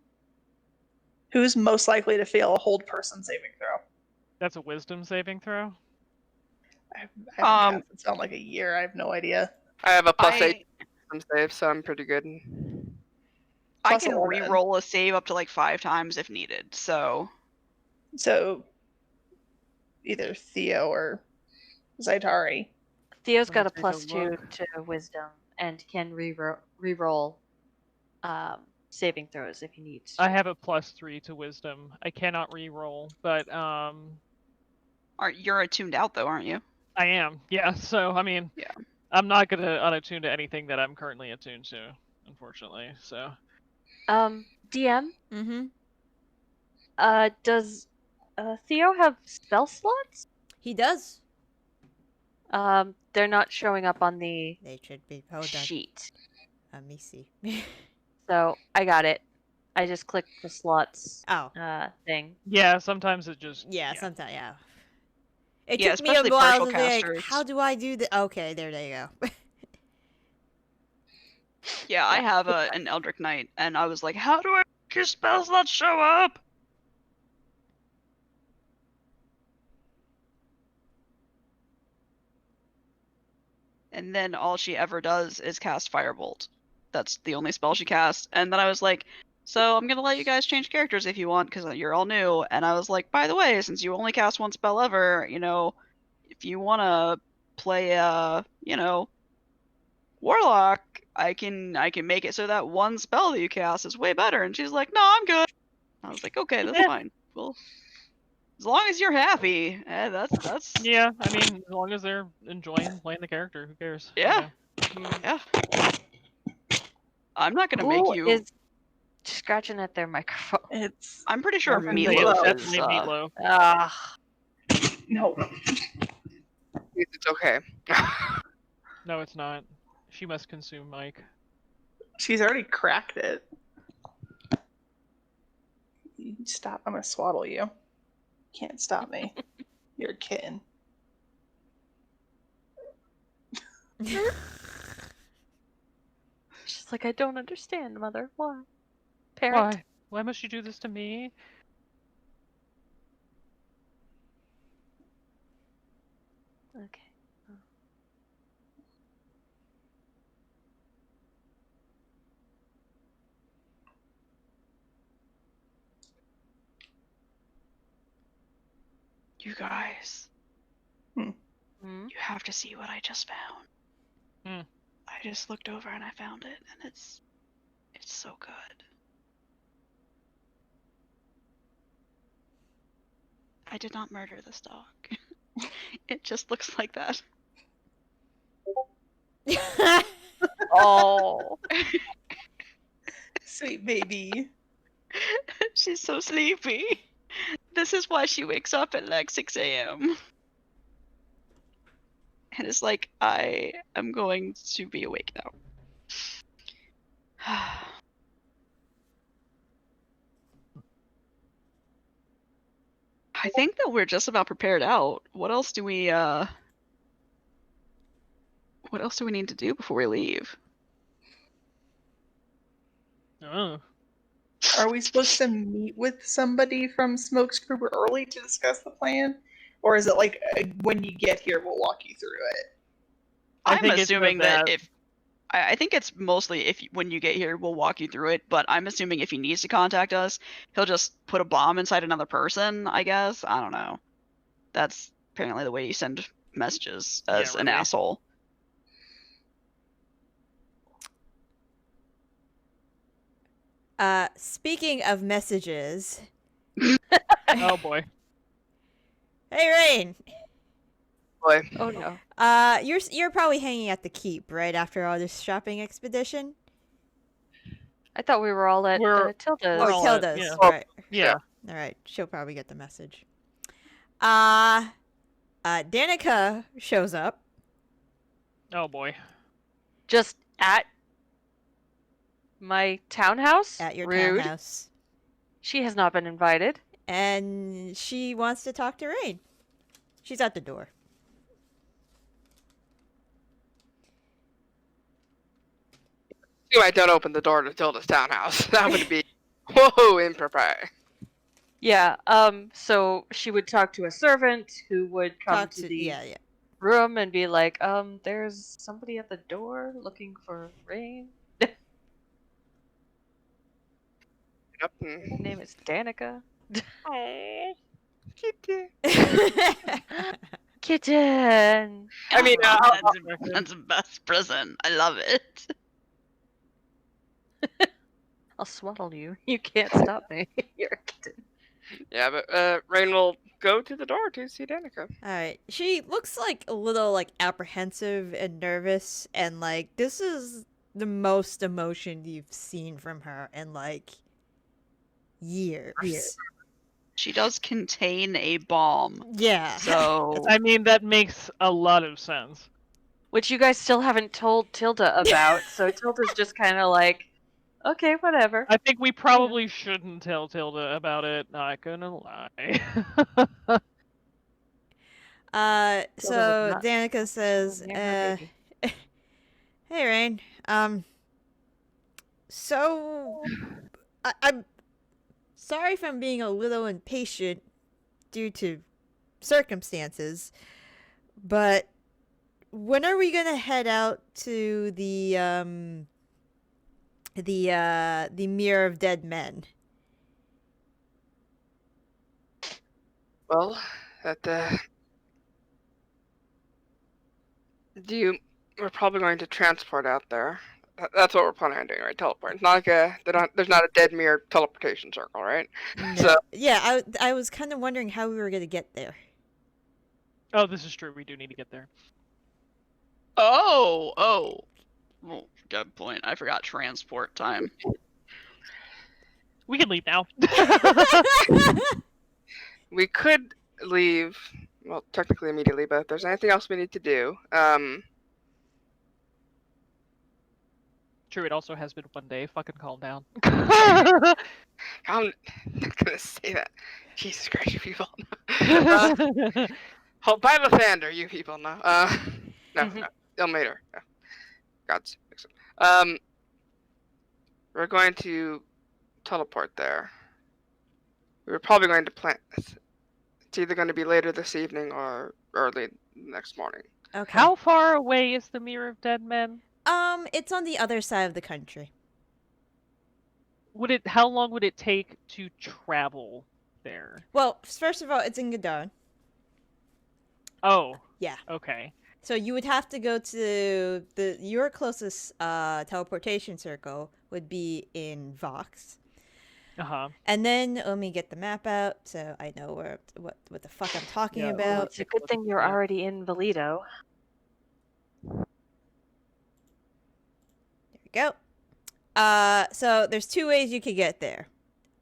Who's most likely to fail a Hold Person saving throw? That's a wisdom saving throw? I haven't cast it in like a year. I have no idea. I have a +8 save, so I'm pretty good. I can re-roll a save up to like 5 times if needed, so either Theo or Zaitari. Theo's got a Let me take a +2 to wisdom and can re-roll saving throws if he needs to. I have a +3 to wisdom. I cannot re-roll, but You're attuned out though, aren't you? I am. Yeah. So I mean, yeah, I'm not gonna unattune to anything that I'm currently attuned to, unfortunately. So. DM. Mm-hmm. Does Theo have spell slots? He does. They're not showing up on the They should be. Hold on. sheet. Let me see. So I got it. I just clicked the slots. Oh. Thing. Yeah. Sometimes it just. Yeah. Sometimes. Yeah. It Yeah, took me a especially while partial to think, casters. how do I do the? Okay, there they go. Yeah, I have an Eldritch Knight, and I was like, how do I make your spell slots show up? And then all she ever does is cast Firebolt. That's the only spell she casts. And then I was like, so I'm going to let you guys change characters if you want, because you're all new. And I was like, by the way, since you only cast one spell ever, if you want to play, Warlock, I can make it so that one spell that you cast is way better. And she's like, no, I'm good. I was like, okay, that's Yeah. fine. Well, as long as you're happy, that's Yeah, I mean, as long as they're enjoying playing the character, who cares? you Yeah. know? yeah. I'm not gonna make Who you. is scratching at their microphone? It's I'm pretty sure Nothing Meatloaf Meatloaf. That's is. definitely Meatloaf. Ah, no. It's okay. No, it's not. She must consume Mike. She's already cracked it. Stop! I'm gonna swaddle you. Can't stop me. You're a kitten. she's like, I don't understand, mother. Why? Parent. Why? Why must you do this to me? Okay. You guys, Hmm? you have to see what I just found. Hmm. I just looked over and I found it, and it's so good. I did not murder this dog. It just looks like that. Oh. Sweet baby. She's so sleepy. This is why she wakes up at like 6 a.m. And it's like, I am going to be awake now. I think that we're just about prepared out. What else do we need to do before we leave? Oh. Are we supposed to meet with somebody from Smokescrew early to discuss the plan? Or is it like when you get here, we'll walk you through it? I I'm think it's assuming just that that. if I think it's mostly if when you get here, we'll walk you through it. But I'm assuming if he needs to contact us, he'll just put a bomb inside another person. I guess I don't know. That's apparently the way you send messages as an really. asshole. Speaking of messages, Oh boy. hey Rain. Boy. Oh no. You're probably hanging at the keep right after all this shopping expedition. I thought we were all at We're- Tilda's. we're Oh, all at- Tilda's, yeah. right? Yeah. All right, she'll probably get the message. Danica shows up. Oh boy. Just at my townhouse? At your Rude. townhouse, She has not been invited. and she wants to talk to Rain. She's at the door. You might don't open the door to Tilda's townhouse. That would be whoa improper. Yeah, so she would talk to a servant who would come Talk to to the yeah. room and be like, there's somebody at the door looking for Rain. Yep. Her name is Danica. Oh, kitty. Kitten! I mean, that's the best present. I love it. I'll swaddle you. You can't stop me. You're a kitten. yeah, but Rain will go to the door to see Danica. All right. She looks like a little like apprehensive and nervous, and like this is the most emotion you've seen from her in like years. She does contain a bomb, Yeah. so I mean, that makes a lot of sense. Which you guys still haven't told Tilda about, so Tilda's just kind of like, okay, whatever. I think we probably shouldn't tell Tilda about it. Not gonna lie. So not Danica says, near her baby. "Hey, Rain. So I'm sorry if I'm being a little impatient due to circumstances, but when are we gonna head out to the Mirror of Dead Men?" Well, we're probably going to transport out there. That's what we're planning on doing, right? Teleport. It's not like there's not a dead mirror teleportation circle, right? No. So Yeah, I was kind of wondering how we were gonna get there. Oh, this is true. We do need to get there. Oh. Well, good point. I forgot transport time. We can leave now. we could leave. Well, technically immediately, but if there's anything else we need to do, True, it also has been one day. Fucking calm down. I'm not gonna say that. Jesus Christ, you people. Hold by the thunder, you people. No, no, Ilmater. No. God's. We're going to teleport there. We're probably going to plan. It's either going to be later this evening or early next morning. Okay. How far away is the Mirror of Dead Men? It's on the other side of the country. How long would it take to travel there? Well, first of all, it's in Gadar. Oh. Yeah. Okay. So you would have to go to your closest teleportation circle would be in Vox. Uh-huh. And then let me get the map out so I know what the fuck I'm talking Yeah. Well, about. it's a good thing you're already in Valido. There we go. So there's two ways you could get there.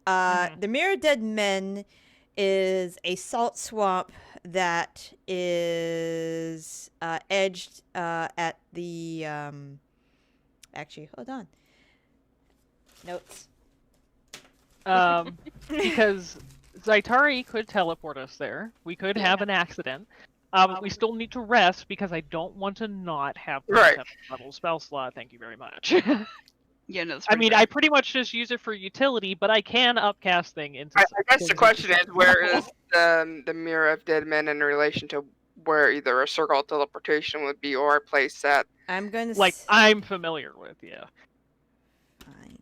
The Mirror of Dead Men is a salt swamp that is edged at the actually, hold on. Notes. Because Zaitari could teleport us there. We could have an accident. We still need to rest because I don't want to not have the Right. 7th level spell slot. Thank you very much. Yeah, no. That's I mean, pretty I pretty much just use it for utility, but I can upcast thing into. I guess the question is, where is the Mirror of Dead Men in relation to where either a circle of teleportation would be or a place that... I'm going to Like, I'm familiar with, yeah. Fine.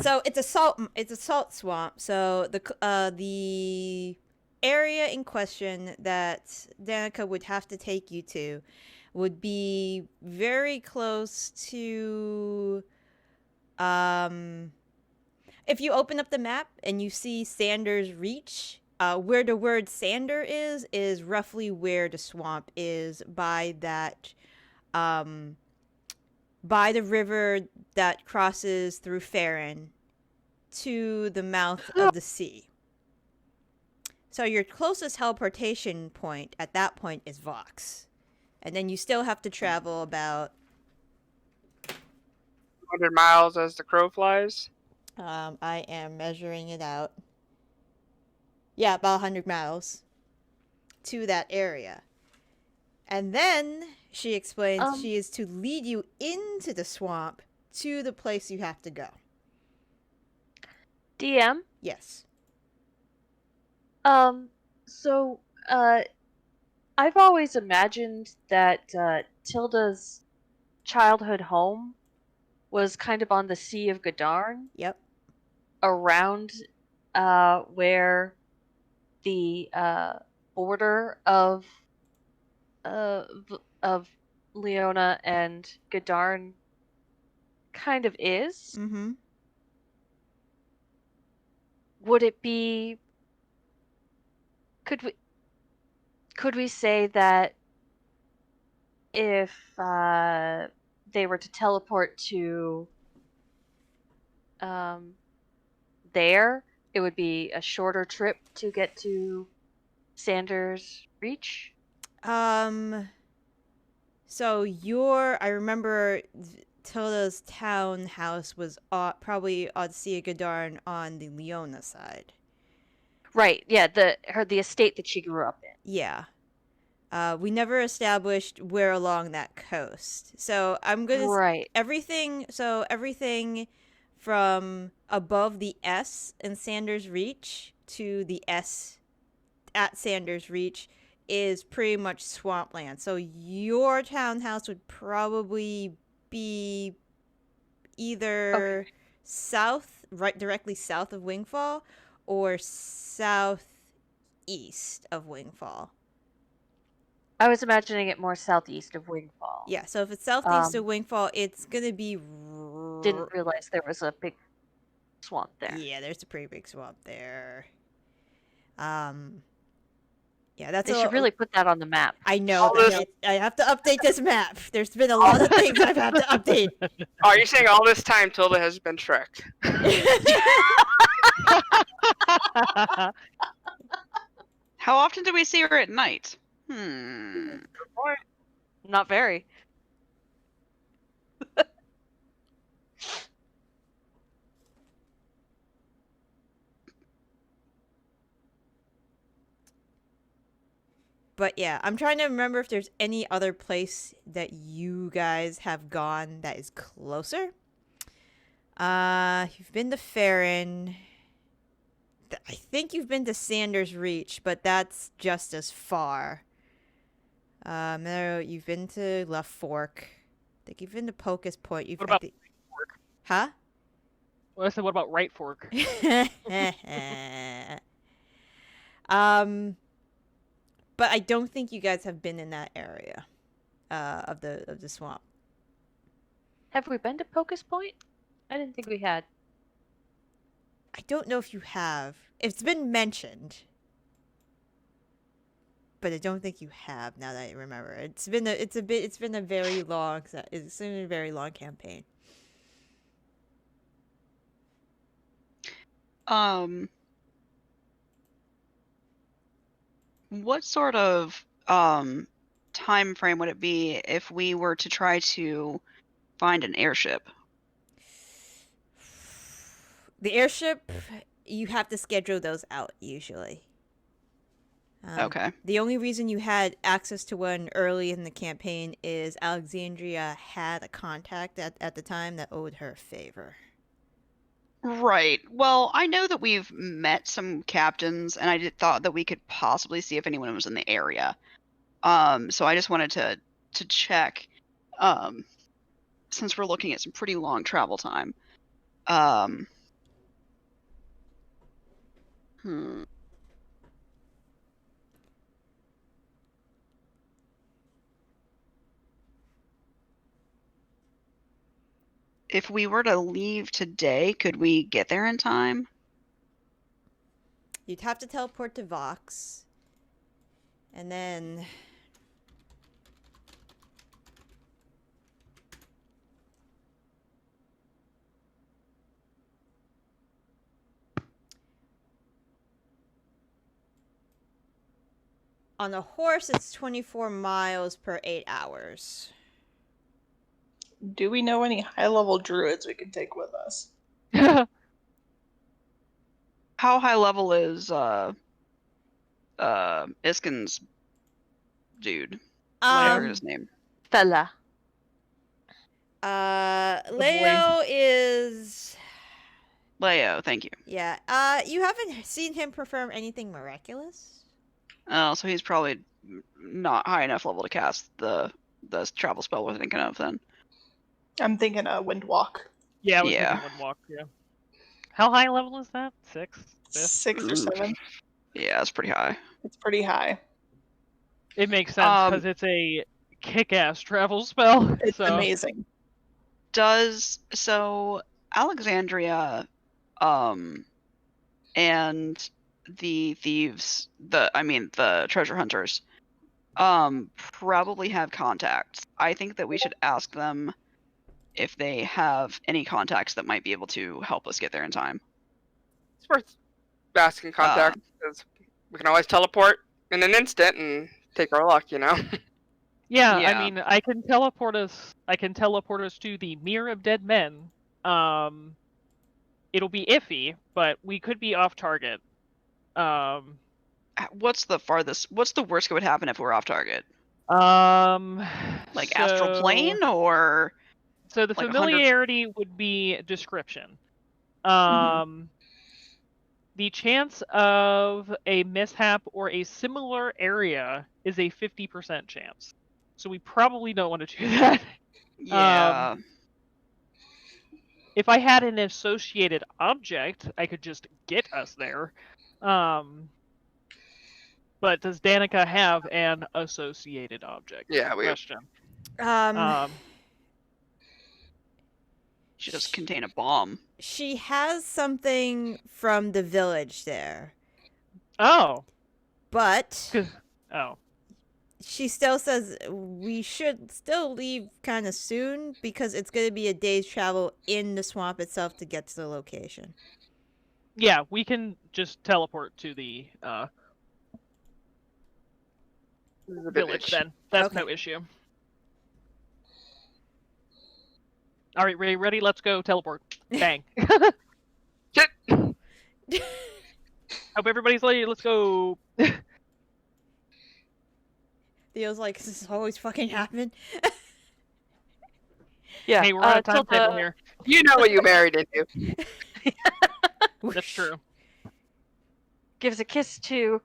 So it's a salt swamp. So the area in question that Danica would have to take you to would be very close to if you open up the map and you see Sanders Reach, where the word Sander is roughly where the swamp is by that by the river that crosses through Farron to the mouth of the sea. So your closest teleportation point at that point is Vox. And then you still have to travel about 100 miles as the crow flies. I am measuring it out. Yeah, about 100 miles to that area. And then she explains she is to lead you into the swamp to the place you have to go. DM? Yes. So, I've always imagined that Tilda's childhood home was kind of on the Sea of Gadarn, Yep. around where the border of Leona and Gadarn kind of is. Mm-hmm. Would it be... Could we say that if they were to teleport to there, it would be a shorter trip to get to Sanders Reach? So I remember Tilda's townhouse was probably on Sea of Gadarn on the Leona side. Right, yeah, the estate that she grew up in. Yeah. We never established where along that coast. So I'm gonna Right. everything from above the S in Sanders Reach to the S at Sanders Reach is pretty much swampland. So your townhouse would probably be either south, right directly south of Wingfall, or southeast of Wingfall. I was imagining it more southeast of Wingfall. Yeah, so if it's southeast of Um, Wingfall, it's gonna be. Didn't realize there was a big swamp there. Yeah, there's a pretty big swamp there. Yeah, that's They should really put that on the map. I know All that this- I have to update this map. There's been a lot of things I've had to update. Are you saying all this time Tilda has been Shrek? How often do we see her at night? Not very. But yeah, I'm trying to remember if there's any other place that you guys have gone that is closer. You've been to Farron. I think you've been to Sanders Reach, but that's just as far. No, you've been to Left Fork. I think you've been to Pocus Point. What about Fork? Huh? Well, I said, what about Right Fork? But I don't think you guys have been in that area of the swamp. Have we been to Pocus Point? I didn't think we had. I don't know if you have. It's been mentioned, but I don't think you have. Now that I remember, it's been a very long campaign. What sort of time frame would it be if we were to try to find an airship? The airship, you have to schedule those out usually. Okay. The only reason you had access to one early in the campaign is Alexandria had a contact at the time that owed her a favor. Right. Well, I know that we've met some captains, and I thought that we could possibly see if anyone was in the area. So I just wanted to check, since we're looking at some pretty long travel time. If we were to leave today, could we get there in time? You'd have to teleport to Vox. And then on a horse, it's 24 miles per 8 hours. Do we know any high-level druids we can take with us? How high level is Iskin's dude? Whatever his name. Fella. Leo is. Leo, thank you. Yeah. You haven't seen him perform anything miraculous? Oh, so he's probably not high enough level to cast the travel spell we're thinking of then. I'm thinking Windwalk. Yeah, I was Yeah. thinking Windwalk, yeah. How high level is that? 6? 5th? 6 or 7. Yeah, it's pretty high. It's pretty high. It makes sense, because it's a kick-ass travel spell. It's so. amazing. So Alexandria and the thieves, the treasure hunters, probably have contacts. I think that we should ask them if they have any contacts that might be able to help us get there in time. It's worth asking contact, because we can always teleport in an instant and take our luck, you know? Yeah, Yeah. I mean, I can teleport us to the Mirror of Dead Men. It'll be iffy, but we could be off target. What's the worst that would happen if we're off target? Like astral plane, or so the like 100 familiarity would be description. The chance of a mishap or a similar area is a 50% chance. So we probably don't want to do that. Yeah. If I had an associated object, I could just get us there. But does Danica have an associated object? Yeah, we have. Question. Should just contain a bomb. She has something from the village there, Oh. but Oh. she still says we should still leave kind of soon because it's going to be a day's travel in the swamp itself to get to the location. Yeah, we can just teleport to the village then. That's no Okay. issue. All right, ready? Let's go teleport. Bang. Shit. Hope everybody's ready. Let's go. Theo's like, does this always fucking happen? Yeah. Hey, we're on a timetable Tilda here. You know what you married into. That's true. gives a kiss to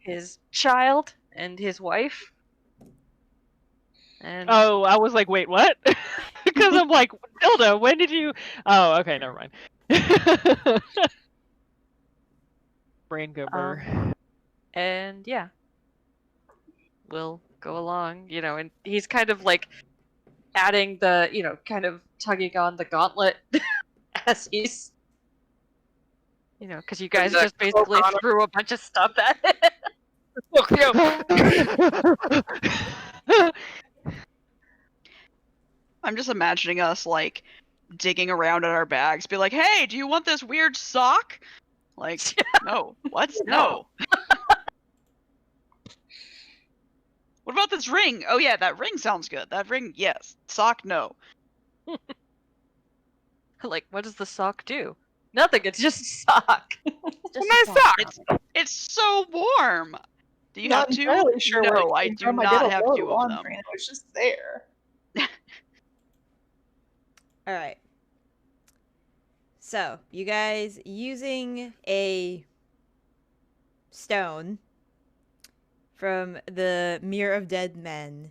his child and his wife. And Oh, I was like, wait, what? Because I'm like, Tilda, when did you? Oh, okay, never mind. Brain go burr. and yeah, we'll go along, and he's kind of like adding the, kind of tugging on the gauntlet as he's, because you guys The just basically cloak on him. threw a bunch of stuff at it. Look, Theo. I'm just imagining us like digging around in our bags, be like, "Hey, do you want this weird sock?" Like, no. What? No. What about this ring? Oh yeah, that ring sounds good. That ring, yes. Sock, no. Like, what does the sock do? Nothing. It's just a sock. It's a nice sock. It's so warm. Do you Not have two? entirely sure where No, it I came do from. I not did a have load two of them. laundry and it was just there. All right. So, you guys using a stone from the Mirror of Dead Men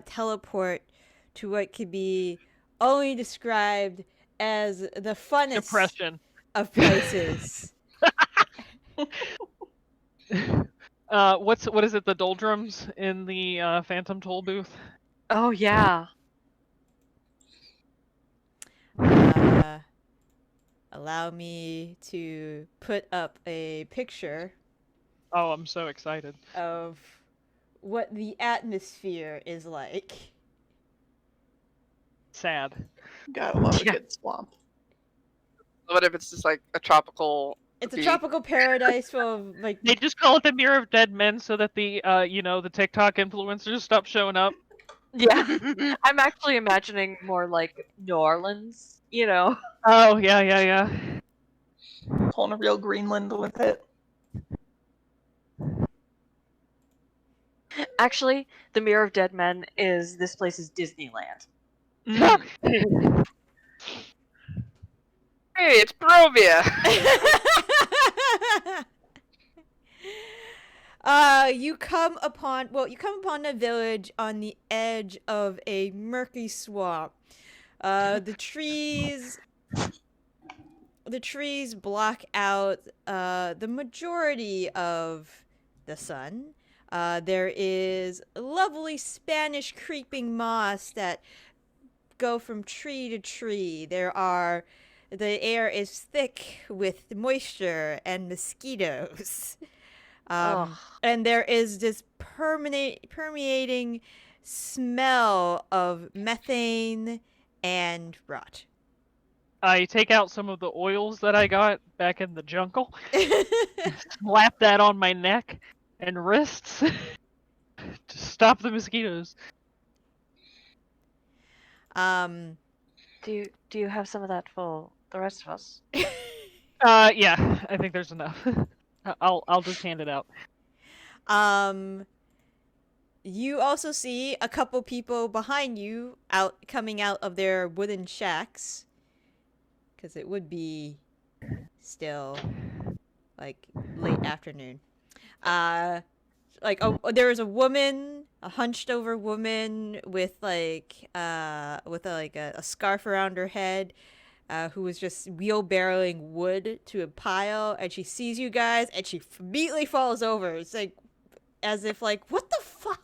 teleport to what could be only described as the funnest Depression. of places. What is it? The doldrums in the Phantom Toll booth. Oh yeah. Allow me to put up a picture Oh, I'm so excited. of what the atmosphere is like. Sad. Gotta love a Yeah. good swamp. What if it's just like a tropical? It's a beach? tropical paradise full of like They just call it the Mirror of Dead Men so that the the TikTok influencers stop showing up. Yeah. I'm actually imagining more like New Orleans, Oh yeah. Pulling a real Greenland with it. Actually, the Mirror of Dead Men is this place's Disneyland. Hey, it's Barovia. you come upon a village on the edge of a murky swamp. The trees block out the majority of the sun. There is lovely Spanish creeping moss that go from tree to tree. The air is thick with moisture and mosquitoes. And there is this permeating smell of methane and rot. I take out some of the oils that I got back in the jungle, slap that on my neck and wrists to stop the mosquitoes. Do you have some of that for the rest of us? Yeah, I think there's enough. I'll just hand it out. You also see a couple people behind you coming out of their wooden shacks, because it would be still like late afternoon. There was a woman, a hunched over woman with a scarf around her head, who was just wheelbarrowing wood to a pile, and she sees you guys and she immediately falls over. It's like as if like, what the fuck?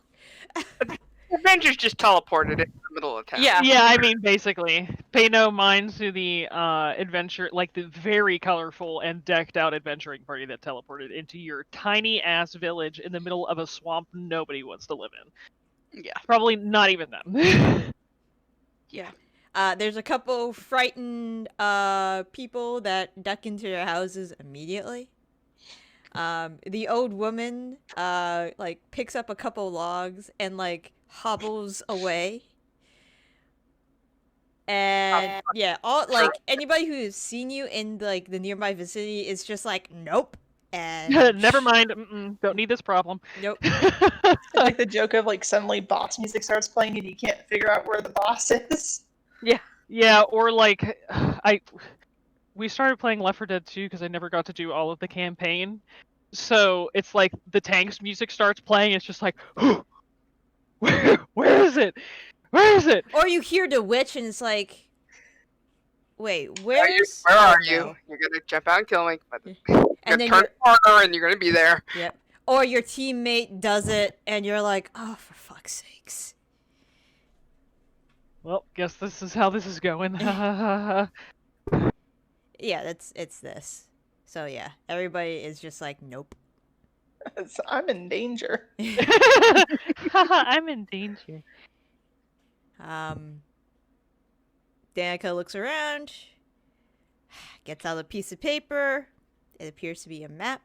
Avengers just teleported into the middle of town. Yeah. Yeah, I mean, basically, pay no mind to the adventure, like the very colorful and decked out adventuring party that teleported into your tiny ass village in the middle of a swamp nobody wants to live in. Yeah. Probably not even them. Yeah. There's a couple frightened people that duck into their houses immediately. The old woman like picks up a couple logs and like hobbles away. And yeah, all like anybody who's seen you in like the nearby vicinity is just like, nope. And Never mind. Don't need this problem. Nope. It's like the joke of like suddenly boss music starts playing and you can't figure out where the boss is. Yeah, or like we started playing Left 4 Dead 2 because I never got to do all of the campaign. So it's like the tank's music starts playing. It's just like, where is it? Where is it? Or you hear the witch and it's like, wait, where Where are you? You're gonna jump out and kill me. But And then turn corner and you're gonna be there. Yep. Or your teammate does it and you're like, oh, for fuck's sakes. Well, guess this is how this is going. Yeah, it's this. So yeah, everybody is just like, nope. I'm in danger. I'm in danger. Danica looks around, gets out a piece of paper. It appears to be a map.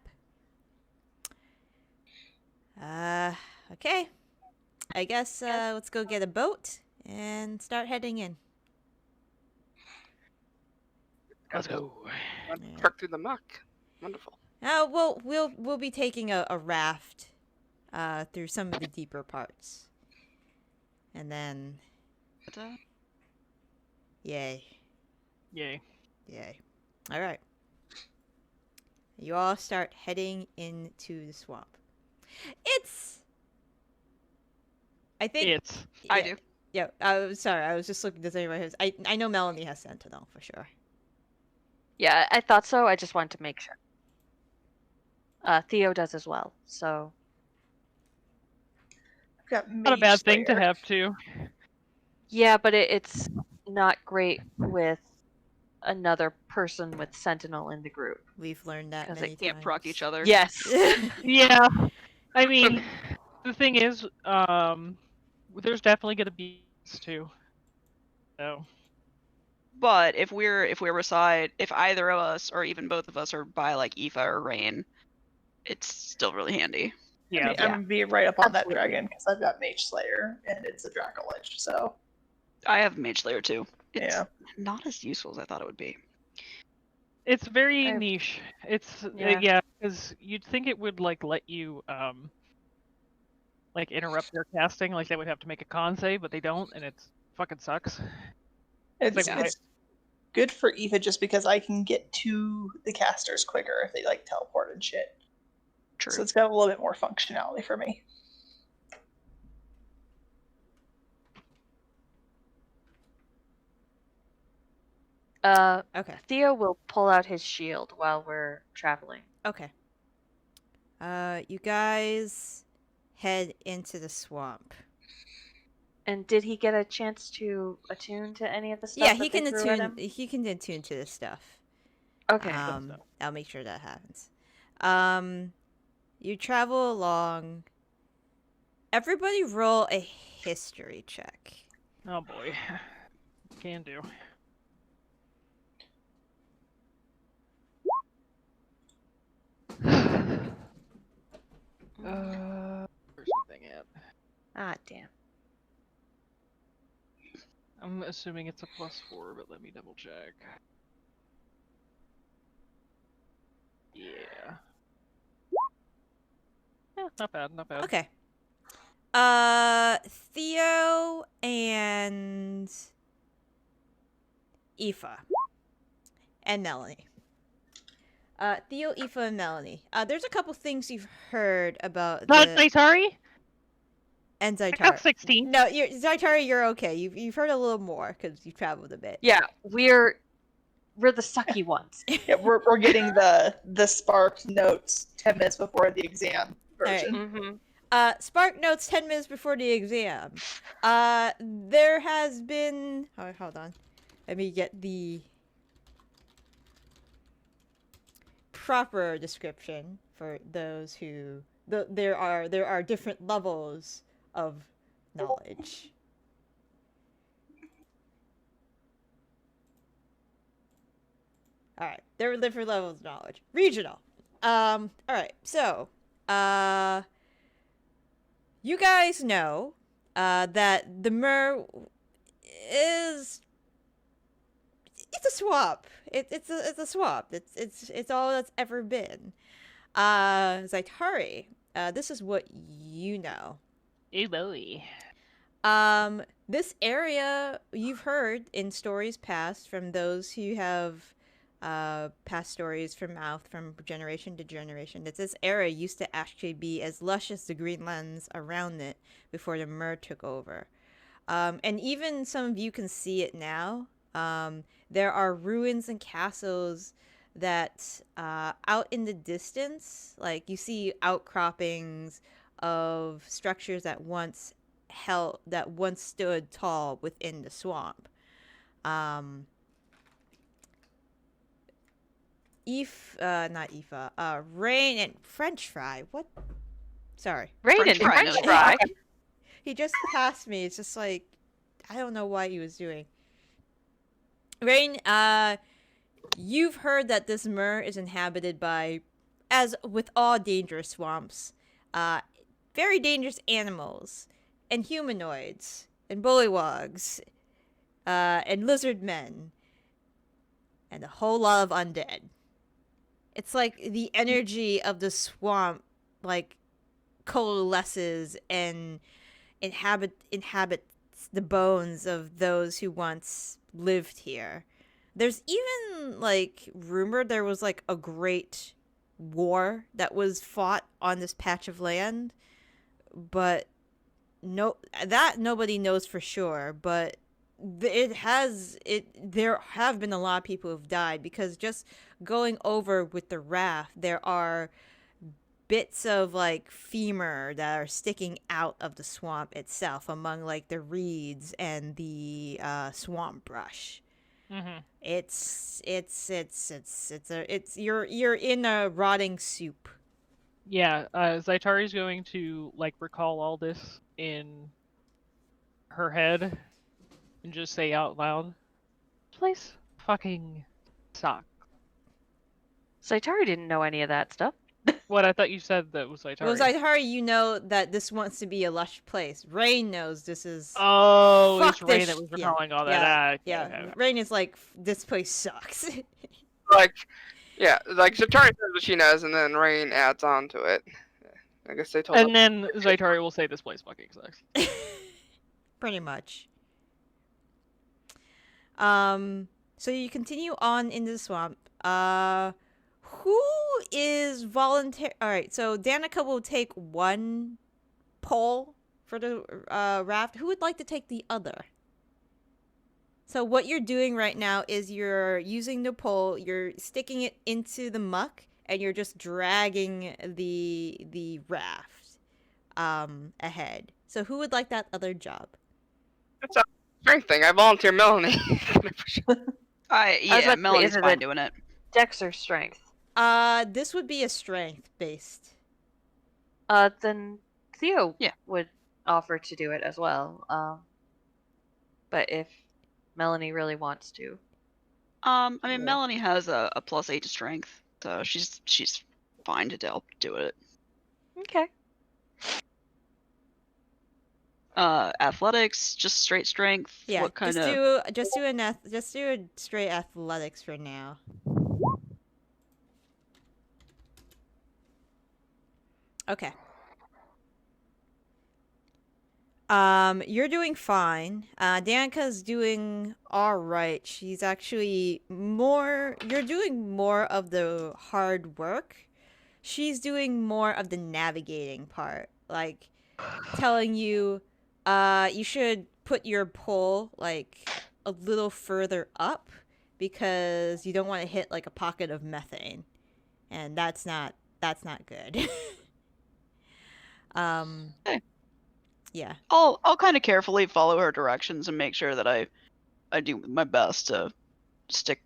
Okay. I guess let's go get a boat and start heading in. Let's go. Truck through the muck. Wonderful. We'll be taking a raft through some of the deeper parts. And then yay. Yay. All right. You all start heading into the swamp. I do. Yeah, I sorry. I was just looking. Does anybody has? I know Melanie has Sentinel for sure. Yeah, I thought so. I just wanted to make sure. Theo does as well. So I've got Not a bad thing to have too. yeah, but it's not great with another person with Sentinel in the group. We've learned that 'Cause many they Can't times. proc each other. Yes. Yeah. I mean, the thing is, there's definitely gonna be too. So. But if either of us or even both of us are by like Aoife or Rain, it's still really handy. Yeah. I'm gonna be right up on that dragon because I've got Mage Slayer and it's a Dracolich, so I have Mage Slayer too. It's yeah. not as useful as I thought it would be. It's very I've- niche. It's Yeah. yeah, because you'd think it would like let you like interrupt their casting, like they would have to make a con save, but they don't, and it fucking sucks. It's like, it's good for Aoife just because I can get to the casters quicker if they like teleport and shit. True. So it's got a little bit more functionality for me. Okay. Theo will pull out his shield while we're traveling. Okay. You guys head into the swamp. And did he get a chance to attune to any of the stuff? Yeah, that he can they threw at attune. him? He can attune to this stuff. Okay. I'll make sure that happens. You travel along. Everybody roll a history check. Oh boy, can do. Where's the thing at? Ah, damn. I'm assuming it's a +4, but let me double check. Yeah. Yeah, not bad, not bad. Okay. Theo and Aoife and Melanie. Theo, Aoife, and Melanie. There's a couple things you've heard about Not the Zaitari? and I got Zaitari. 16. No, Zaitari, you're okay. You've heard a little more because you've traveled a bit. Yeah, we're the sucky ones. Yeah, we're getting the spark notes 10 minutes before the exam version. Mm-hmm. Spark notes 10 minutes before the exam. There has been. Oh, hold on. Let me get the proper description for those who. There are different levels of knowledge. All right, there are different levels of knowledge. Regional. All right. So, you guys know, that the Mer is. It's a swamp. It's a swamp. It's all that's ever been. Zaitari. This is what you know. Hey, boy. This area you've heard in stories past from those who have passed stories from mouth from generation to generation that this area used to actually be as lush as the green lands around it before the Mer took over. And even some of you can see it now. There are ruins and castles that out in the distance, like you see outcroppings of structures that once stood tall within the swamp. Not Aoife, Rain and French Fry. What? Sorry. Rain and French fry. He just passed me. It's just like, I don't know what he was doing. Rain, you've heard that this Mer is inhabited by, as with all dangerous swamps, very dangerous animals, and humanoids, and bullywugs, and lizard men, and a whole lot of undead. It's like the energy of the swamp, like, coalesces and inhabits the bones of those who once lived here. There's even, like, rumored there was, like, a great war that was fought on this patch of land, but nobody knows for sure, but there have been a lot of people who've died because just going over with the raft, there are bits of, like, femur that are sticking out of the swamp itself among, like, the reeds and the swamp brush. Mm-hmm. You're in a rotting soup. Yeah, Zaitari's going to, like, recall all this in her head and just say out loud, "This place fucking sucks." Zaitari didn't know any of that stuff. What? I thought you said that was Zaitari. Well, Zaitari, you know that this wants to be a lush place. Rain knows this is. Oh, Fuck it's Rain this that was sh- recalling all yeah, that. Yeah, Okay. Rain is like, this place sucks. Like, yeah, like Zaitari says what she knows, and then Rain adds on to it. I guess they told And then Zaitari will say, "This place fucking sucks." Pretty much. So you continue on into the swamp. Who is volunteer? All right, so Danica will take one pole for the raft. Who would like to take the other? So what you're doing right now is you're using the pole, you're sticking it into the muck, and you're just dragging the raft ahead. So who would like that other job? it's a strength thing. I volunteer Melanie. Yeah, Melanie's isn't fine it- doing it. Dex or strength? This would be a strength based. Then Theo Yeah. would offer to do it as well. But if Melanie really wants to. I mean, Yeah. Melanie has a +8 to strength, so she's fine to help do it. Okay. Athletics, just straight strength. Yeah, What kind just of? do a straight athletics for now. Okay. You're doing fine. Danica's doing all right. She's actually you're doing more of the hard work. She's doing more of the navigating part, like telling you, you should put your pole like a little further up because you don't want to hit like a pocket of methane, and that's not good. um, Okay. yeah. I'll kind of carefully follow her directions and make sure that I do my best to stick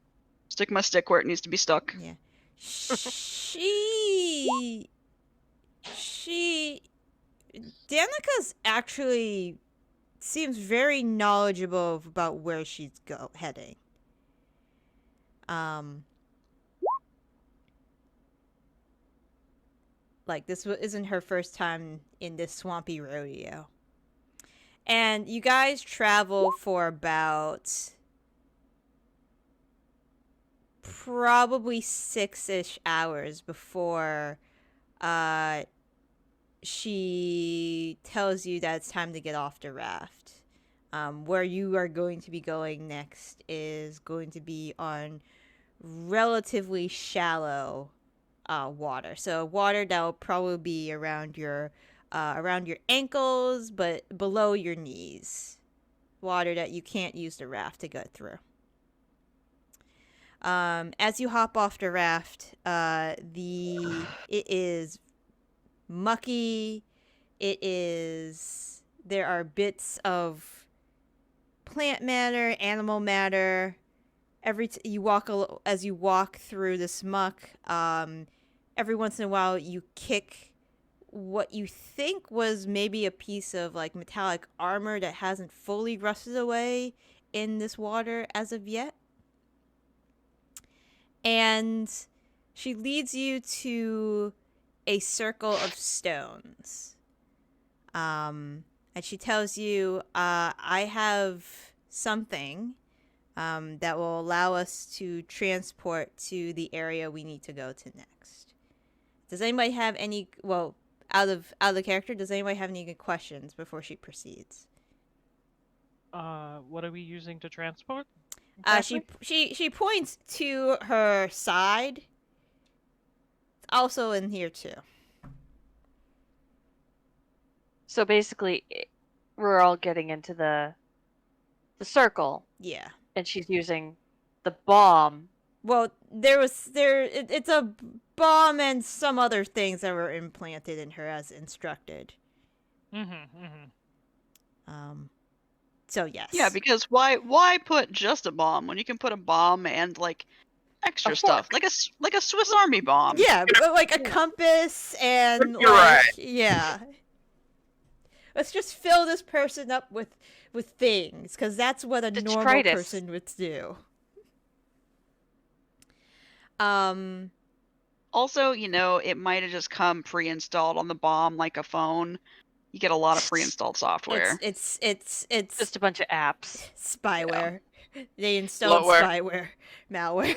my stick where it needs to be stuck. Yeah. She Danica's actually seems very knowledgeable about where she's heading. Like this isn't her first time in this swampy rodeo. And you guys travel for about probably 6-ish hours before she tells you that it's time to get off the raft. Where you are going to be going next is going to be on relatively shallow water. So water that will probably be around your ankles, but below your knees. Water that you can't use the raft to get through. As you hop off the raft, it is mucky. There are bits of plant matter, animal matter. As you walk through this muck, every once in a while you kick what you think was maybe a piece of like metallic armor that hasn't fully rusted away in this water as of yet. And she leads you to a circle of stones. And she tells you, I have something that will allow us to transport to the area we need to go to next. Does anybody have any, out of the character, does anybody have any good questions before she proceeds? What are we using to transport? She points to her side. It's also in here too. So basically, we're all getting into the circle, Yeah. and she's using the bomb. Well, it's a bomb and some other things that were implanted in her as instructed. So yes. Yeah, because why put just a bomb when you can put a bomb and like extra stuff, like a Swiss Army bomb? Yeah, but like a compass and You're like, right. yeah. Let's just fill this person up with things, because that's what a normal Detritus. person would do. Also, it might have just come pre-installed on the bomb like a phone. You get a lot of pre-installed software. It's Just a bunch of apps. spyware. They installed Bloatware. malware.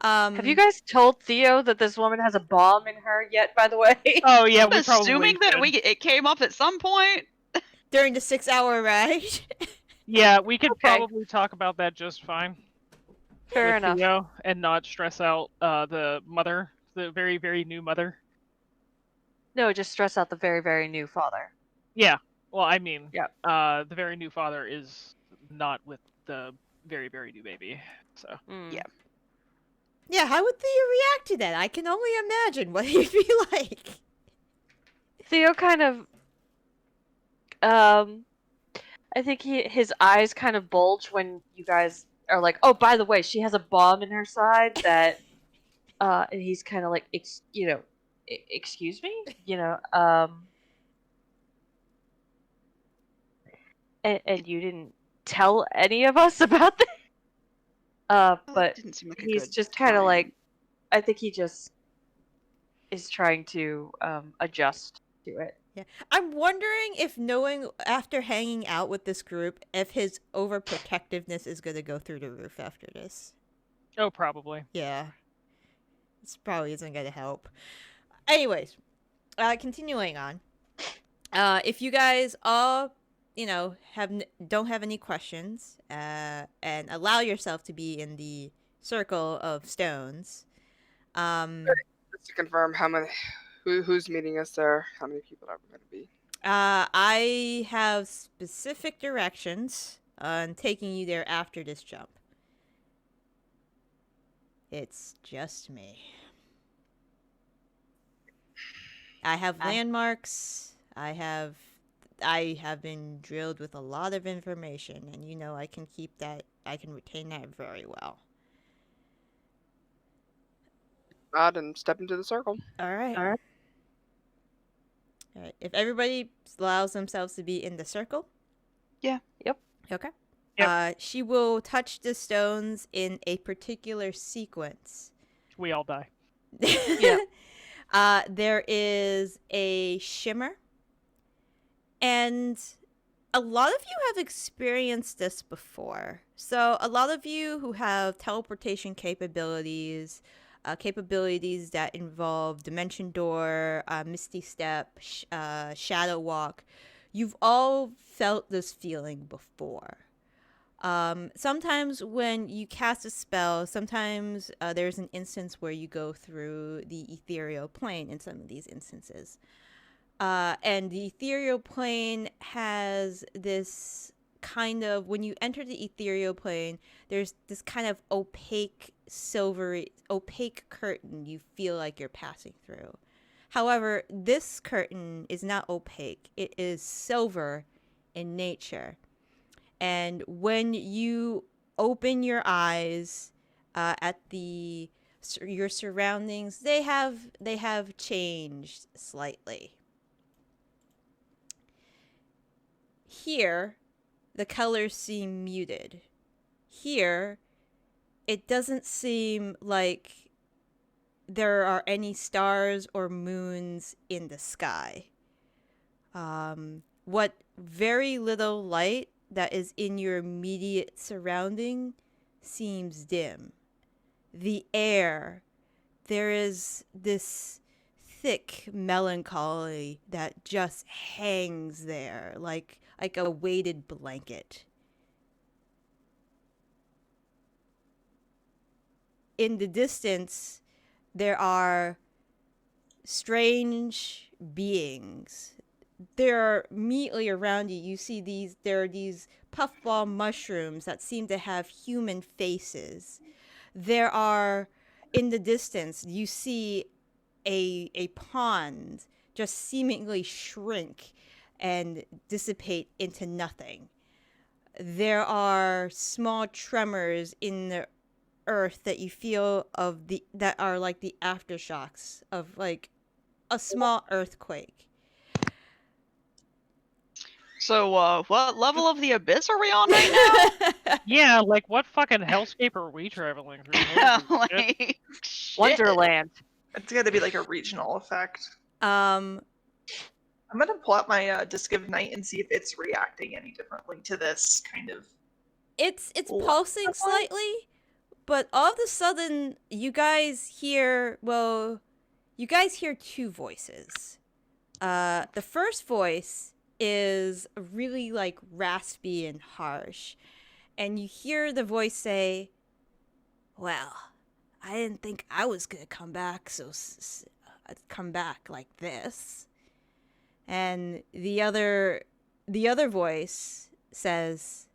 Have you guys told Theo that this woman has a bomb in her yet, by the way? Oh yeah, I'm we probably assuming that should. it came up at some point. during the 6-hour ride? Yeah, we could Okay. probably talk about that just fine. Fair with enough. Theo, and not stress out the mother, the very, very new mother. No, just stress out the very, very new father. Yeah. Well, I mean, Yeah. The very new father is not with the very, very new baby. So. Yeah. Yeah, how would Theo react to that? I can only imagine what he'd be like. Theo kind of, I think his eyes kind of bulge when you guys are like, oh, by the way, she has a bomb in her side that, and he's kind of like, excuse me? And you didn't tell any of us about that? But Didn't seem like a he's good just kind of time. like, I think he just is trying to adjust to it. Yeah. I'm wondering if, knowing after hanging out with this group, if his overprotectiveness is going to go through the roof after this. Oh, probably. Yeah. This probably isn't going to help. Anyways, continuing on. If you guys all, don't have any questions, and allow yourself to be in the circle of stones, Just to confirm, who's meeting us there? How many people are we going to be? I have specific directions on taking you there after this jump. It's just me. I have landmarks. I have been drilled with a lot of information, and I can keep that. I can retain that very well. Nod and step into the circle. All right. All right. If everybody allows themselves to be in the circle. Yeah. Yep. Okay. Yep. She will touch the stones in a particular sequence. We all die. Yeah. There is a shimmer, and a lot of you have experienced this before. So a lot of you who have teleportation capabilities that involve Dimension Door, Misty Step, Shadow Walk, you've all felt this feeling before. Sometimes when you cast a spell, sometimes there's an instance where you go through the ethereal plane in some of these instances. And the ethereal plane has this kind of, when you enter the ethereal plane, there's this kind of opaque curtain you feel like you're passing through. However, this curtain is not opaque. It is silver in nature. And when you open your eyes at your surroundings, they have changed slightly. Here, the colors seem muted. Here, it doesn't seem like there are any stars or moons in the sky. What very little light that is in your immediate surrounding seems dim. The air, there is this thick melancholy that just hangs there like a weighted blanket. In the distance, there are strange beings. They're immediately around you. You see there are these puffball mushrooms that seem to have human faces. There are, in the distance, you see a pond just seemingly shrink and dissipate into nothing. There are small tremors in the earth that you feel that are like the aftershocks of like a small earthquake. So, what level of the abyss are we on right now? Yeah, like what fucking hellscape are we traveling through? Holy shit. Like, shit. Wonderland. It's got to be like a regional effect. Um, I'm gonna pull out my Disc of Night and see if it's reacting any differently to this kind of. it's pulsing slightly, but all of a sudden you guys hear two voices. The first voice is really like raspy and harsh, and you hear the voice say, "Well, I didn't think I was gonna come back like this." And the other voice says,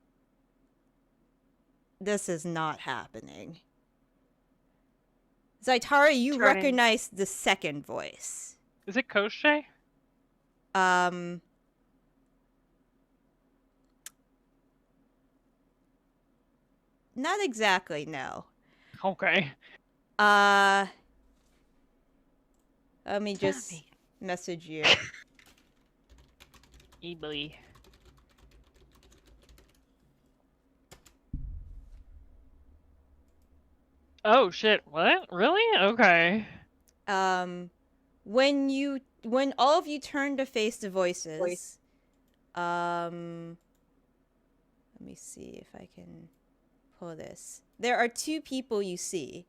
"This is not happening." Zaitari, you Turning. recognize the second voice. Is it Koshche? Not exactly, no. Okay. Let me just message you. Ebly. Oh shit, what? Really? Okay. When all of you turn to face the voices, let me see if I can pull this. There are two people you see.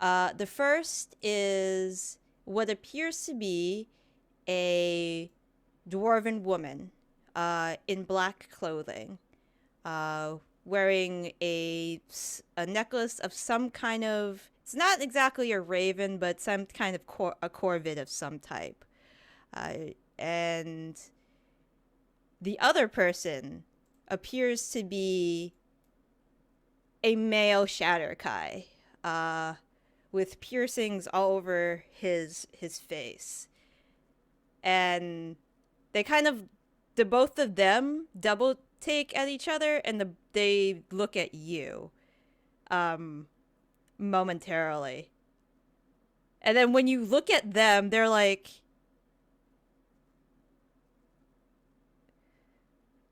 The first is what appears to be a dwarven woman in black clothing, wearing a necklace of some kind of, it's not exactly a raven, but some kind of a corvid of some type. And the other person appears to be a male Shatterkai, with piercings all over his face. And they kind of, the both of them double take at each other, and they look at you momentarily. And then when you look at them, they're like,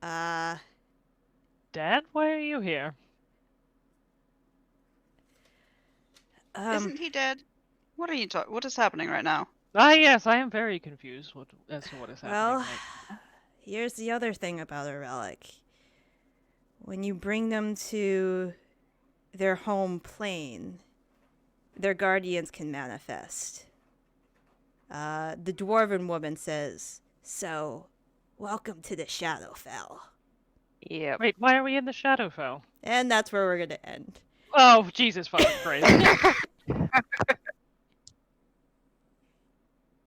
Dad, why are you here? Isn't he dead? What are you talking? What is happening right now? Ah, yes, I am very confused as to what is happening. Well, right. here's the other thing about a relic. When you bring them to their home plane, their guardians can manifest. The dwarven woman says, "So, welcome to the Shadowfell." Yep. Wait, why are we in the Shadowfell? And that's where we're going to end. Oh, Jesus fucking Christ.